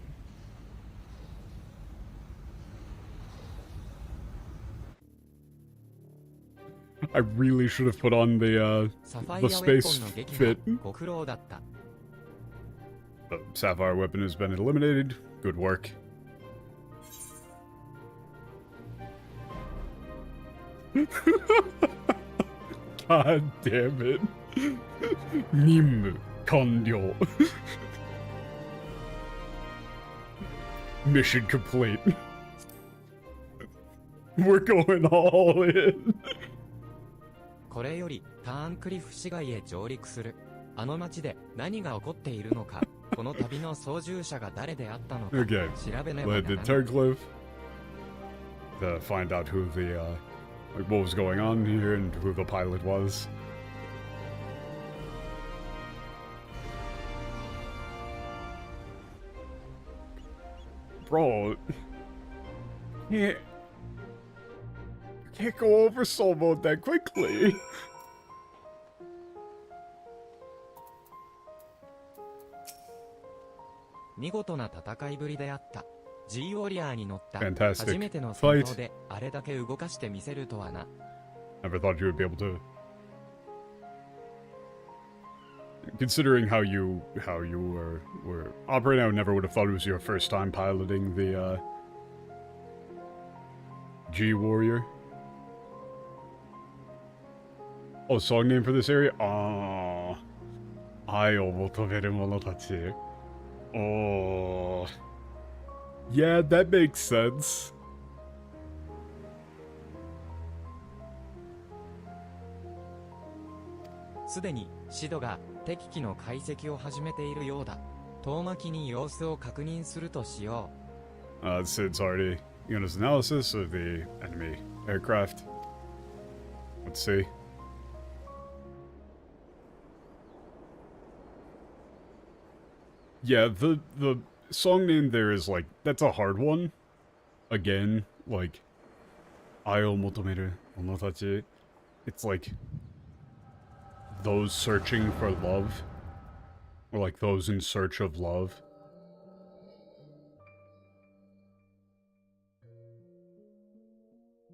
I really should have put on the space fit. The Sapphire weapon has been eliminated. Good work. God damn it. Nim Kondyo. Mission complete. We're going all in.
これよりターンクリフ市街へ上陸する。あの町で何が起こっているのか、この旅の操縦者が誰であったのか、
Okay.
調べねばならない。
Led to Turncliffe to find out who the like what was going on here and who the pilot was. Bro, you can't go over soul mode that quickly.
見事な戦いぶりであった。G ウォリアーに乗った。
Fantastic
初めての戦闘であれだけ動かしてみせるとはな。
Never thought you would be able to. Considering how you were operating, I never would have thought it was your first time piloting the G Warrior. Oh, song name for this area? Ah, 愛を求める者たち. Oh, yeah, that makes sense.
すでにシドが敵機の解析を始めているようだ。遠巻きに様子を確認するとしよう。
Sid's already in his analysis of the enemy aircraft. Let's see. Yeah, the song name there is like, that's a hard one. Again, like, Ayo motomeru onotachi. It's like those searching for love. Or like those in search of love.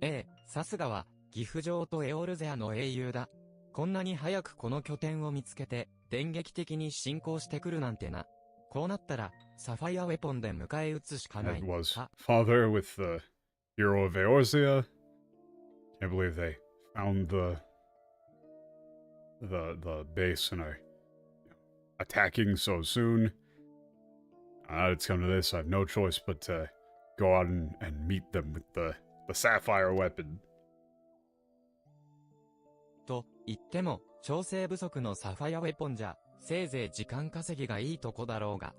ええ、さすがは岐阜城とエオルゼアの英雄だ。こんなに早くこの拠点を見つけて電撃的に進行してくるなんてな。こうなったらサファイアウェポンで迎え撃つしかない。
It was father with the hero of Eorzea. Can't believe they found the base and are attacking so soon. It's come to this, I have no choice but to go out and meet them with the sapphire weapon.
と言っても調整不足のサファイアウェポンじゃせいぜい時間稼ぎがいいとこだろうが。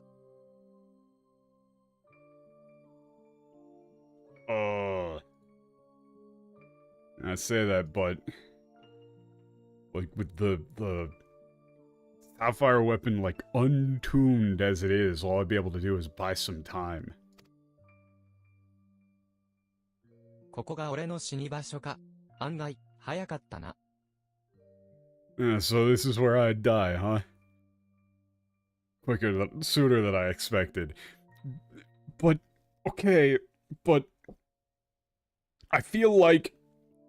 I say that, but like with the sapphire weapon, like untuned as it is, all I'd be able to do is buy some time.
ここが俺の死に場所か。案外早かったな。
So this is where I'd die, huh? Sooner than I expected. But okay, but I feel like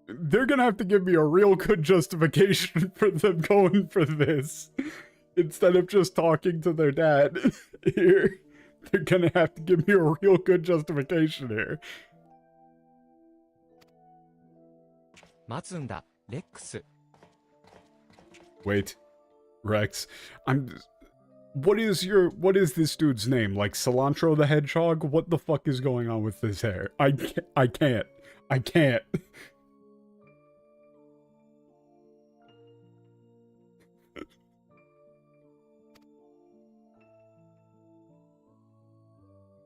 they're gonna have to give me a real good justification for them going for this. Instead of just talking to their dad here. They're gonna have to give me a real good justification here.
待つんだ、レックス。
Wait, Rex, what is this dude's name? Like Cilantro the Hedgehog? What the fuck is going on with his hair? I can't.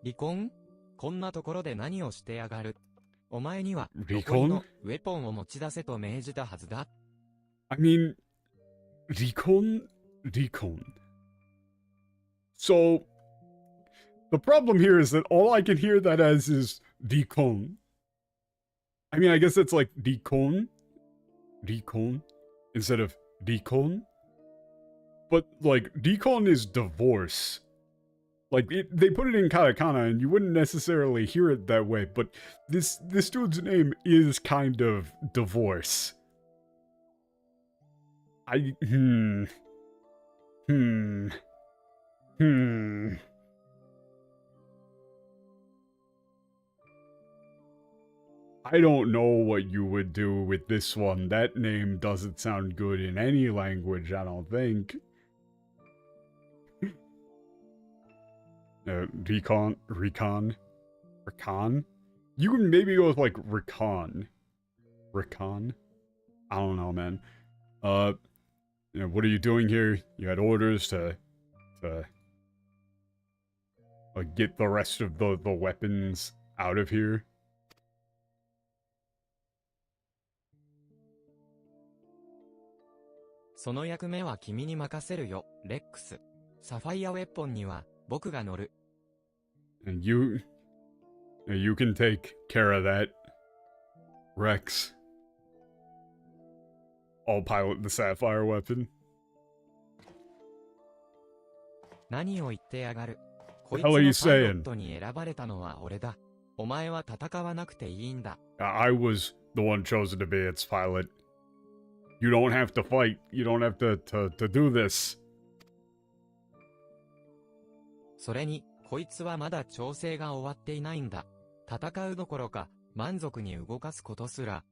離婚？こんなところで何をしてやがる。お前には
離婚？
残りのウェポンを持ち出せと命じたはずだ。
I mean, Rikon? So, the problem here is that all I can hear that as is Rikon. I mean, I guess it's like Rikon, instead of Rikon. But, like, Rikon is divorce. Like, they put it in katakana, and you wouldn't necessarily hear it that way, but this dude's name is kind of divorce. I don't know what you would do with this one. That name doesn't sound good in any language, I don't think. Recon? You can maybe go with, like, Recon? I don't know, man. You know, what are you doing here? You had orders to get the rest of the weapons out of here.
その役目は君に任せるよ、レックス。サファイアウェポンには僕が乗る。
And you can take care of that, Rex. I'll pilot the sapphire weapon.
何を言ってやがる。こいつ
Hell
の
are
パ
you
イロ
saying?
ットに選ばれたのは俺だ。お前は戦わなくていいんだ。
I was the one chosen to be its pilot. You don't have to fight. You don't have to do this.
それに、こいつはまだ調整が終わっていないんだ。戦うどころか、満足に動かすことすら。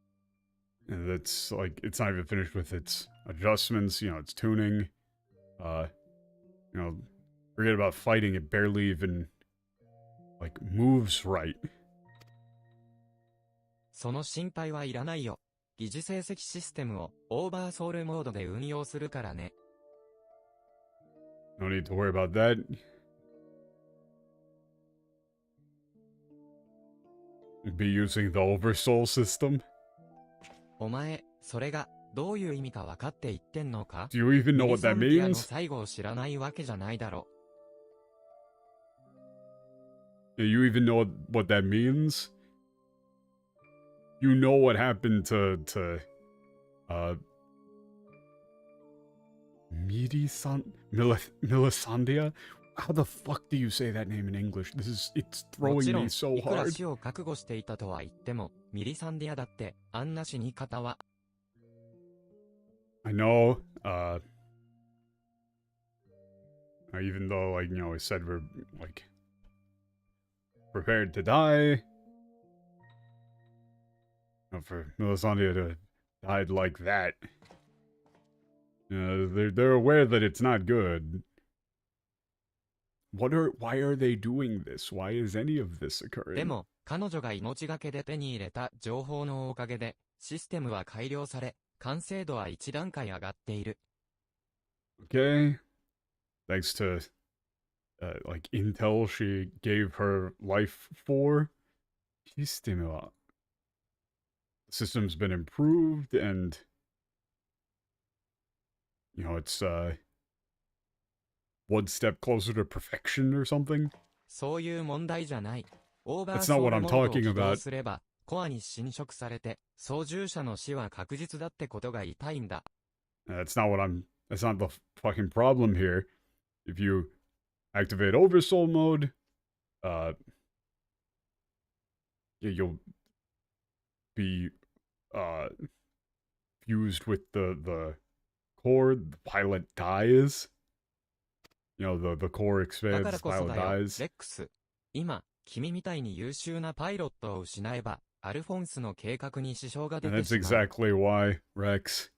And that's like, it's not even finished with its adjustments, you know, its tuning. You know, forget about fighting, it barely even, like, moves right.
その心配はいらないよ。疑似成績システムをオーバーソウルモードで運用するからね。
No need to worry about that. Be using the oversoul system?
お前、それがどういう意味か分かって言ってんのか？
Do you even know
ミリ
what
サ
that
ンディアの
means?
最後を知らないわけじゃないだろ。
Yeah, you even know what that means? You know what happened to Milisandia? How the fuck do you say that name in English? It's
も
throwing
ちろん、
me so
いくら
hard.
死を覚悟していたとは言っても、ミリサンディアだって、あんな死に方は。
I know, even though, like, you know, we said we're, like, prepared to die. For Milisandia to died like that. They're aware that it's not good. Why are they doing this? Why is any of this
で
occurring?
も、彼女が命がけで手に入れた情報のおかげで、システムは改良され、完成度は一段階上がっている。
Okay. Thanks to, like, intel she gave her life for. The system's been improved, and, you know, it's, one step closer to perfection or something.
そういう問題じゃない。オーバー
That's
ソ
not
ウ
what
ル
I'm
モードを
talking
起動
about.
すれば、コアに侵食されて、操縦者の死は確実だってことが痛いんだ。
That's not the fucking problem here. If you activate Oversoul mode, you'll be, fused with the core, the pilot dies. You know, the core
だか
expands,
ら
the
こそ
pilot
だよ、レ
dies.
ックス。今、君みたいに優秀なパイロットを失えば、アルフォンスの計画に支障が出
And
て
that's
しまう。
exactly why, Rex.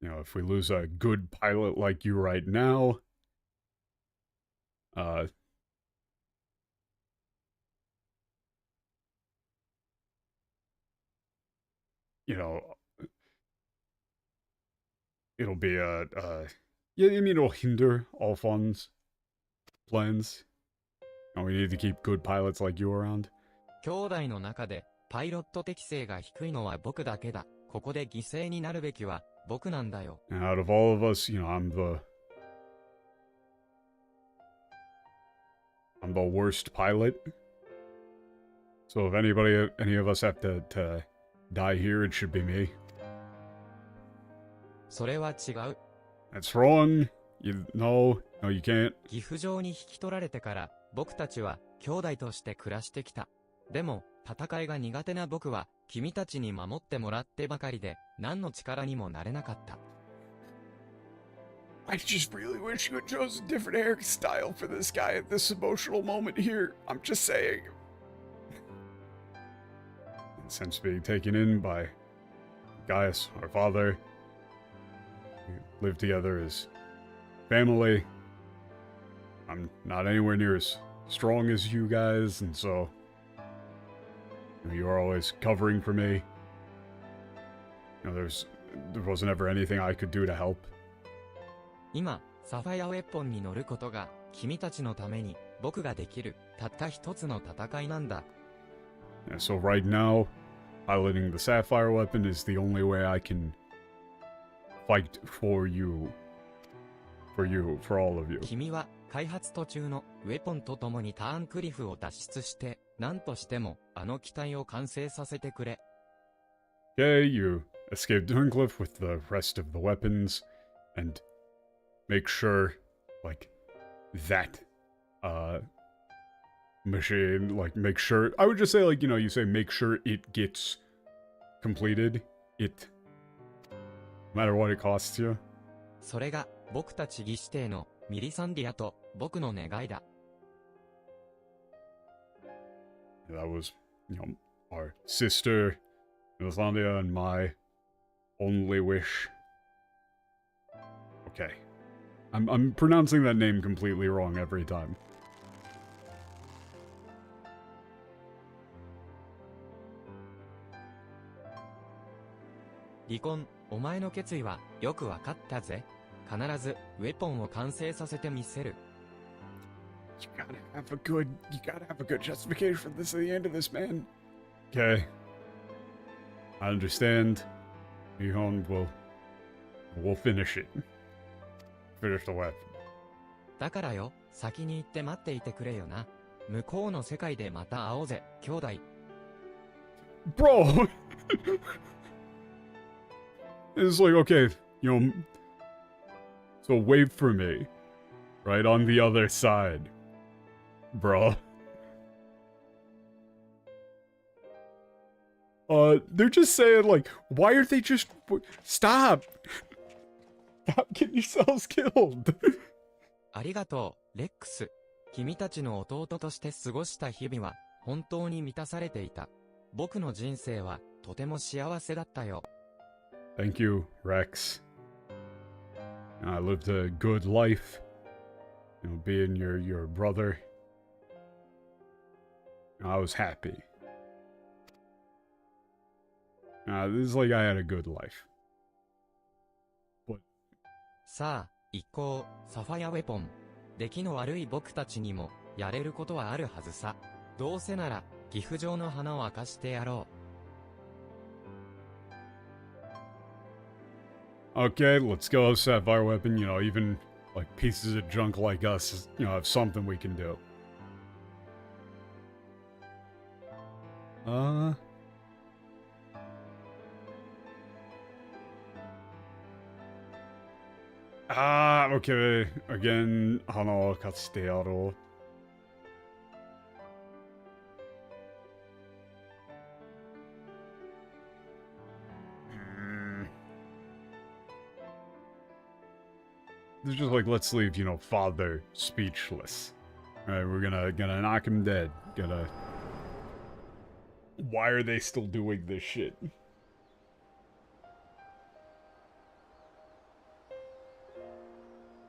You know, if we lose a good pilot like you right now, you know, it'll be yeah, I mean, it'll hinder all funds, plans. And we need to keep good pilots like you around.
兄弟の中で、パイロット適性が低いのは僕だけだ。ここで犠牲になるべきは、僕なんだよ。
And out of all of us, you know, I'm the worst pilot. So if any of us have to die here, it should be me.
それは違う。
That's wrong. No, you can't.
岐阜城に引き取られてから、僕たちは兄弟として暮らしてきた。でも、戦いが苦手な僕は、君たちに守ってもらってばかりで、何の力にもなれなかった。
I just really wish you had chosen a different hairstyle for this guy at this emotional moment here. I'm just saying. And since being taken in by Gaius, our father, we live together as family. I'm not anywhere near as strong as you guys, and so you are always covering for me. You know, there wasn't ever anything I could do to help.
今、サファイアウェポンに乗ることが、君たちのために、僕ができる、たった一つの戦いなんだ。
Yeah, so right now, piloting the Sapphire weapon is the only way I can fight for you. For all of you.
君は、開発途中の、ウェポンと共にターンクリフを脱出して、何としても、あの機体を完成させてくれ。
Okay, you escaped Turncliffe with the rest of the weapons, and make sure, like, that, machine, like, make sure, I would just say, like, you know, you say make sure it gets completed, no matter what it costs you.
それが、僕たち義士弟の、ミリサンディアと、僕の願いだ。
That was, you know, our sister, Melisandria, and my only wish. Okay. I'm pronouncing that name completely wrong every time.
離婚、お前の決意はよくわかったぜ。必ずウェポンを完成させてみせる。
You gotta have a good justification for this at the end of this, man. Okay. I understand. Nihon we'll finish it. Finish the weapon.
だからよ、先に行って待っていてくれよな。向こうの世界でまた会おうぜ、兄弟。
Bro! It's like, okay, you know, so wait for me. Right on the other side. Bro. They're just saying, like, why are they just... Stop! Stop getting yourselves killed!
ありがとう、レックス。君たちの弟として過ごした日々は、本当に満たされていた。僕の人生は、とても幸せだったよ。
Thank you, Rex. I lived a good life. You know, being your brother. I was happy. This is like I had a good life. But...
さあ、行こう、サファイアウェポン。出来の悪い僕たちにも、やれることはあるはずさ。どうせなら、岐阜城の花を明かしてやろう。
Okay, let's go, Sapphire Weapon. You know, even, like, pieces of junk like us, you know, have something we can do. Okay. Again, Hana Katsutearo. It's just like, let's leave, you know, father speechless. Alright, we're gonna knock him dead. Why are they still doing this shit?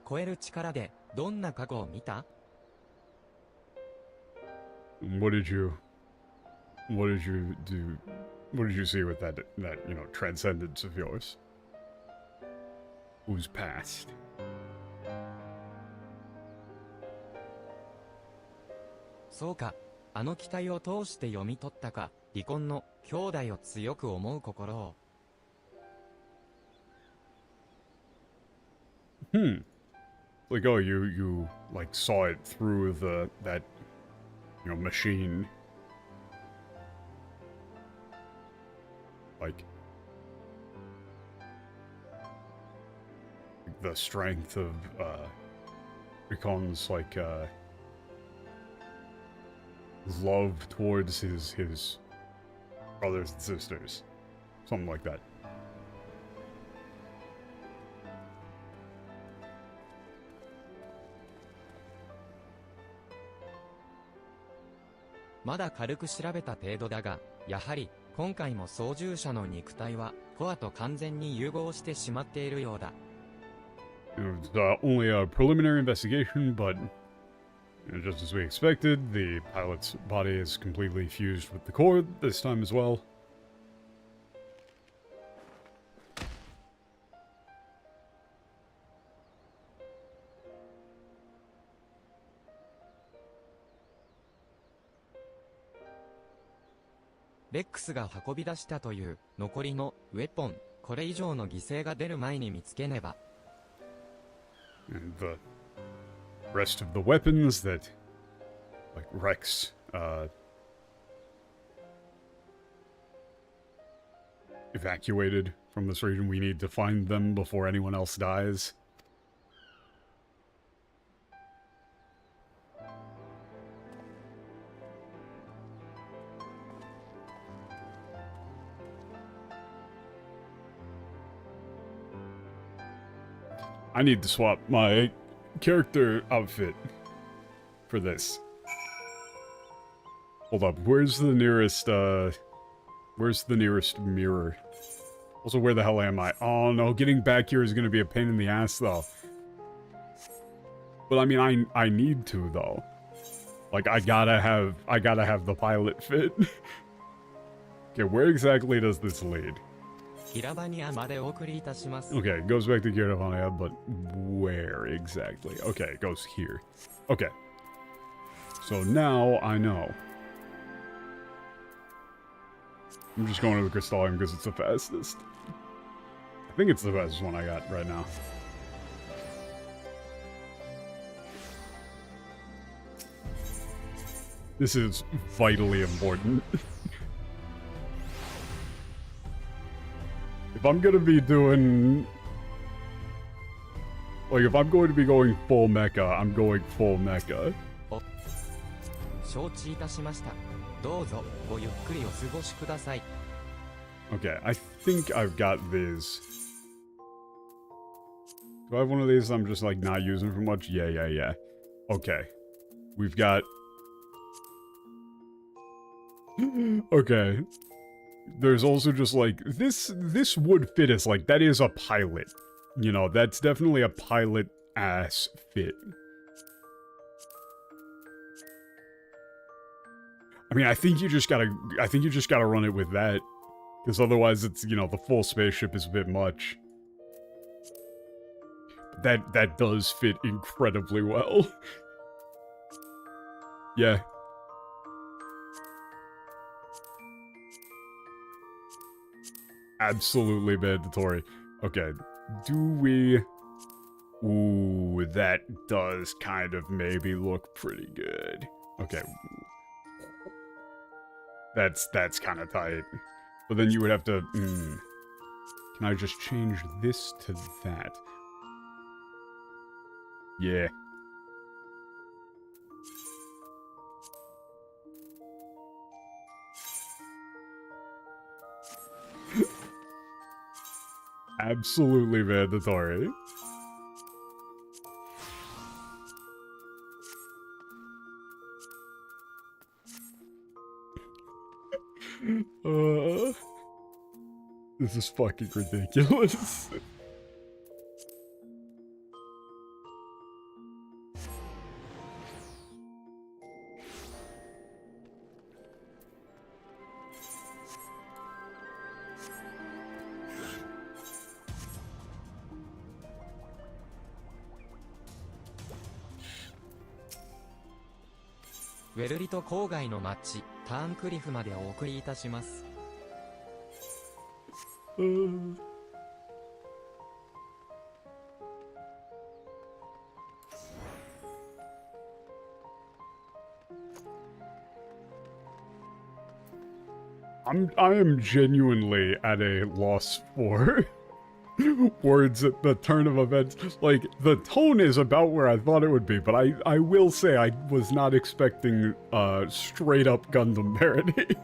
What did
you do? What did you see with that, you know, transcendence of yours? Who's passed?
そうか、あの期待を通して読み取ったか、離婚の兄弟を強く思う心を。
Like, oh, you like saw it through that, you know, machine. Like the strength of, Rikon's, like, love towards his brothers and sisters. Something like that.
まだ軽く調べた程度だが、やはり今回も操縦者の肉体はコアと完全に融合してしまっているようだ。
It was only a preliminary investigation, but just as we expected, the pilot's body is completely fused with the core this time as well.
Rex が運び出したという残りのウェポン、これ以上の犠牲が出る前に見つけねば。
And the rest of the weapons that, like, Rex, evacuated from this region, we need to find them before anyone else dies. I need to swap my character outfit for this. Hold up, where's the nearest mirror? Also, where the hell am I? Oh no, getting back here is gonna be a pain in the ass though. But I mean, I need to though. Like, I gotta have the pilot fit. Okay, where exactly does this lead?
キラバニアまでお送りいたします。
Okay, it goes back to Kiravania, but where exactly? Okay, it goes here. Okay. So now I know. I'm just going to the Crystallium because it's the fastest. I think it's the fastest one I got right now. This is vitally important. If I'm gonna be doing... Like, if I'm going to be going full mecha, I'm going full mecha.
承知いたしました。どうぞごゆっくりお過ごしください。
Okay, I think I've got these. Do I have one of these I'm just, like, not using for much? Yeah. Okay. We've got... Okay. There's also just, like, this would fit as, like, that is a pilot. You know, that's definitely a pilot-ass fit. I mean, I think you just gotta run it with that. Because otherwise it's, you know, the full spaceship is a bit much. That does fit incredibly well. Yeah. Absolutely mandatory. Okay, do we... Ooh, that does kind of maybe look pretty good. Okay. That's kind of tight. But then you would have to... Can I just change this to that? Yeah. Absolutely mandatory. This is fucking ridiculous.
Werlyt 郊外の町ターンクリフまでお送りいたします。
I am genuinely at a loss for words at the turn of events. Like, the tone is about where I thought it would be, but I will say I was not expecting straight up Gundam parody.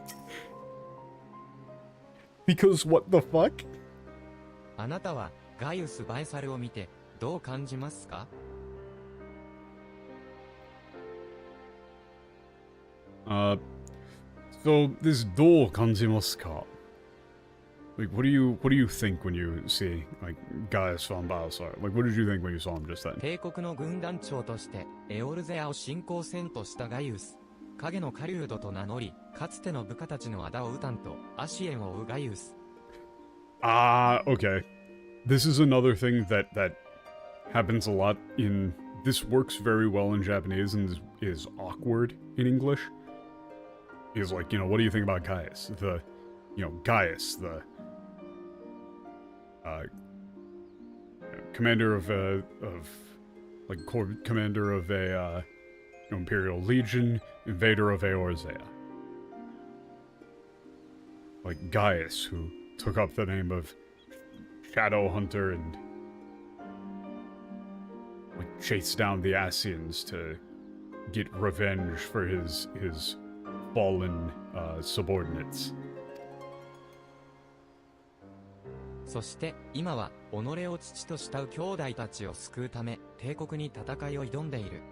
Because what the fuck?
あなたはガイウス・バイサルを見てどう感じますか?
So this どう感じますか? Like, what do you think when you see, like, Gaius von Balsar? Like, what did you think when you saw him just then?
帝国の軍団長としてエオルゼアを侵攻せんとしたガイウス。影の狩人と名乗り、かつての部下たちの仇を討たんと、アシエンを追うガイウス。
Okay. This is another thing that happens a lot in... This works very well in Japanese and is awkward in English. Is like, you know, what do you think about Gaius? Gaius, the... commander of commander of a, Imperial Legion, invader of Eorzea. Like Gaius, who took up the name of Shadow Hunter and like chased down the Asians to get revenge for his fallen subordinates.
そして今は己を父と慕う兄弟たちを救うため帝国に戦いを挑んでいる。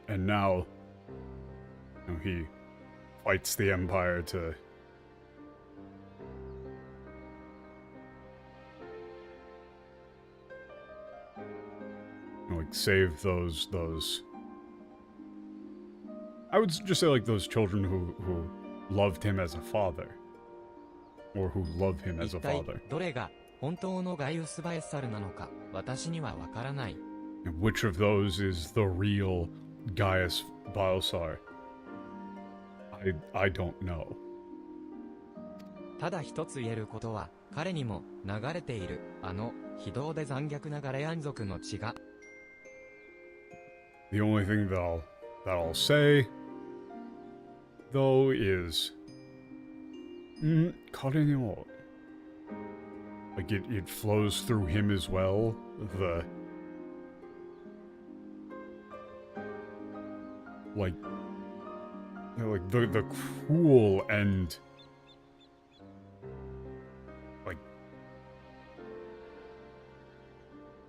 And now, he fights the Empire to like save those I would just say like those children who loved him as a father. or who love him as
一
a
体
father.
どれが本当のガイウス・バエッサルなのか私にはわからない。
And which of those is the real Gaius Balsar? I don't know.
ただ一つ言えることは彼にも流れているあの非道で残虐なガレアン族の血が
The only thing that I'll say, though, is... Karenimo. Like, it flows through him as well. Like, you know, like the cruel and... Like...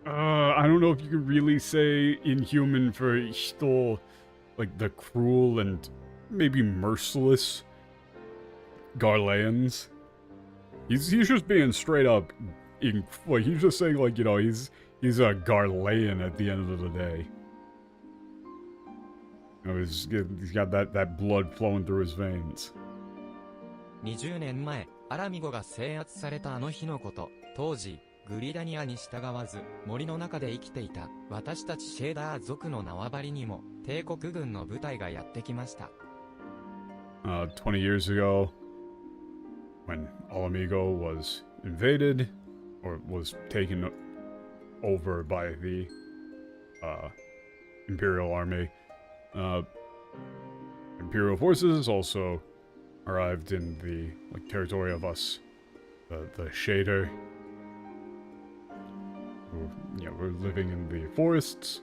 I don't know if you could really say inhuman for Hito, like the cruel and maybe merciless Garleans. He's just being straight up, like he's just saying like, you know, he's a Garlean at the end of the day. You know, he's got that blood flowing through his veins.
20年前アラミゴが制圧されたあの日のこと。当時グリダニアに従わず森の中で生きていた私たちシェーダー族の縄張りにも帝国軍の部隊がやってきました。
20 years ago, when Alamigo was invaded, or was taken over by the Imperial Army, Imperial forces also arrived in the territory of us, the Shader. Who, we're living in the forests.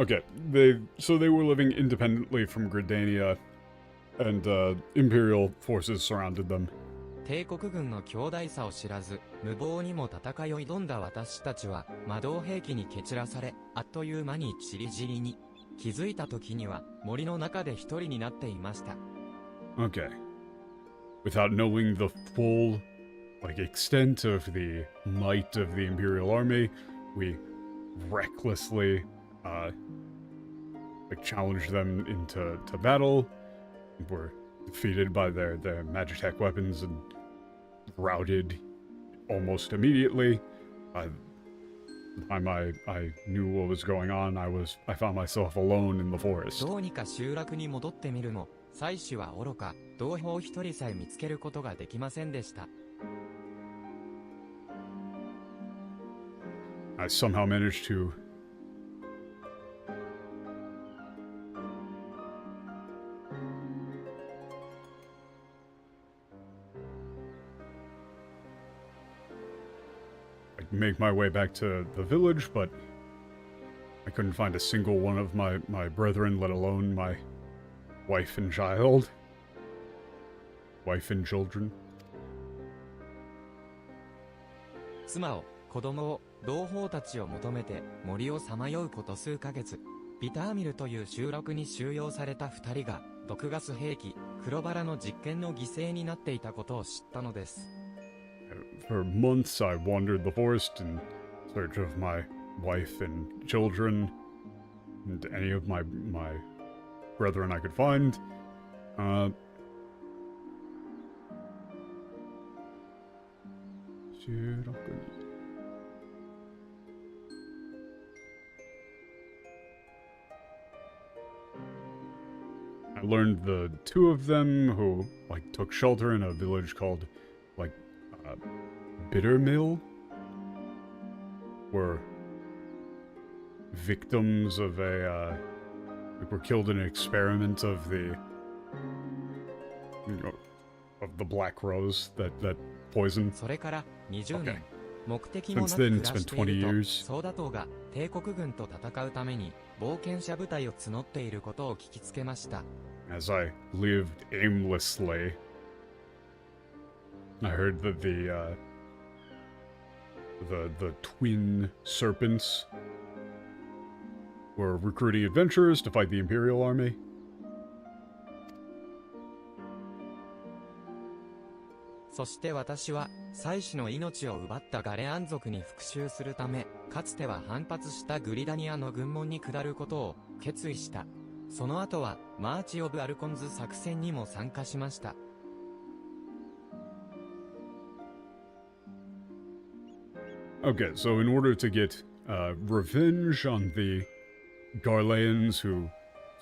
Okay, they were living independently from Gridania, and Imperial forces surrounded them.
帝国軍の強大さを知らず、無謀にも戦いを挑んだ私たちは魔導兵器に蹴散らされ、あっという間に散り散りに。気づいた時には森の中で一人になっていました。
Okay. Without knowing the full, extent of the might of the Imperial Army, we recklessly, challenged them into battle. Were defeated by their Magitech weapons and routed almost immediately. The time I knew what was going on, I found myself alone in the forest.
どうにか集落に戻ってみるも、妻子は愚か、同胞一人さえ見つけることができませんでした。
I somehow managed to make my way back to the village, but I couldn't find a single one of my brethren, let alone my wife and child. Wife and children.
妻を、子供を、同胞たちを求めて森をさまようこと数ヶ月。ビターミルという集落に収容された二人が、毒ガス兵器、黒バラの実験の犠牲になっていたことを知ったのです。
For months, I wandered the forest in search of my wife and children, and any of my brethren I could find. I learned the two of them who, took shelter in a village called, Bitter Mill, were victims of were killed in an experiment of the, of the black rose, that poison.
それから20年、目的もな
Since
く
then,
暮
it's
ら
been
している
20
と、
years.
ソーダ島が帝国軍と戦うために冒険者部隊を募っていることを聞きつけました。
As I lived aimlessly, I heard that the twin serpents were recruiting adventurers to fight the Imperial Army.
そして私は、妻子の命を奪ったガレアン族に復讐するため、かつては反発したグリダニアの軍門に下ることを決意した。その後は、マーチ・オブ・アルコンズ作戦にも参加しました。
Okay, so in order to get revenge on the Garleans who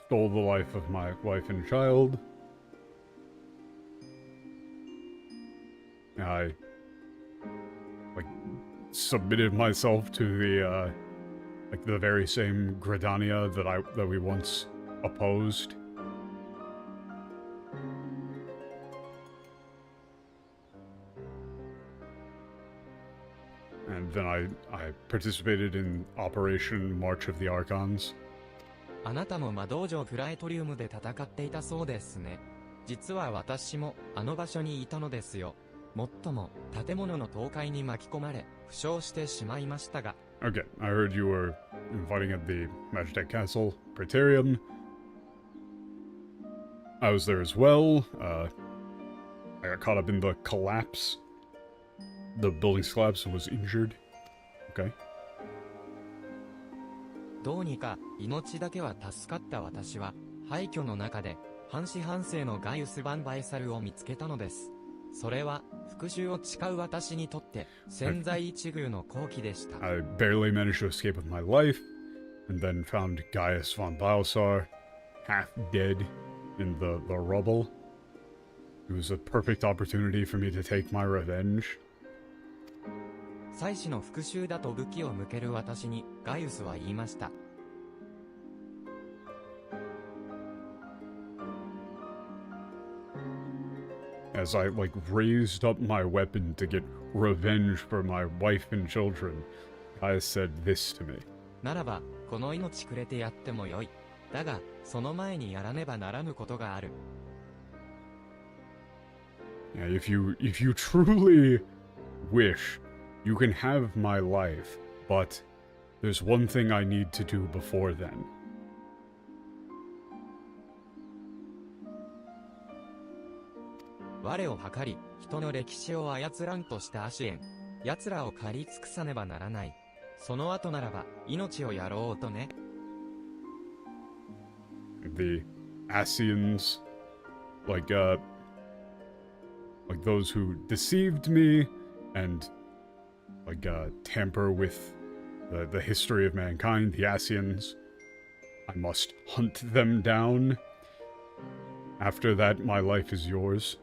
stole the life of my wife and child, I submitted myself to the the very same Gridania that we once opposed. And then I participated in Operation March of the Archons.
あなたも魔道場プラエトリウムで戦っていたそうですね。実は私もあの場所にいたのですよ。もっとも建物の倒壊に巻き込まれ負傷してしまいましたが。
Okay, I heard you were fighting at the Magitech Castle, Praetorium. I was there as well. I got caught up in the collapse. The building's collapse and was injured. Okay.
どうにか命だけは助かった私は廃墟の中で半死半生のガイウス・バン・バイサルを見つけたのです。それは復讐を誓う私にとって千載一遇の好機でした。
I barely managed to escape with my life, and then found Gaius von Balsar, half dead in the rubble. It was a perfect opportunity for me to take my revenge.
妻子の復讐だと武器を向ける私にガイウスは言いました。
As I raised up my weapon to get revenge for my wife and children, Gaius said this to me.
ならばこの命くれてやってもよい。だがその前にやらねばならぬことがある。
Yeah, if you truly wish, you can have my life, but there's one thing I need to do before then.
我を計り、人の歴史を操らんとしたアシエン。奴らを狩り尽くさねばならない。その後ならば、命をやろうとね。
The Asians, like those who deceived me and tamper with the history of mankind, the Asians. I must hunt them down. After that, my life is yours.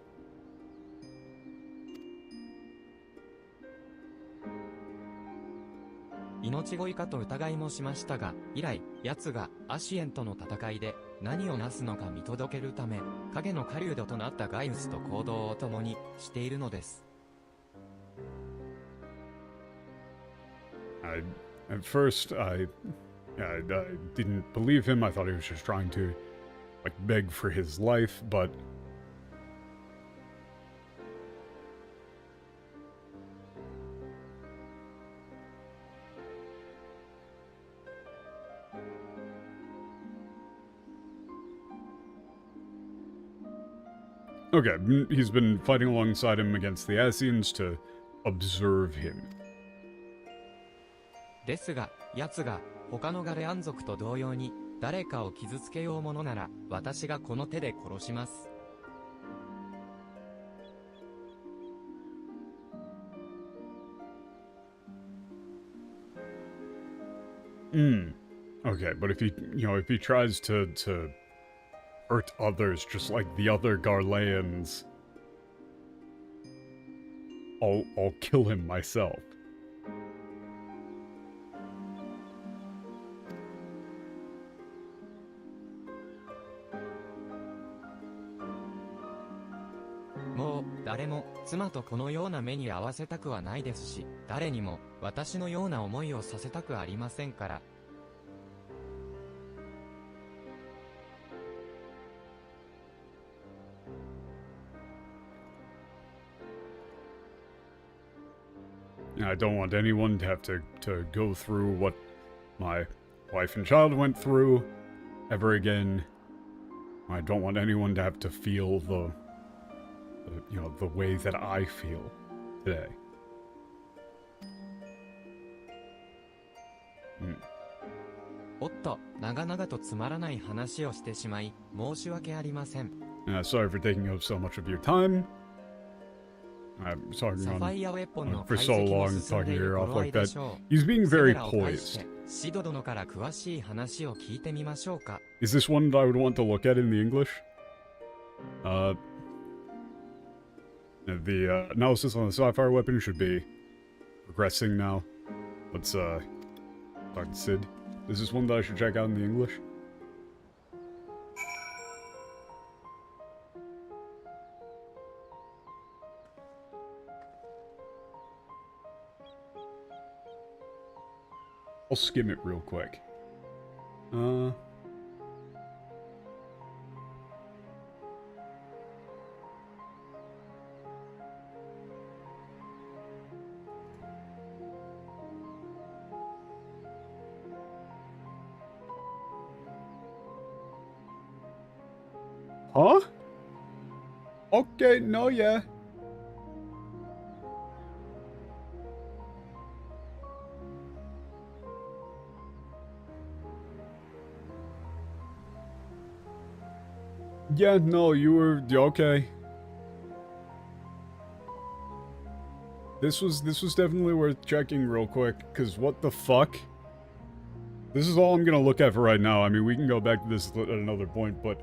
命乞いかと疑いもしましたが、以来、奴がアシエンとの戦いで何をなすのか見届けるため、影の狩人となったガイウスと行動を共にしているのです。
At first, I didn't believe him. I thought he was just trying to, beg for his life, but okay, he's been fighting alongside him against the Asians to observe him.
ですが、奴が他のガレアン族と同様に誰かを傷つけようものなら、私がこの手で殺します。
Okay, but if he tries to hurt others just like the other Garleans, I'll kill him myself.
もう誰も妻とこのような目に合わせたくはないですし、誰にも私のような思いをさせたくありませんから。
I don't want anyone to have to go through what my wife and child went through ever again. I don't want anyone to have to feel the you know, the way that I feel today. Hmm.
おっと、長々とつまらない話をしてしまい、申し訳ありません。
Sorry for taking up so much of your time. I'm talking
サファ
on
イアウェポンの
for
解
so
析も
long,
進ん
talking
でい
your
る
ear
頃
off
合
like
いで
that.
しょう。
He's being
セ
very
ベラを介し
poised.
て、シド殿から詳しい話を聞いてみましょうか。
Is this one that I would want to look at in the English? The analysis on the Sapphire weapon should be progressing now. Let's talk to Sid. Is this one that I should check out in the English? I'll skim it real quick. Huh? Okay, no, yeah. Yeah, no, you were okay. This was definitely worth checking real quick, cause what the fuck? This is all I'm gonna look at for right now. I mean, we can go back to this at another point, but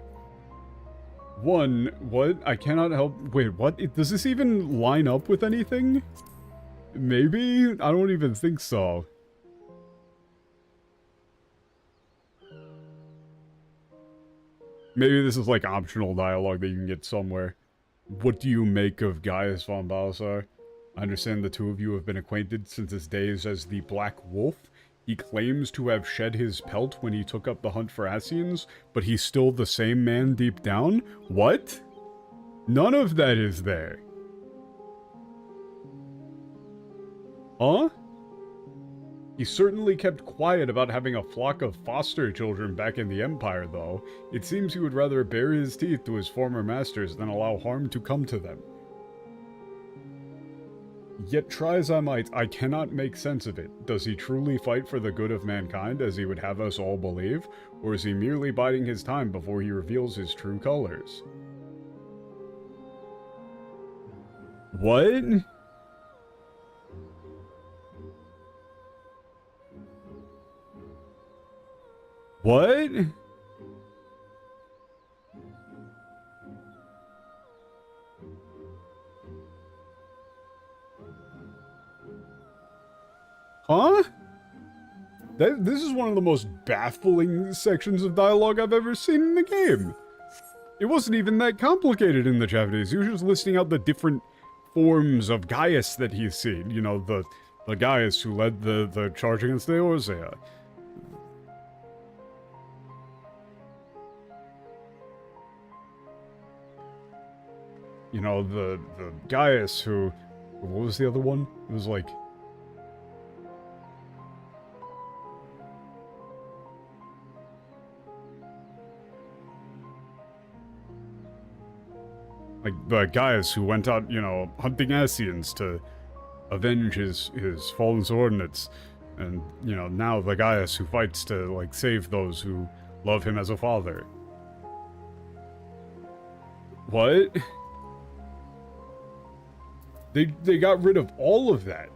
one, what? I cannot help. Wait, what? Does this even line up with anything? Maybe? I don't even think so. Maybe this is like optional dialogue that you can get somewhere. What do you make of Gaius von Balthasar? I understand the two of you have been acquainted since his days as the Black Wolf. He claims to have shed his pelt when he took up the hunt for Asians, but he's still the same man deep down? What? None of that is there. Huh? He certainly kept quiet about having a flock of foster children back in the Empire, though. It seems he would rather bare his teeth to his former masters than allow harm to come to them. Yet try as I might, I cannot make sense of it. Does he truly fight for the good of mankind, as he would have us all believe? Or is he merely biding his time before he reveals his true colors? What? What? Huh? This is one of the most baffling sections of dialogue I've ever seen in the game. It wasn't even that complicated in the Japanese. He was just listing out the different forms of Gaius that he's seen. You know, the Gaius who led the charge against the Orzea. You know, the Gaius who... What was the other one? It was like... Like, the Gaius who went out, you know, hunting Asians to avenge his fallen subordinates. And, you know, now the Gaius who fights to, like, save those who love him as a father. What? They got rid of all of that.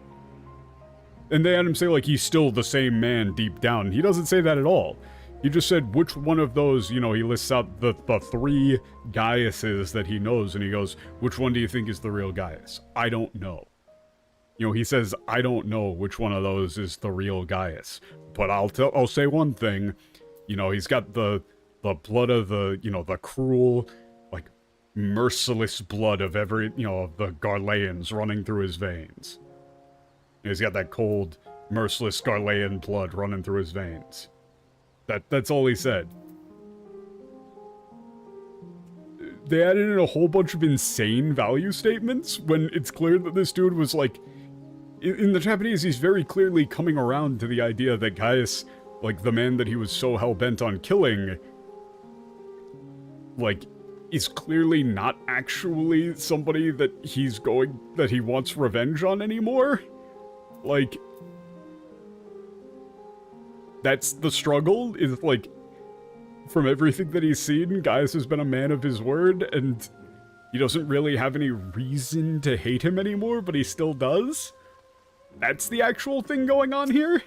And they had him say, like, he's still the same man deep down. He doesn't say that at all. He just said which one of those, you know, he lists out the three Gaiuses that he knows, and he goes, which one do you think is the real Gaius? I don't know. You know, he says, I don't know which one of those is the real Gaius. But I'll say one thing. You know, he's got the blood of the, you know, the cruel, like, merciless blood of every, you know, of the Garleans running through his veins. He's got that cold, merciless Garlean blood running through his veins. That's all he said. They added in a whole bunch of insane value statements when it's clear that this dude was like... In the Japanese, he's very clearly coming around to the idea that Gaius, like the man that he was so hell-bent on killing, like, is clearly not actually somebody that he wants revenge on anymore. Like, that's the struggle, is like, from everything that he's seen, Gaius has been a man of his word, and he doesn't really have any reason to hate him anymore, but he still does. That's the actual thing going on here?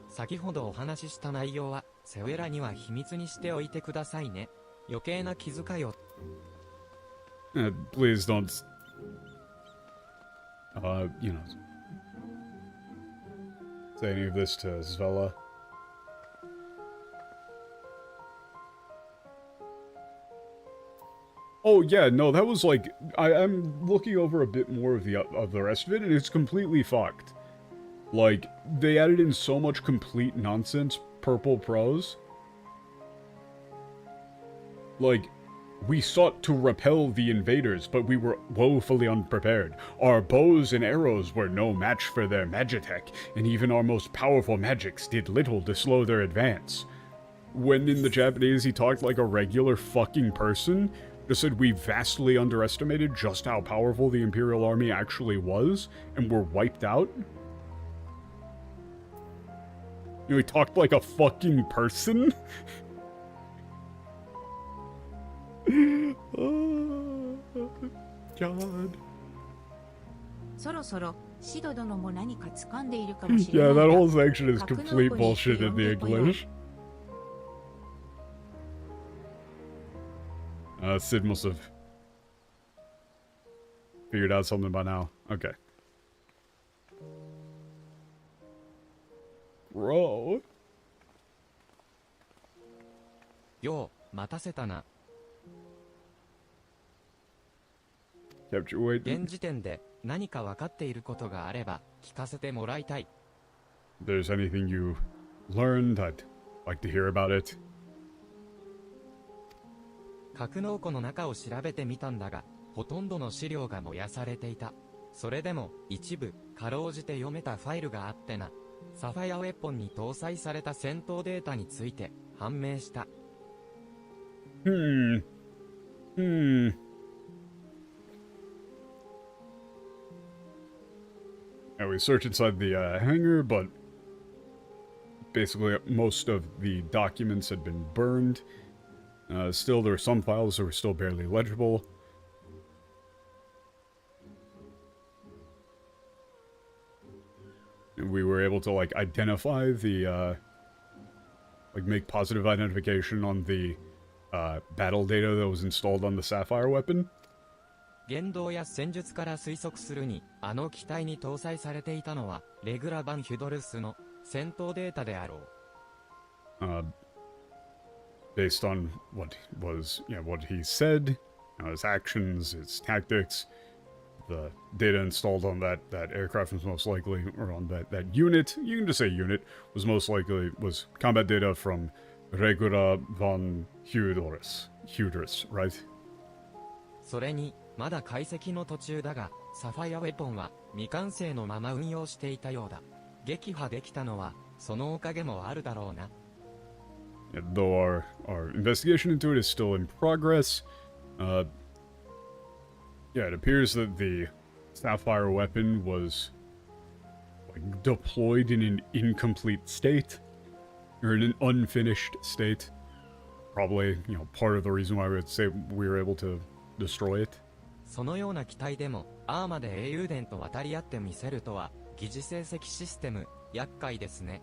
先ほどお話しした内容はセウェラには秘密にしておいてくださいね。余計な気遣いを。
Please don't, say any of this to Svella. Oh yeah, no, that was like, I'm looking over a bit more of the rest of it, and it's completely fucked. Like, they added in so much complete nonsense purple prose. Like, we sought to repel the invaders, but we were woefully unprepared. Our bows and arrows were no match for their magitech, and even our most powerful magics did little to slow their advance. When in the Japanese he talked like a regular fucking person, just said we vastly underestimated just how powerful the Imperial Army actually was, and were wiped out. You know, he talked like a fucking person? Oh, God.
そろそろシド殿も何か掴んでいるかもしれ
Yeah,
ない
that
が
whole section is
格納庫
complete
に行って
bullshit
呼
in
ん
the
でこよう。
English. Sid must have figured out something by now. Okay. Bro.
よう、待たせたな。
Kept you waiting.
現時点で何か分かっていることがあれば聞かせてもらいたい。
If there's anything you learned, I'd like to hear about it.
格納庫の中を調べてみたんだが、ほとんどの資料が燃やされていた。それでも一部かろうじて読めたファイルがあってな。サファイアウェポンに搭載された戦闘データについて判明した。
Yeah, we search inside the hangar, but basically most of the documents had been burned. Still, there were some files that were still barely legible. And we were able to, like, identify the, like, make positive identification on the battle data that was installed on the Sapphire weapon.
言動や戦術から推測するに、あの機体に搭載されていたのは、レグラ・バン・ヒュドルスの戦闘データであろう。
Based on what was, what he said, his actions, his tactics, the data installed on that aircraft was most likely, or on that unit, you can just say unit, was combat data from Regula von Hudris, right?
それに、まだ解析の途中だが、サファイアウェポンは未完成のまま運用していたようだ。撃破できたのは、そのおかげもあるだろうな。
Though our investigation into it is still in progress, it appears that the Sapphire weapon was, like, deployed in an incomplete state, or in an unfinished state. Probably, part of the reason why we would say we were able to destroy it.
そのような機体でも、アーマで英雄伝と渡り合ってみせるとは、疑似成績システム、厄介ですね。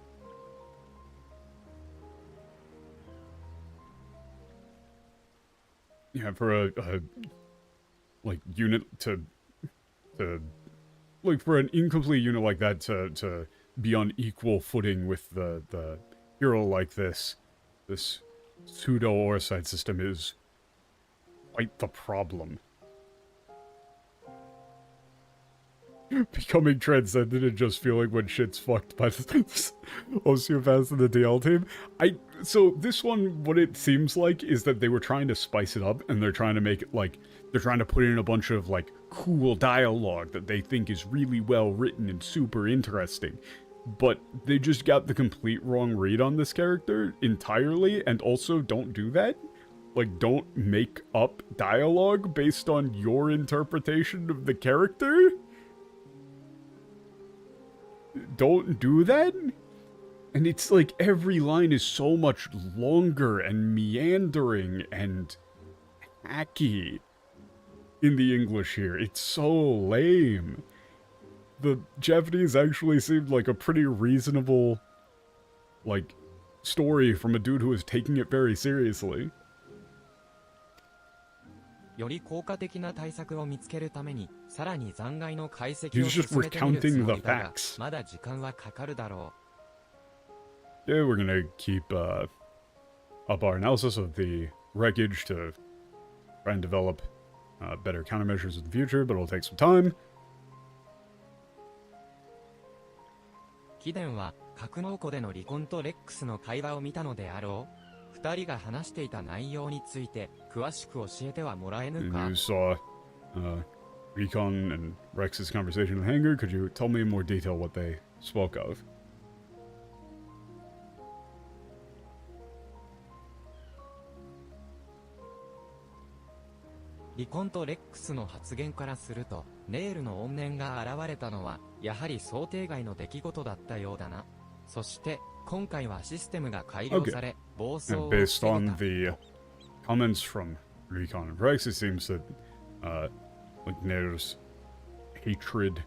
Yeah, for a like unit to like for an incomplete unit like that to be on equal footing with the hero like this pseudo Orsite system is quite the problem. Becoming transcendent and just feeling when shit's fucked by the sociopaths in the DL team. So this one, what it seems like is that they were trying to spice it up, and they're trying to make it like, they're trying to put in a bunch of like cool dialogue that they think is really well written and super interesting. But they just got the complete wrong read on this character entirely, and also don't do that. Like, don't make up dialogue based on your interpretation of the character. Don't do that. And it's like every line is so much longer and meandering and hacky in the English here. It's so lame. The Japanese actually seemed like a pretty reasonable, like, story from a dude who was taking it very seriously.
より効果的な対策を見つけるために、さらに残骸の解析
He's
を
just
進めてみるつも
recounting
り
the
だが、
facts.
まだ時間はかかるだろ
Yeah, we're gonna keep up our analysis of the wreckage to try and develop better countermeasures in the future, but it'll take some time.
う。貴殿は格納庫での離婚とレックスの会話を見たのであろう。二人が話していた内容について詳しく教えてはもらえぬ
And
か
you saw Recon and Rex's conversation with Hanger. Could you tell me in more detail what they spoke of?
離婚とレックスの発言からすると、ネイルの怨念が現れたのは、やはり想定外の出来事だったようだな。そして、今回はシステムが改良され、暴走
And
を
based
防げ
on
た。
the comments from Recon and Rex, it seems that like Nair's hatred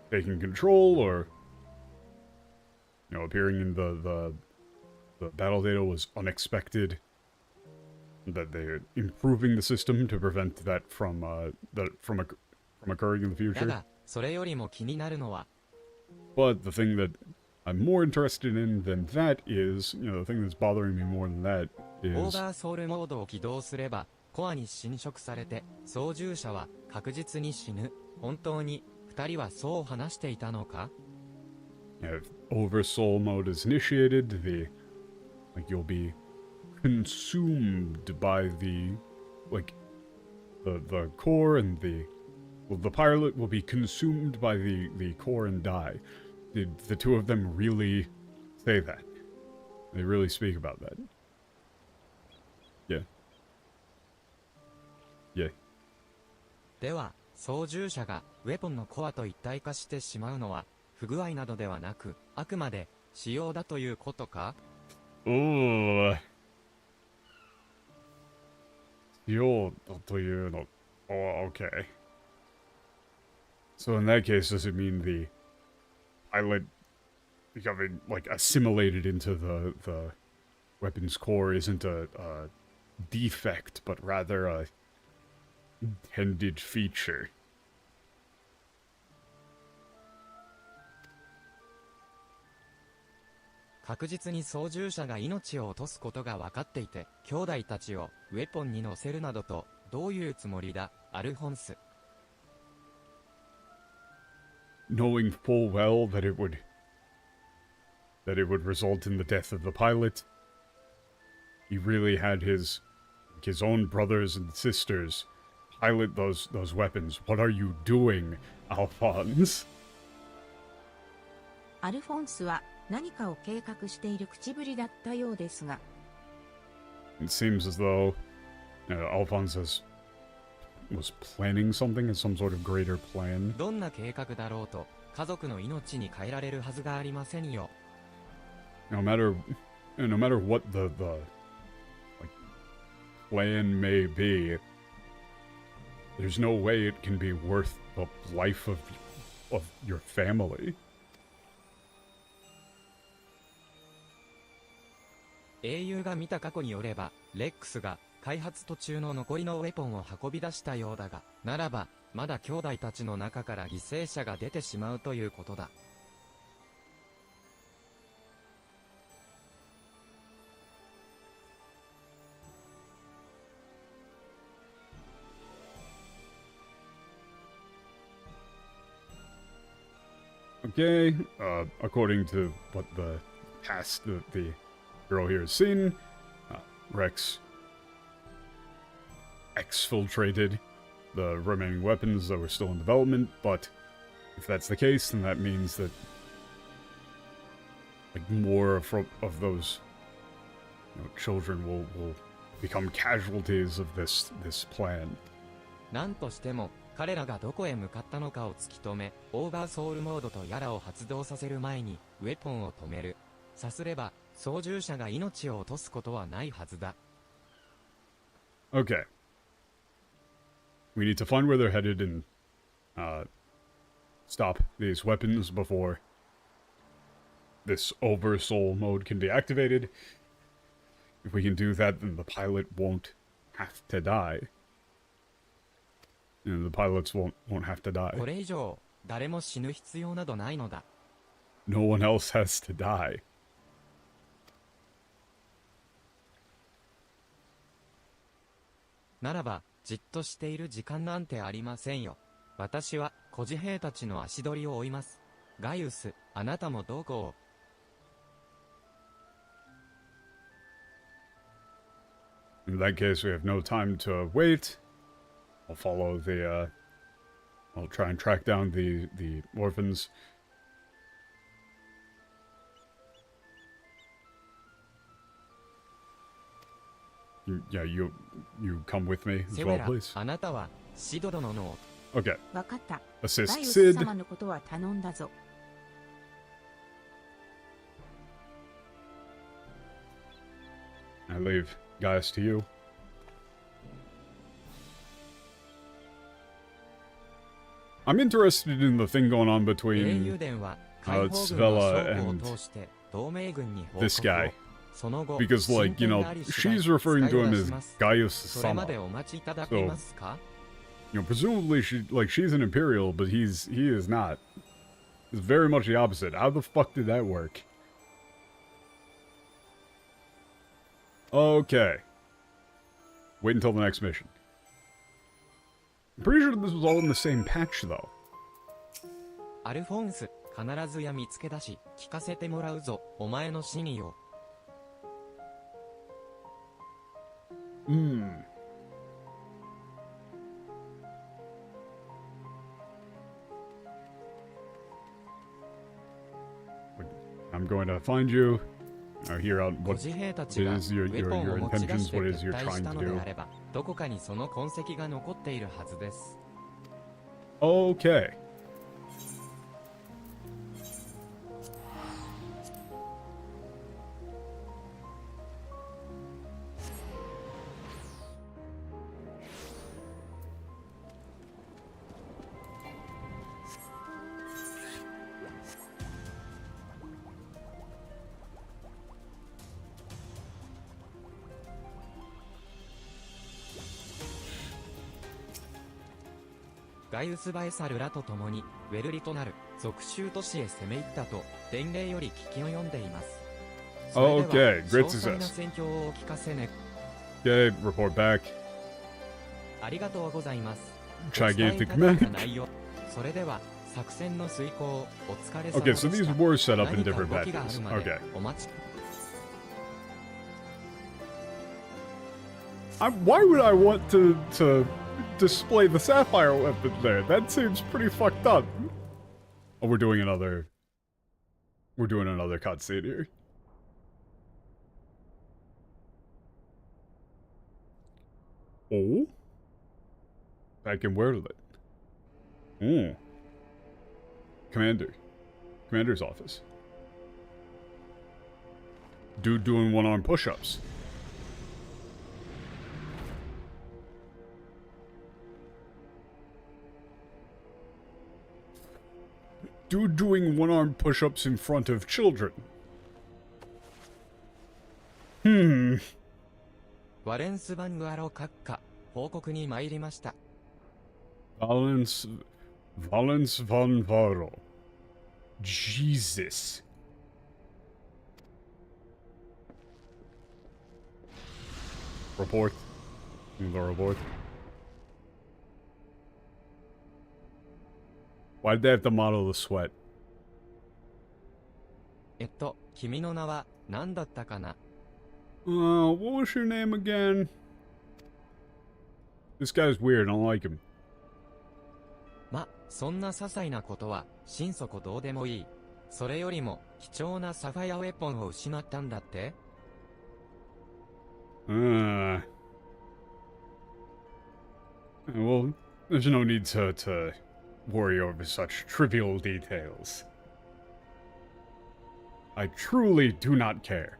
taking control, or appearing in the battle data was unexpected. That they're improving the system to prevent that from occurring in the
だ
future.
が、それよりも気になるのは、
But the thing that I'm more interested in than that is, the thing that's bothering me more than that
オー
is
バーソウルモードを起動すれば、コアに侵食されて、操縦者は確実に死ぬ。本当に、二人はそう話していたのか？
if Oversoul mode is initiated, you'll be consumed by the core, and the pilot will be consumed by the core and die. Did the two of them really say that? They really speak about that? Yeah. Yeah.
では、操縦者がウェポンのコアと一体化してしまうのは、不具合などではなく、あくまで仕様だということか？
Ooh. Yo, no. Oh, okay. So in that case, does it mean the pilot becoming, assimilated into the weapon's core isn't a defect, but rather a intended feature?
確実に操縦者が命を落とすことが分かっていて、兄弟たちをウェポンに乗せるなどと、どういうつもりだ、アルフォンス。
Knowing full well that it would result in the death of the pilot, he really had his own brothers and sisters pilot those weapons. What are you doing, Alphonse?
アルフォンスは何かを計画している口ぶりだったようですが、
It seems as though Alphonse was planning something, as some sort of greater plan.
どんな計画だろうと、家族の命に変えられるはずがありませんよ。
No matter what the plan may be, there's no way it can be worth the life of your family.
英雄が見た過去によれば、レックスが開発途中の残りのウェポンを運び出したようだが、ならば、まだ兄弟たちの中から犠牲者が出てしまうということだ。
Okay, according to what the past the girl here has seen, Rex exfiltrated the remaining weapons that were still in development, but if that's the case, then that means that like more of those children will become casualties of this plan.
なんとしても彼らがどこへ向かったのかを突き止め、オーバーソウルモードとやらを発動させる前にウェポンを止める。さすれば操縦者が命を落とすことはないはずだ。
Okay. We need to find where they're headed and stop these weapons before this oversoul mode can be activated. If we can do that, then the pilot won't have to die. The pilots won't have to die.
これ以上誰も死ぬ必要などないのだ。
No one else has to die.
ならばじっとしている時間なんてありませんよ。私は孤児兵たちの足取りを追います。ガイウス、あなたもどこを。
In that case, we have no time to wait. I'll follow the, I'll try and track down the orphans. Yeah, you come with me as
セ
well,
ウェラ、
please.
あなたはシド殿の
Okay.
わかった。
Assist
ガイウス
Sid.
様のことは頼んだぞ。
I leave Gaius to you. I'm interested in the thing going on
英雄
between
伝は解放軍の将校を通して同盟軍に報告
this guy.
を。その後、
Because, like,
進
you
展
know,
があり次第
she's referring to him
使い
as
出します
Gaius
それま
Sama.
でお待ちいただけますか
Presumably she's an Imperial, but he is not. It's very much the opposite. How the fuck did that work? Okay. Wait until the next mission. I'm pretty sure this was all in the same patch, though.
アルフォンス、必ずや見つけ出し、聞かせてもらうぞ、お前の真意を。
I'm going to find you. Hear out
孤
what
児兵た
it
ちがウ
is your
ェポンを持ち出
intentions,
して
what it is
撤
you're
退し
trying
た
to
ので
do.
あれば、どこかにその痕跡が残っているはずです。
Okay.
「ガイウスバエサルらと共にウェルリとなる属州都市へ攻め入ったと伝令より聞き及んでいます。それでは
Okay, great
詳細な
success.
戦況をお聞かせね。
Okay, report back.
ありがとうございます。
Gigantic
お伝えいただいた
map.
内容。それでは作戦の遂行お疲れ様
Okay,
でした。
so these were set up in
何か
different
動きがあ
patches.
るまで
Okay.
お待ち。
Why would I want to display the sapphire weapon there? That seems pretty fucked up. Oh, we're doing another cutscene here. Oh? Back in Werlyt. Oh. Commander's office. Dude doing one-arm push-ups. Dude doing one-arm push-ups in front of children.
ワレンスバングアロ閣下報告に参りました。
Valens von Varo. Jesus. Report. The report. Why'd they have to model the sweat?
君の名は何だったかな。
What was your name again? This guy's weird, I don't like him.
ま、そんな些細なことは心底どうでもいい。それよりも、貴重なサファイアウェポンを失ったんだって？
Well, there's no need to worry over such trivial details. I truly do not care.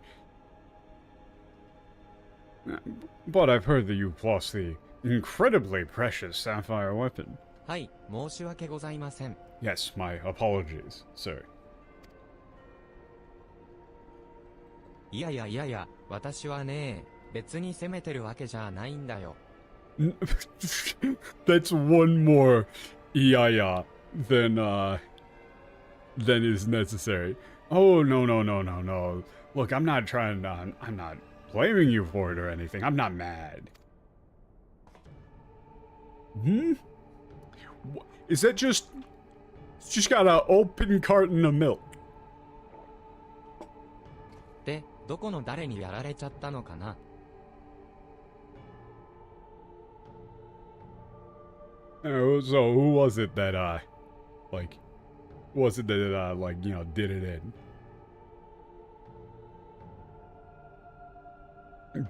But I've heard that you've lost the incredibly precious sapphire weapon.
はい、申し訳ございません。
Yes, my apologies, sir.
いやいやいやいや、私はね、別に責めてるわけじゃないんだよ。
That's one more yaya than is necessary. Oh, no. Look, I'm not blaming you for it or anything. I'm not mad. Is that just... It's just got an open carton of milk.
で、どこの誰にやられちゃったのかな？
So who was it that, did it in?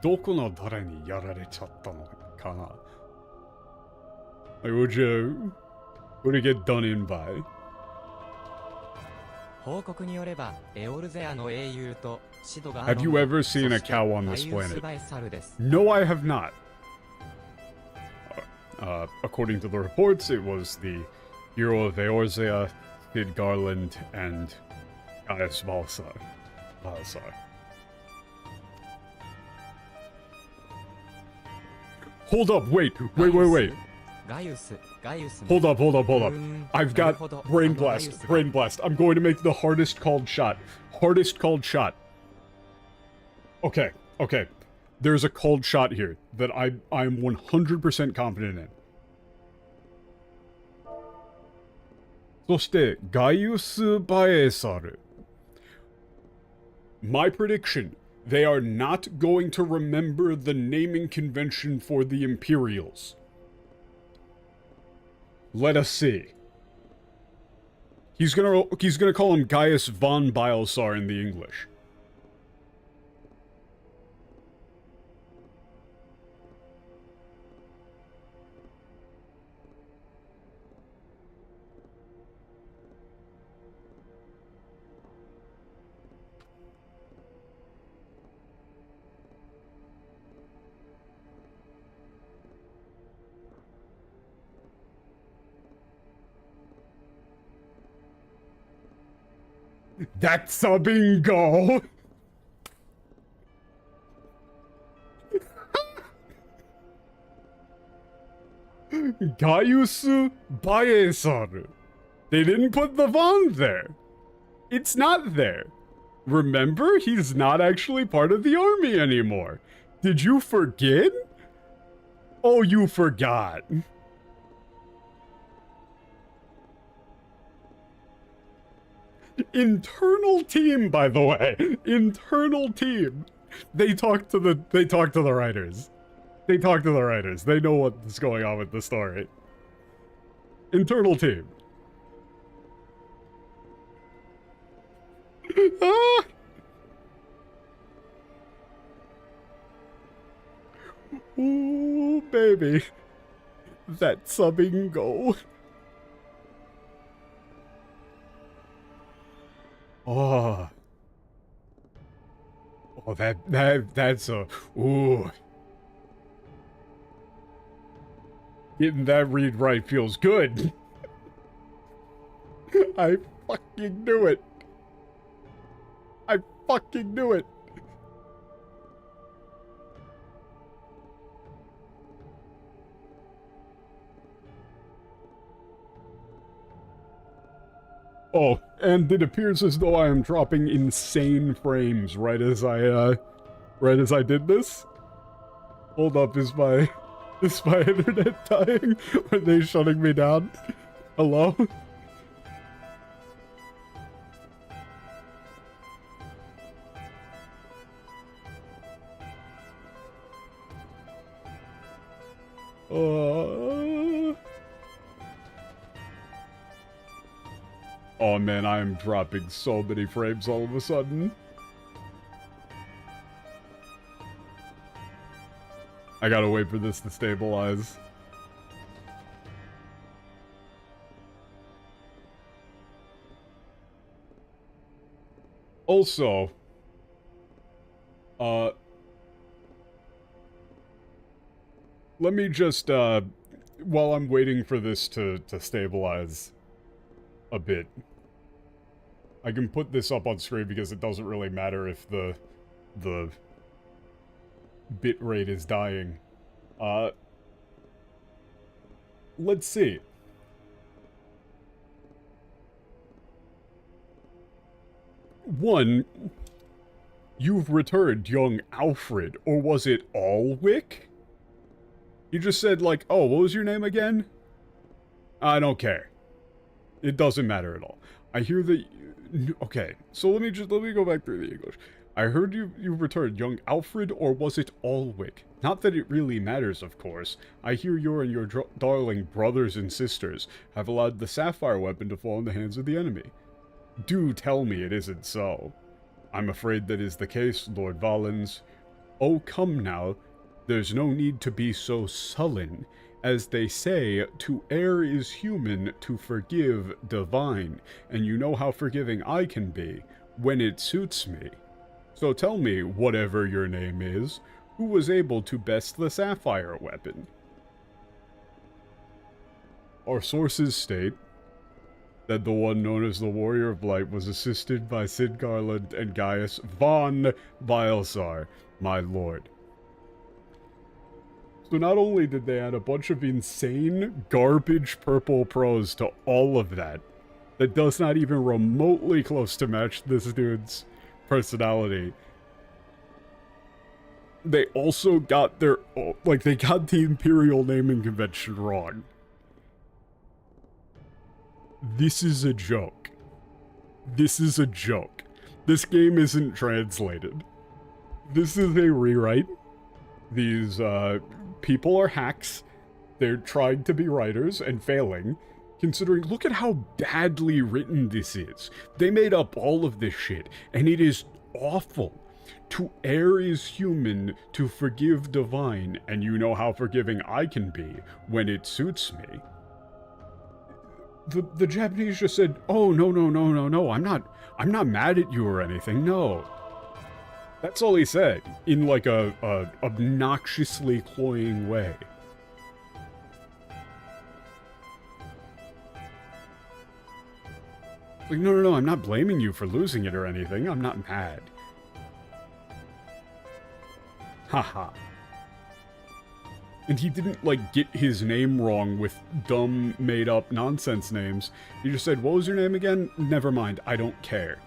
どこの誰にやられちゃったのかな? Like, would it get done in by?
報告によれば、エオルゼアの英雄とシドが
Have you ever seen a cow on this
ガイウス
planet?
バイサルです。
No, I have not. According to the reports, it was the hero of Eorzea, Sid Garland, and Gaius Balsar. Hold up, wait.
ガイウス、
Hold up. I've got brain blast. I'm going to make the hardest called shot. Okay. There's a cold shot here that I'm 100% confident in. そして、ガイウス・バエサル. My prediction, they are not going to remember the naming convention for the Imperials. Let us see. He's gonna call him Gaius von Bielsar in the English. That's a bingo! Gaius Baesar. They didn't put the Von there. It's not there. Remember, he's not actually part of the army anymore. Did you forget? Oh, you forgot. Internal team, by the way. Internal team. They talk to the writers. They know what's going on with the story. Internal team. Ah! Ooh, baby. That's a bingo. Oh, that's a, ooh. Getting that read right feels good. I fucking knew it. Oh, and it appears as though I am dropping insane frames right as I did this. Hold up, is my internet dying? Are they shutting me down? Hello? Oh man, I am dropping so many frames all of a sudden. I gotta wait for this to stabilize. Also, let me just, while I'm waiting for this to stabilize a bit, I can put this up on screen because it doesn't really matter if the bit rate is dying. Let's see. One, you've returned young Alfred, or was it Alwick? You just said, like, oh, what was your name again? I don't care. It doesn't matter at all. I hear that... Okay, so let me go back through the English. I heard you returned young Alfred, or was it Alwick? Not that it really matters, of course. I hear you and your darling brothers and sisters have allowed the sapphire weapon to fall in the hands of the enemy. Do tell me it isn't so. I'm afraid that is the case, Lord Valens. Oh, come now. There's no need to be so sullen. As they say, to err is human, to forgive divine, and you know how forgiving I can be, when it suits me. So tell me, whatever your name is, who was able to best the sapphire weapon? Our sources state that the one known as the Warrior of Light was assisted by Sid Garland and Gaius von Bilsar, my lord. So not only did they add a bunch of insane, garbage purple prose to all of that does not even remotely close to match this dude's personality, they also got their, like, they got the Imperial naming convention wrong. This is a joke. This is a joke. This game isn't translated. This is a rewrite. These, people are hacks. They're trying to be writers and failing. Considering, look at how badly written this is. They made up all of this shit, and it is awful. To err is human, to forgive divine, and you know how forgiving I can be when it suits me. The Japanese just said, oh, no, I'm not mad at you or anything, no. That's all he said, in like a obnoxiously cloying way. Like, no, I'm not blaming you for losing it or anything, I'm not mad. Haha. And he didn't, like, get his name wrong with dumb, made-up nonsense names. He just said, what was your name again? Never mind, I don't care.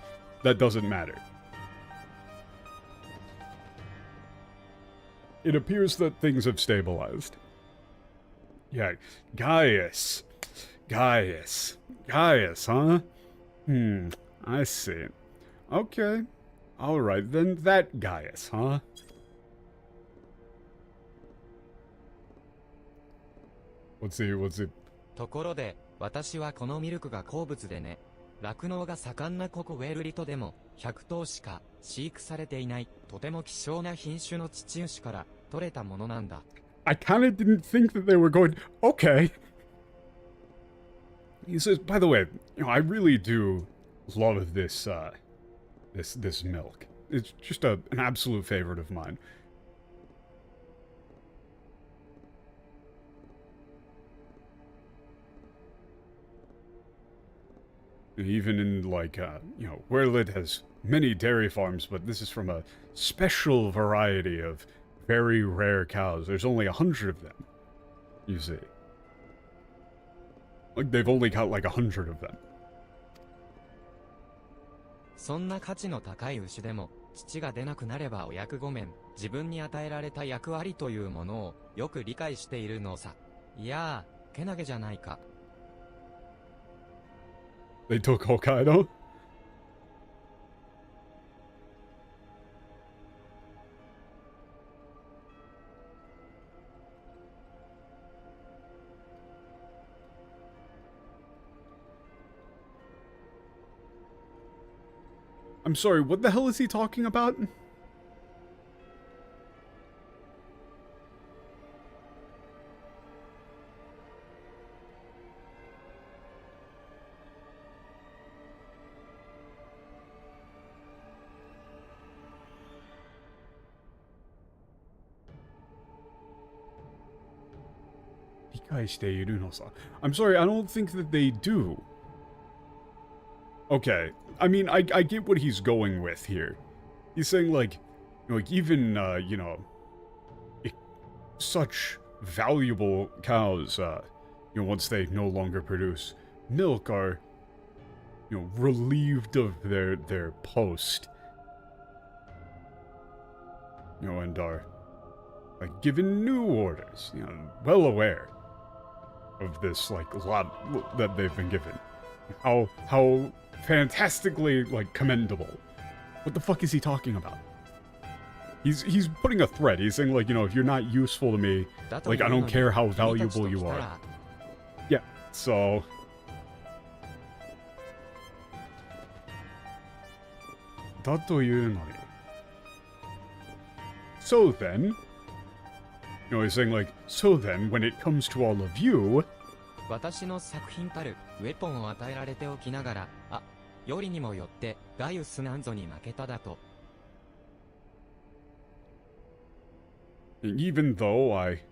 That doesn't matter. It appears that things have stabilized. Yeah, Gaius, huh? I see. Okay. Alright, then that Gaius, huh? What's it?
ところで、私はこのミルクが好物でね。酪農が盛んなここウェルリトでも、100頭しか飼育されていない、とても希少な品種の乳牛から取れたものなんだ。
I kinda didn't think that they were going, okay. He says, by the way, you know, I really do love this, this milk. It's just an absolute favorite of mine. Even in, like, you know, Werlyt has many dairy farms, but this is from a special variety of very rare cows. There's only 100 of them, you see. Like, they've only got, like, 100 of them.
そんな価値の高い牛でも、乳が出なくなればお役御免、自分に与えられた役割というものをよく理解しているのさ。いやー、けなげじゃないか。
They took Hokkaido? I'm sorry, what the hell is he talking about? I'm sorry, I don't think that they do. Okay, I mean, I get what he's going with here. He's saying, like, even, you know, such valuable cows, once they no longer produce milk are, relieved of their post. And are, like, given new orders, well aware of this, like, lot that they've been given. How fantastically, like, commendable. What the fuck is he talking about? He's putting a threat. He's saying, like, if you're not useful to me, like, I don't care how valuable you are. Yeah, so... So then... he's saying, like, so then, when it comes to all of you...
私の作品たるウェポンを与えられておきながら、よりにもよってガイウスなんぞに負けただと。
Even though I,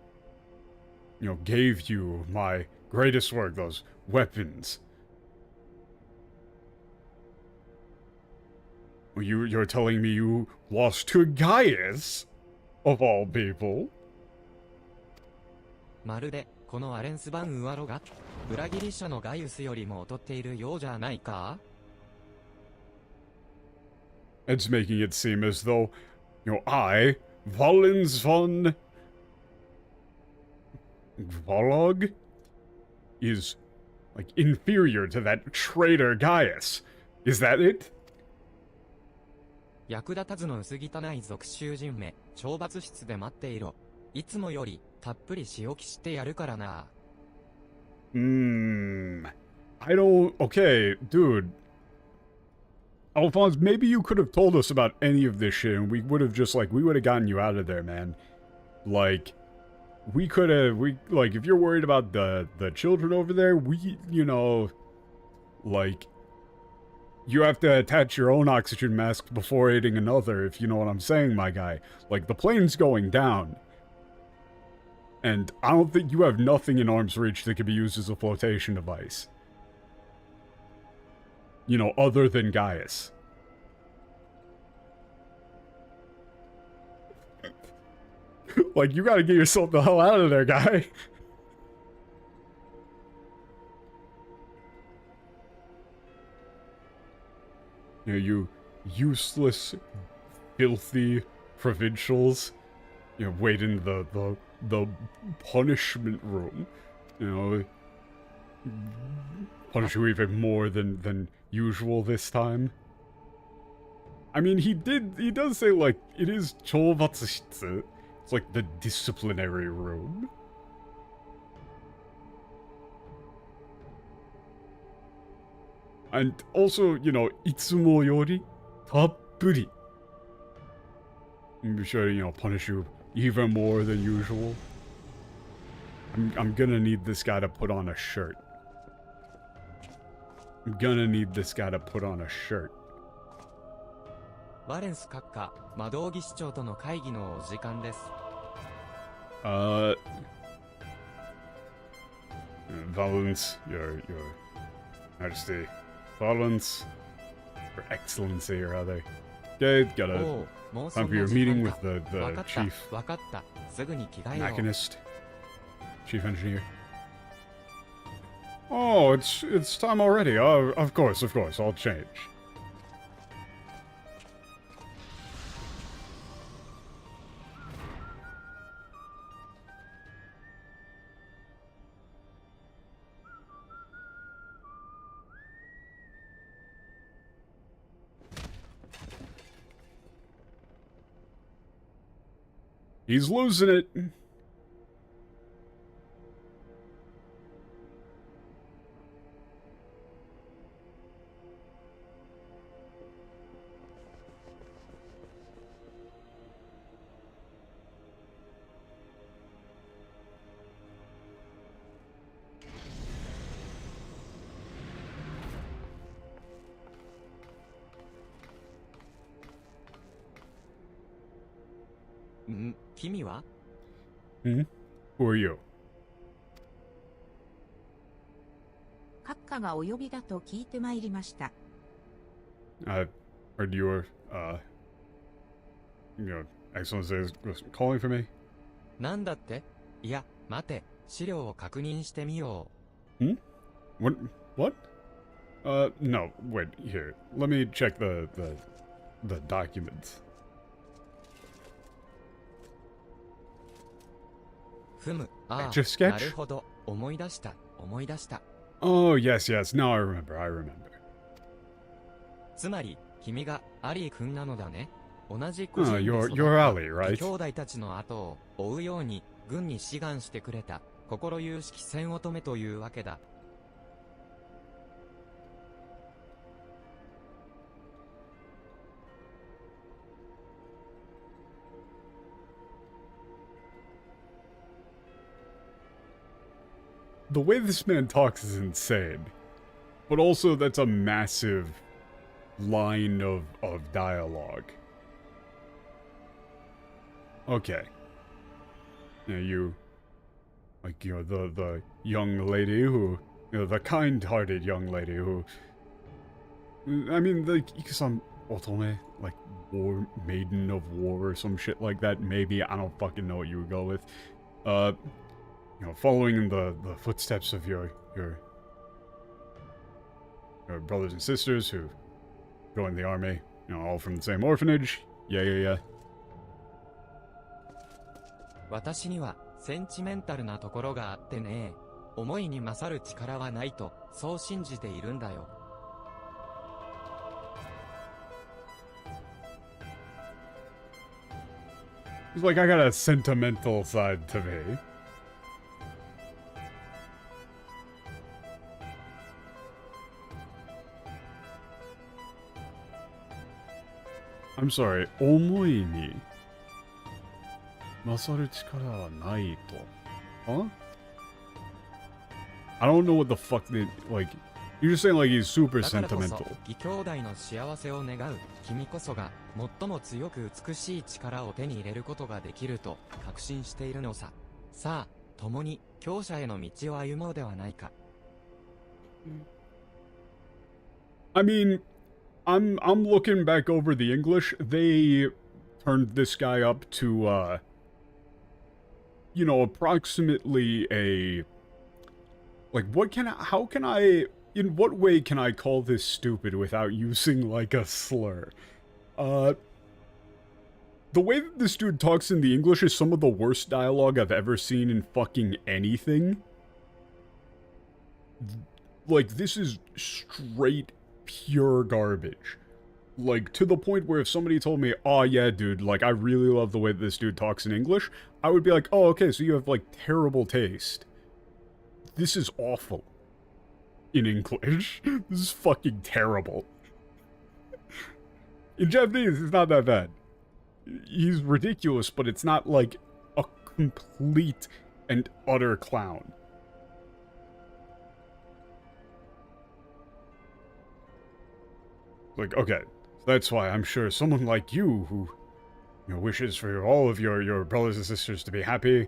gave you my greatest work, those weapons. You're telling me you lost to Gaius, of all people?
まるでこのアレンスバンウアロが裏切り者のガイウスよりも劣っているようじゃないか?
It's making it seem as though, I, Valens von Volog, is, like, inferior to that traitor Gaius. Is that it?
役立たずの薄汚い属囚人め、懲罰室で待っていろ。いつもよりたっぷり仕置きしてやるからな。
I don't... Okay, dude. Alphonse, maybe you could have told us about any of this shit and we would have just, like, we would have gotten you out of there, man. Like, we could have, like, if you're worried about the children over there, like, you have to attach your own oxygen mask before aiding another, if you know what I'm saying, my guy. Like, the plane's going down. And I don't think you have nothing in arm's reach that could be used as a flotation device. Other than Gaius. Like, you gotta get yourself the hell out of there, guy. You useless, filthy provincials. Wait in the punishment room. Punish you even more than usual this time. I mean, he does say, like, it is chobatsushitsu. It's like the disciplinary room. And also, itsumo yori tappuri. I'm sure, punish you even more than usual. I'm gonna need this guy to put on a shirt. I'm gonna need this guy to put on a shirt.
バレンス閣下、魔導儀市長との会議のお時間です。
Valens, your Majesty. Valens, Your Excellency, or other. Okay, gotta time for your meeting with the chief mechanist, chief engineer. Oh, it's time already. Oh, of course, I'll change. He's losing it.
君は
Hmm? Who are you?
閣下がお呼びだと聞いてまいりました。
I heard you were, Excellency was calling for me?
なんだって？いや、待て、資料を確認してみよ
う。What? No, wait, here. Let me check the documents.
ふむ、ああ、
Etch-a-sketch?
なるほど、思い出した。
Oh, yes. Now I remember.
つまり、君がアリー君なのだね。同じく人で
you're
育った
Ali, right?
兄弟たちの後を追うように軍に志願してくれた心有識戦乙女というわけだ。
The way this man talks is insane. But also, that's a massive line of dialogue. Okay. Yeah, the young lady who, the kind-hearted young lady who, I mean, because I'm otome, like, maiden of war or some shit like that, maybe, I don't fucking know what you would go with. Following in the footsteps of your brothers and sisters who joined the army, all from the same orphanage. Yeah.
私にはセンチメンタルなところがあってね。思いに勝る力はないと、そう信じているんだよ。
It's like I got a sentimental side to me. I'm sorry, 思いに勝る力はないと。Huh? I don't know what the fuck they, like, you're just saying like he's super
だからこそ
sentimental.
義兄弟の幸せを願う君こそが最も強く美しい力を手に入れることができると確信しているのさ。さあ、共に強者への道を歩もうではないか。
I mean, I'm looking back over the English. They turned this guy up to, approximately a, like, in what way can I call this stupid without using, like, a slur? The way that this dude talks in the English is some of the worst dialogue I've ever seen in fucking anything. Like, this is straight pure garbage. Like, to the point where if somebody told me, oh yeah, dude, like, I really love the way that this dude talks in English, I would be like, oh, okay, so you have, like, terrible taste. This is awful. In English. This is fucking terrible. In Japanese, it's not that bad. He's ridiculous, but it's not, like, a complete and utter clown. Like, okay, that's why I'm sure someone like you who, wishes for all of your brothers and sisters to be happy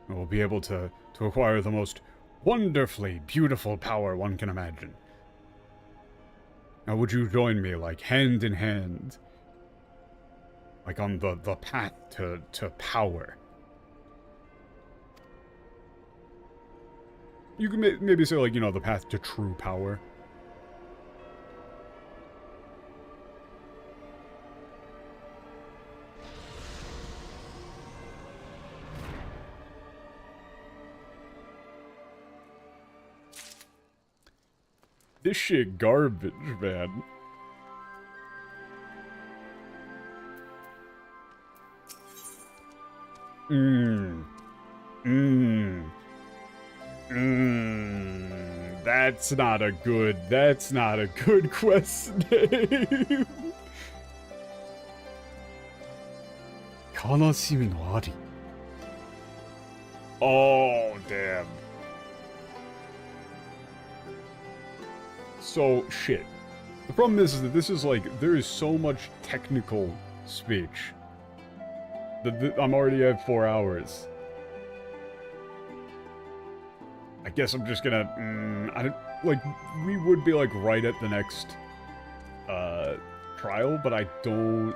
will be able to acquire the most wonderfully beautiful power one can imagine. Now, would you join me, like, hand in hand, like, on the path to power? You can maybe say, like, the path to true power. This shit garbage, man. That's not a good quest name. 悲しみのあり. Oh, damn. So, shit. The problem is that this is like, there is so much technical speech. I'm already at 4 hours. I guess I'm just gonna, I don't, like, we would be like right at the next, trial, but I don't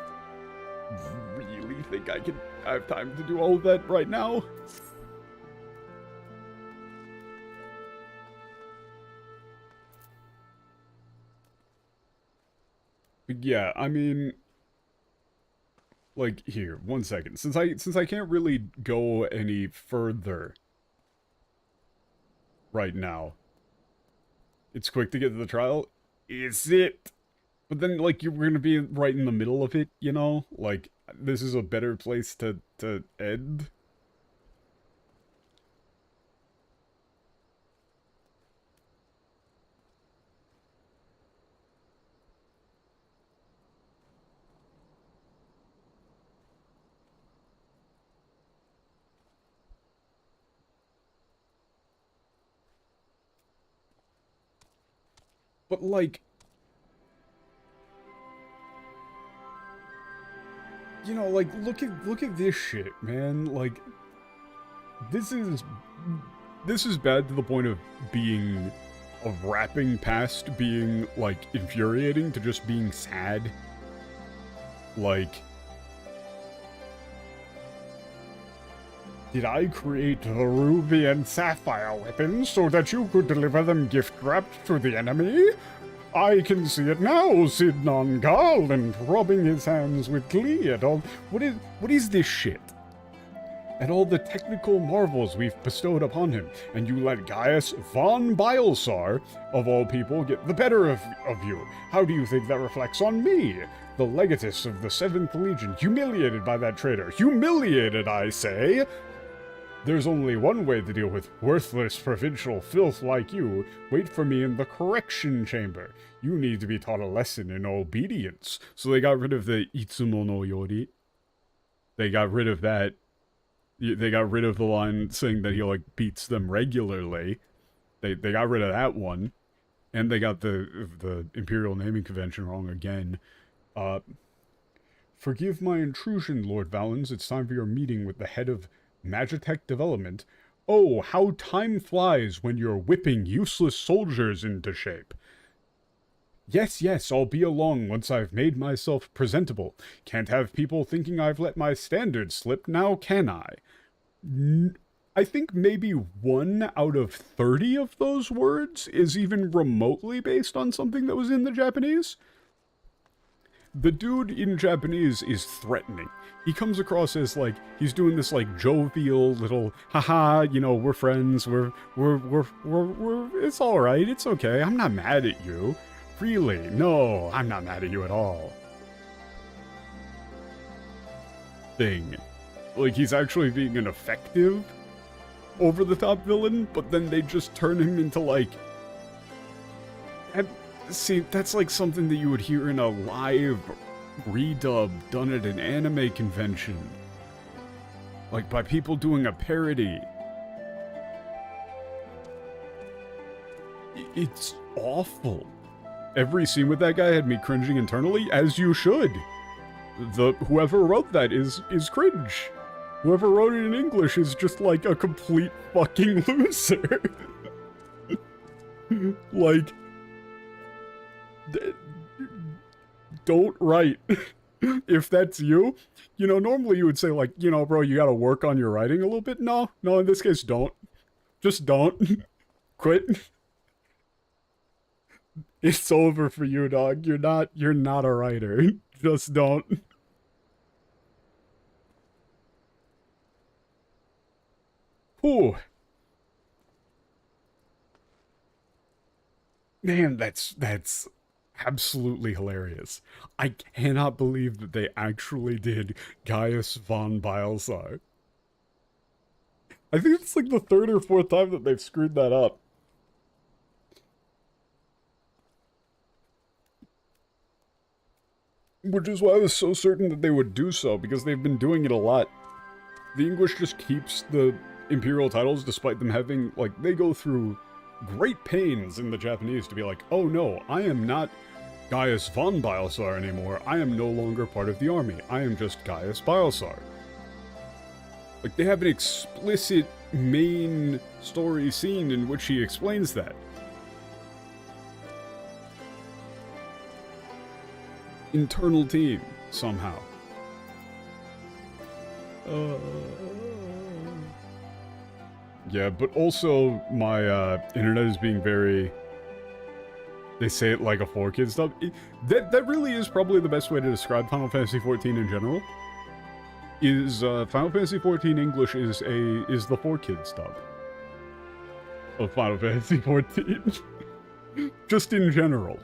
really think I have time to do all of that right now. But yeah, I mean, like, here, 1 second. Since I can't really go any further right now, it's quick to get to the trial. Is it? But then, like, we're gonna be right in the middle of it, you know? Like, this is a better place to end. But, like, you know, like, look at this shit, man. Like, this is bad to the point of being, of wrapping past being, like, infuriating to just being sad. Like, did I create the ruby and sapphire weapons so that you could deliver them gift-wrapped to the enemy? I can see it now, Sidnon Garland, rubbing his hands with glee at all. What is this shit? At all the technical marvels we've bestowed upon him, and you let Gaius von Bilesar, of all people, get the better of you. How do you think that reflects on me? The legatus of the 7th Legion, humiliated by that traitor. Humiliated, I say! There's only one way to deal with worthless provincial filth like you. Wait for me in the correction chamber. You need to be taught a lesson in obedience. So they got rid of the Itsumo no Yori. They got rid of that. They got rid of the line saying that he, like, beats them regularly. They got rid of that one. And they got the Imperial Naming Convention wrong again. Forgive my intrusion, Lord Valens. It's time for your meeting with the head of Magitech Development. Oh, how time flies when you're whipping useless soldiers into shape. Yes, I'll be along once I've made myself presentable. Can't have people thinking I've let my standards slip now, can I? I think maybe 1 out of 30 of those words is even remotely based on something that was in the Japanese. The dude in Japanese is threatening. He comes across as, like, he's doing this, like, jovial little, haha, you know, we're friends, we're it's alright, it's okay, I'm not mad at you. Really, no, I'm not mad at you at all. Thing. Like, he's actually being an effective, over-the-top villain, but then they just turn him into, like, see, that's like something that you would hear in a live redub done at an anime convention. Like, by people doing a parody. It's awful. Every scene with that guy had me cringing internally, as you should. Whoever wrote that is cringe. Whoever wrote it in English is just like a complete fucking loser. Like, don't write. If that's you, you know, normally you would say, like, you know, bro, you gotta work on your writing a little bit. No, in this case, don't. Just don't. Quit. It's over for you, dog. You're not a writer. Just don't. Whew. Man, that's absolutely hilarious. I cannot believe that they actually did Gaius von Bilesar. I think it's like the 3rd or 4th time that they've screwed that up. Which is why I was so certain that they would do so, because they've been doing it a lot. The English just keeps the Imperial titles despite them having, like, they go through great pains in the Japanese to be like, oh no, I am not Gaius von Bielsar anymore. I am no longer part of the army. I am just Gaius Bielsar. Like, they have an explicit main story scene in which he explains that. Internal team, somehow. Yeah, but also my internet is being very... They say it like a 4Kids dub. That really is probably the best way to describe Final Fantasy XIV in general. Is Final Fantasy XIV English is the 4Kids dub of Final Fantasy XIV. Just in general.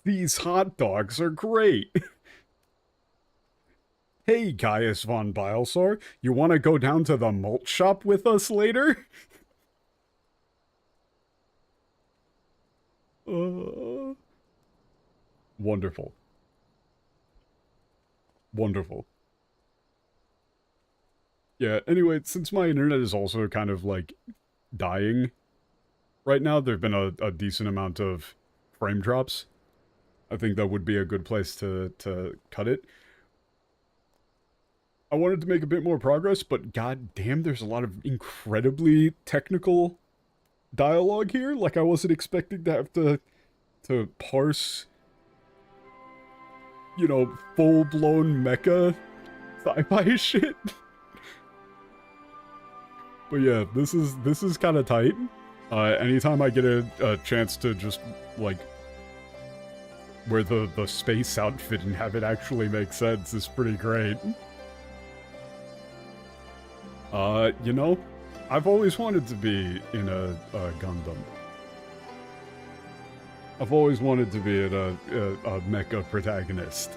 These hot dogs are great. Hey, Gaius von Bielsar, you want to go down to the malt shop with us later? Wonderful. Wonderful. Yeah, anyway, since my internet is also kind of, like, dying right now, there have been a decent amount of frame drops. I think that would be a good place to cut it. I wanted to make a bit more progress, but god damn, there's a lot of incredibly technical dialogue here. Like, I wasn't expecting to have to parse, you know, full-blown mecha sci-fi shit. But yeah, this is kind of tight. Anytime I get a chance to just, like, wear the space outfit and have it actually make sense is pretty great. You know, I've always wanted to be in a Gundam. I've always wanted to be a mecha protagonist.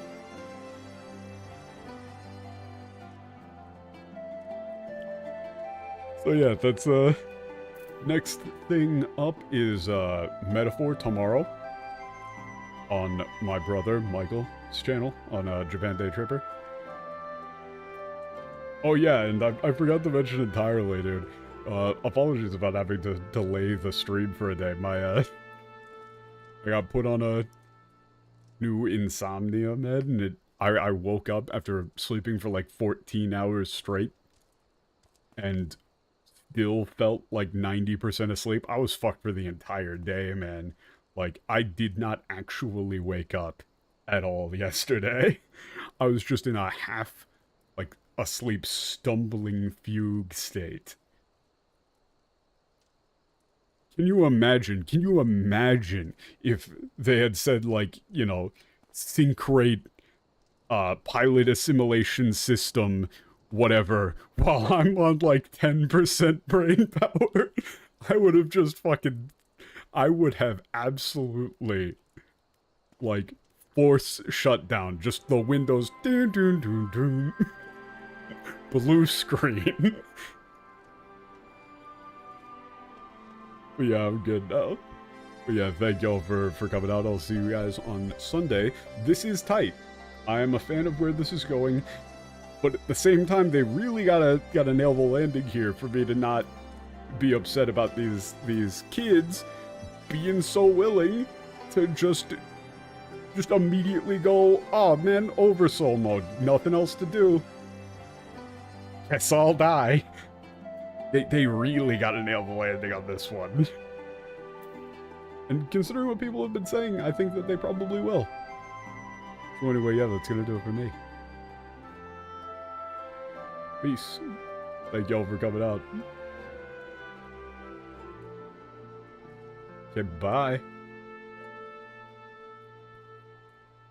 So yeah, that's, next thing up is, Metaphor tomorrow on my brother Michael's channel on, Japan Day Tripper. Oh yeah, and I forgot to mention entirely, dude. Apologies about having to delay the stream for a day. I got put on a new insomnia med, and I woke up after sleeping for like 14 hours straight, and still felt like 90% asleep. I was fucked for the entire day, man. Like, I did not actually wake up at all yesterday. I was just in a half, like, asleep, stumbling fugue state. Can you imagine if they had said, like, you know, sync rate, pilot assimilation system, whatever, while I'm on, like, 10% brain power? I would have just fucking... I would have absolutely, like, force shut down. Just the windows, doon, doon, doon, doon. Blue screen. But yeah, I'm good now. But yeah, thank y'all for coming out. I'll see you guys on Sunday. This is tight. I am a fan of where this is going, but at the same time, they really gotta nail the landing here for me to not be upset about these kids being so willing to just immediately go, oh man, oversoul mode, nothing else to do. Guess I'll die. They really gotta nail the landing on this one. And considering what people have been saying, I think that they probably will. So anyway, yeah, that's gonna do it for me. Peace. Thank y'all for coming out. Okay, bye.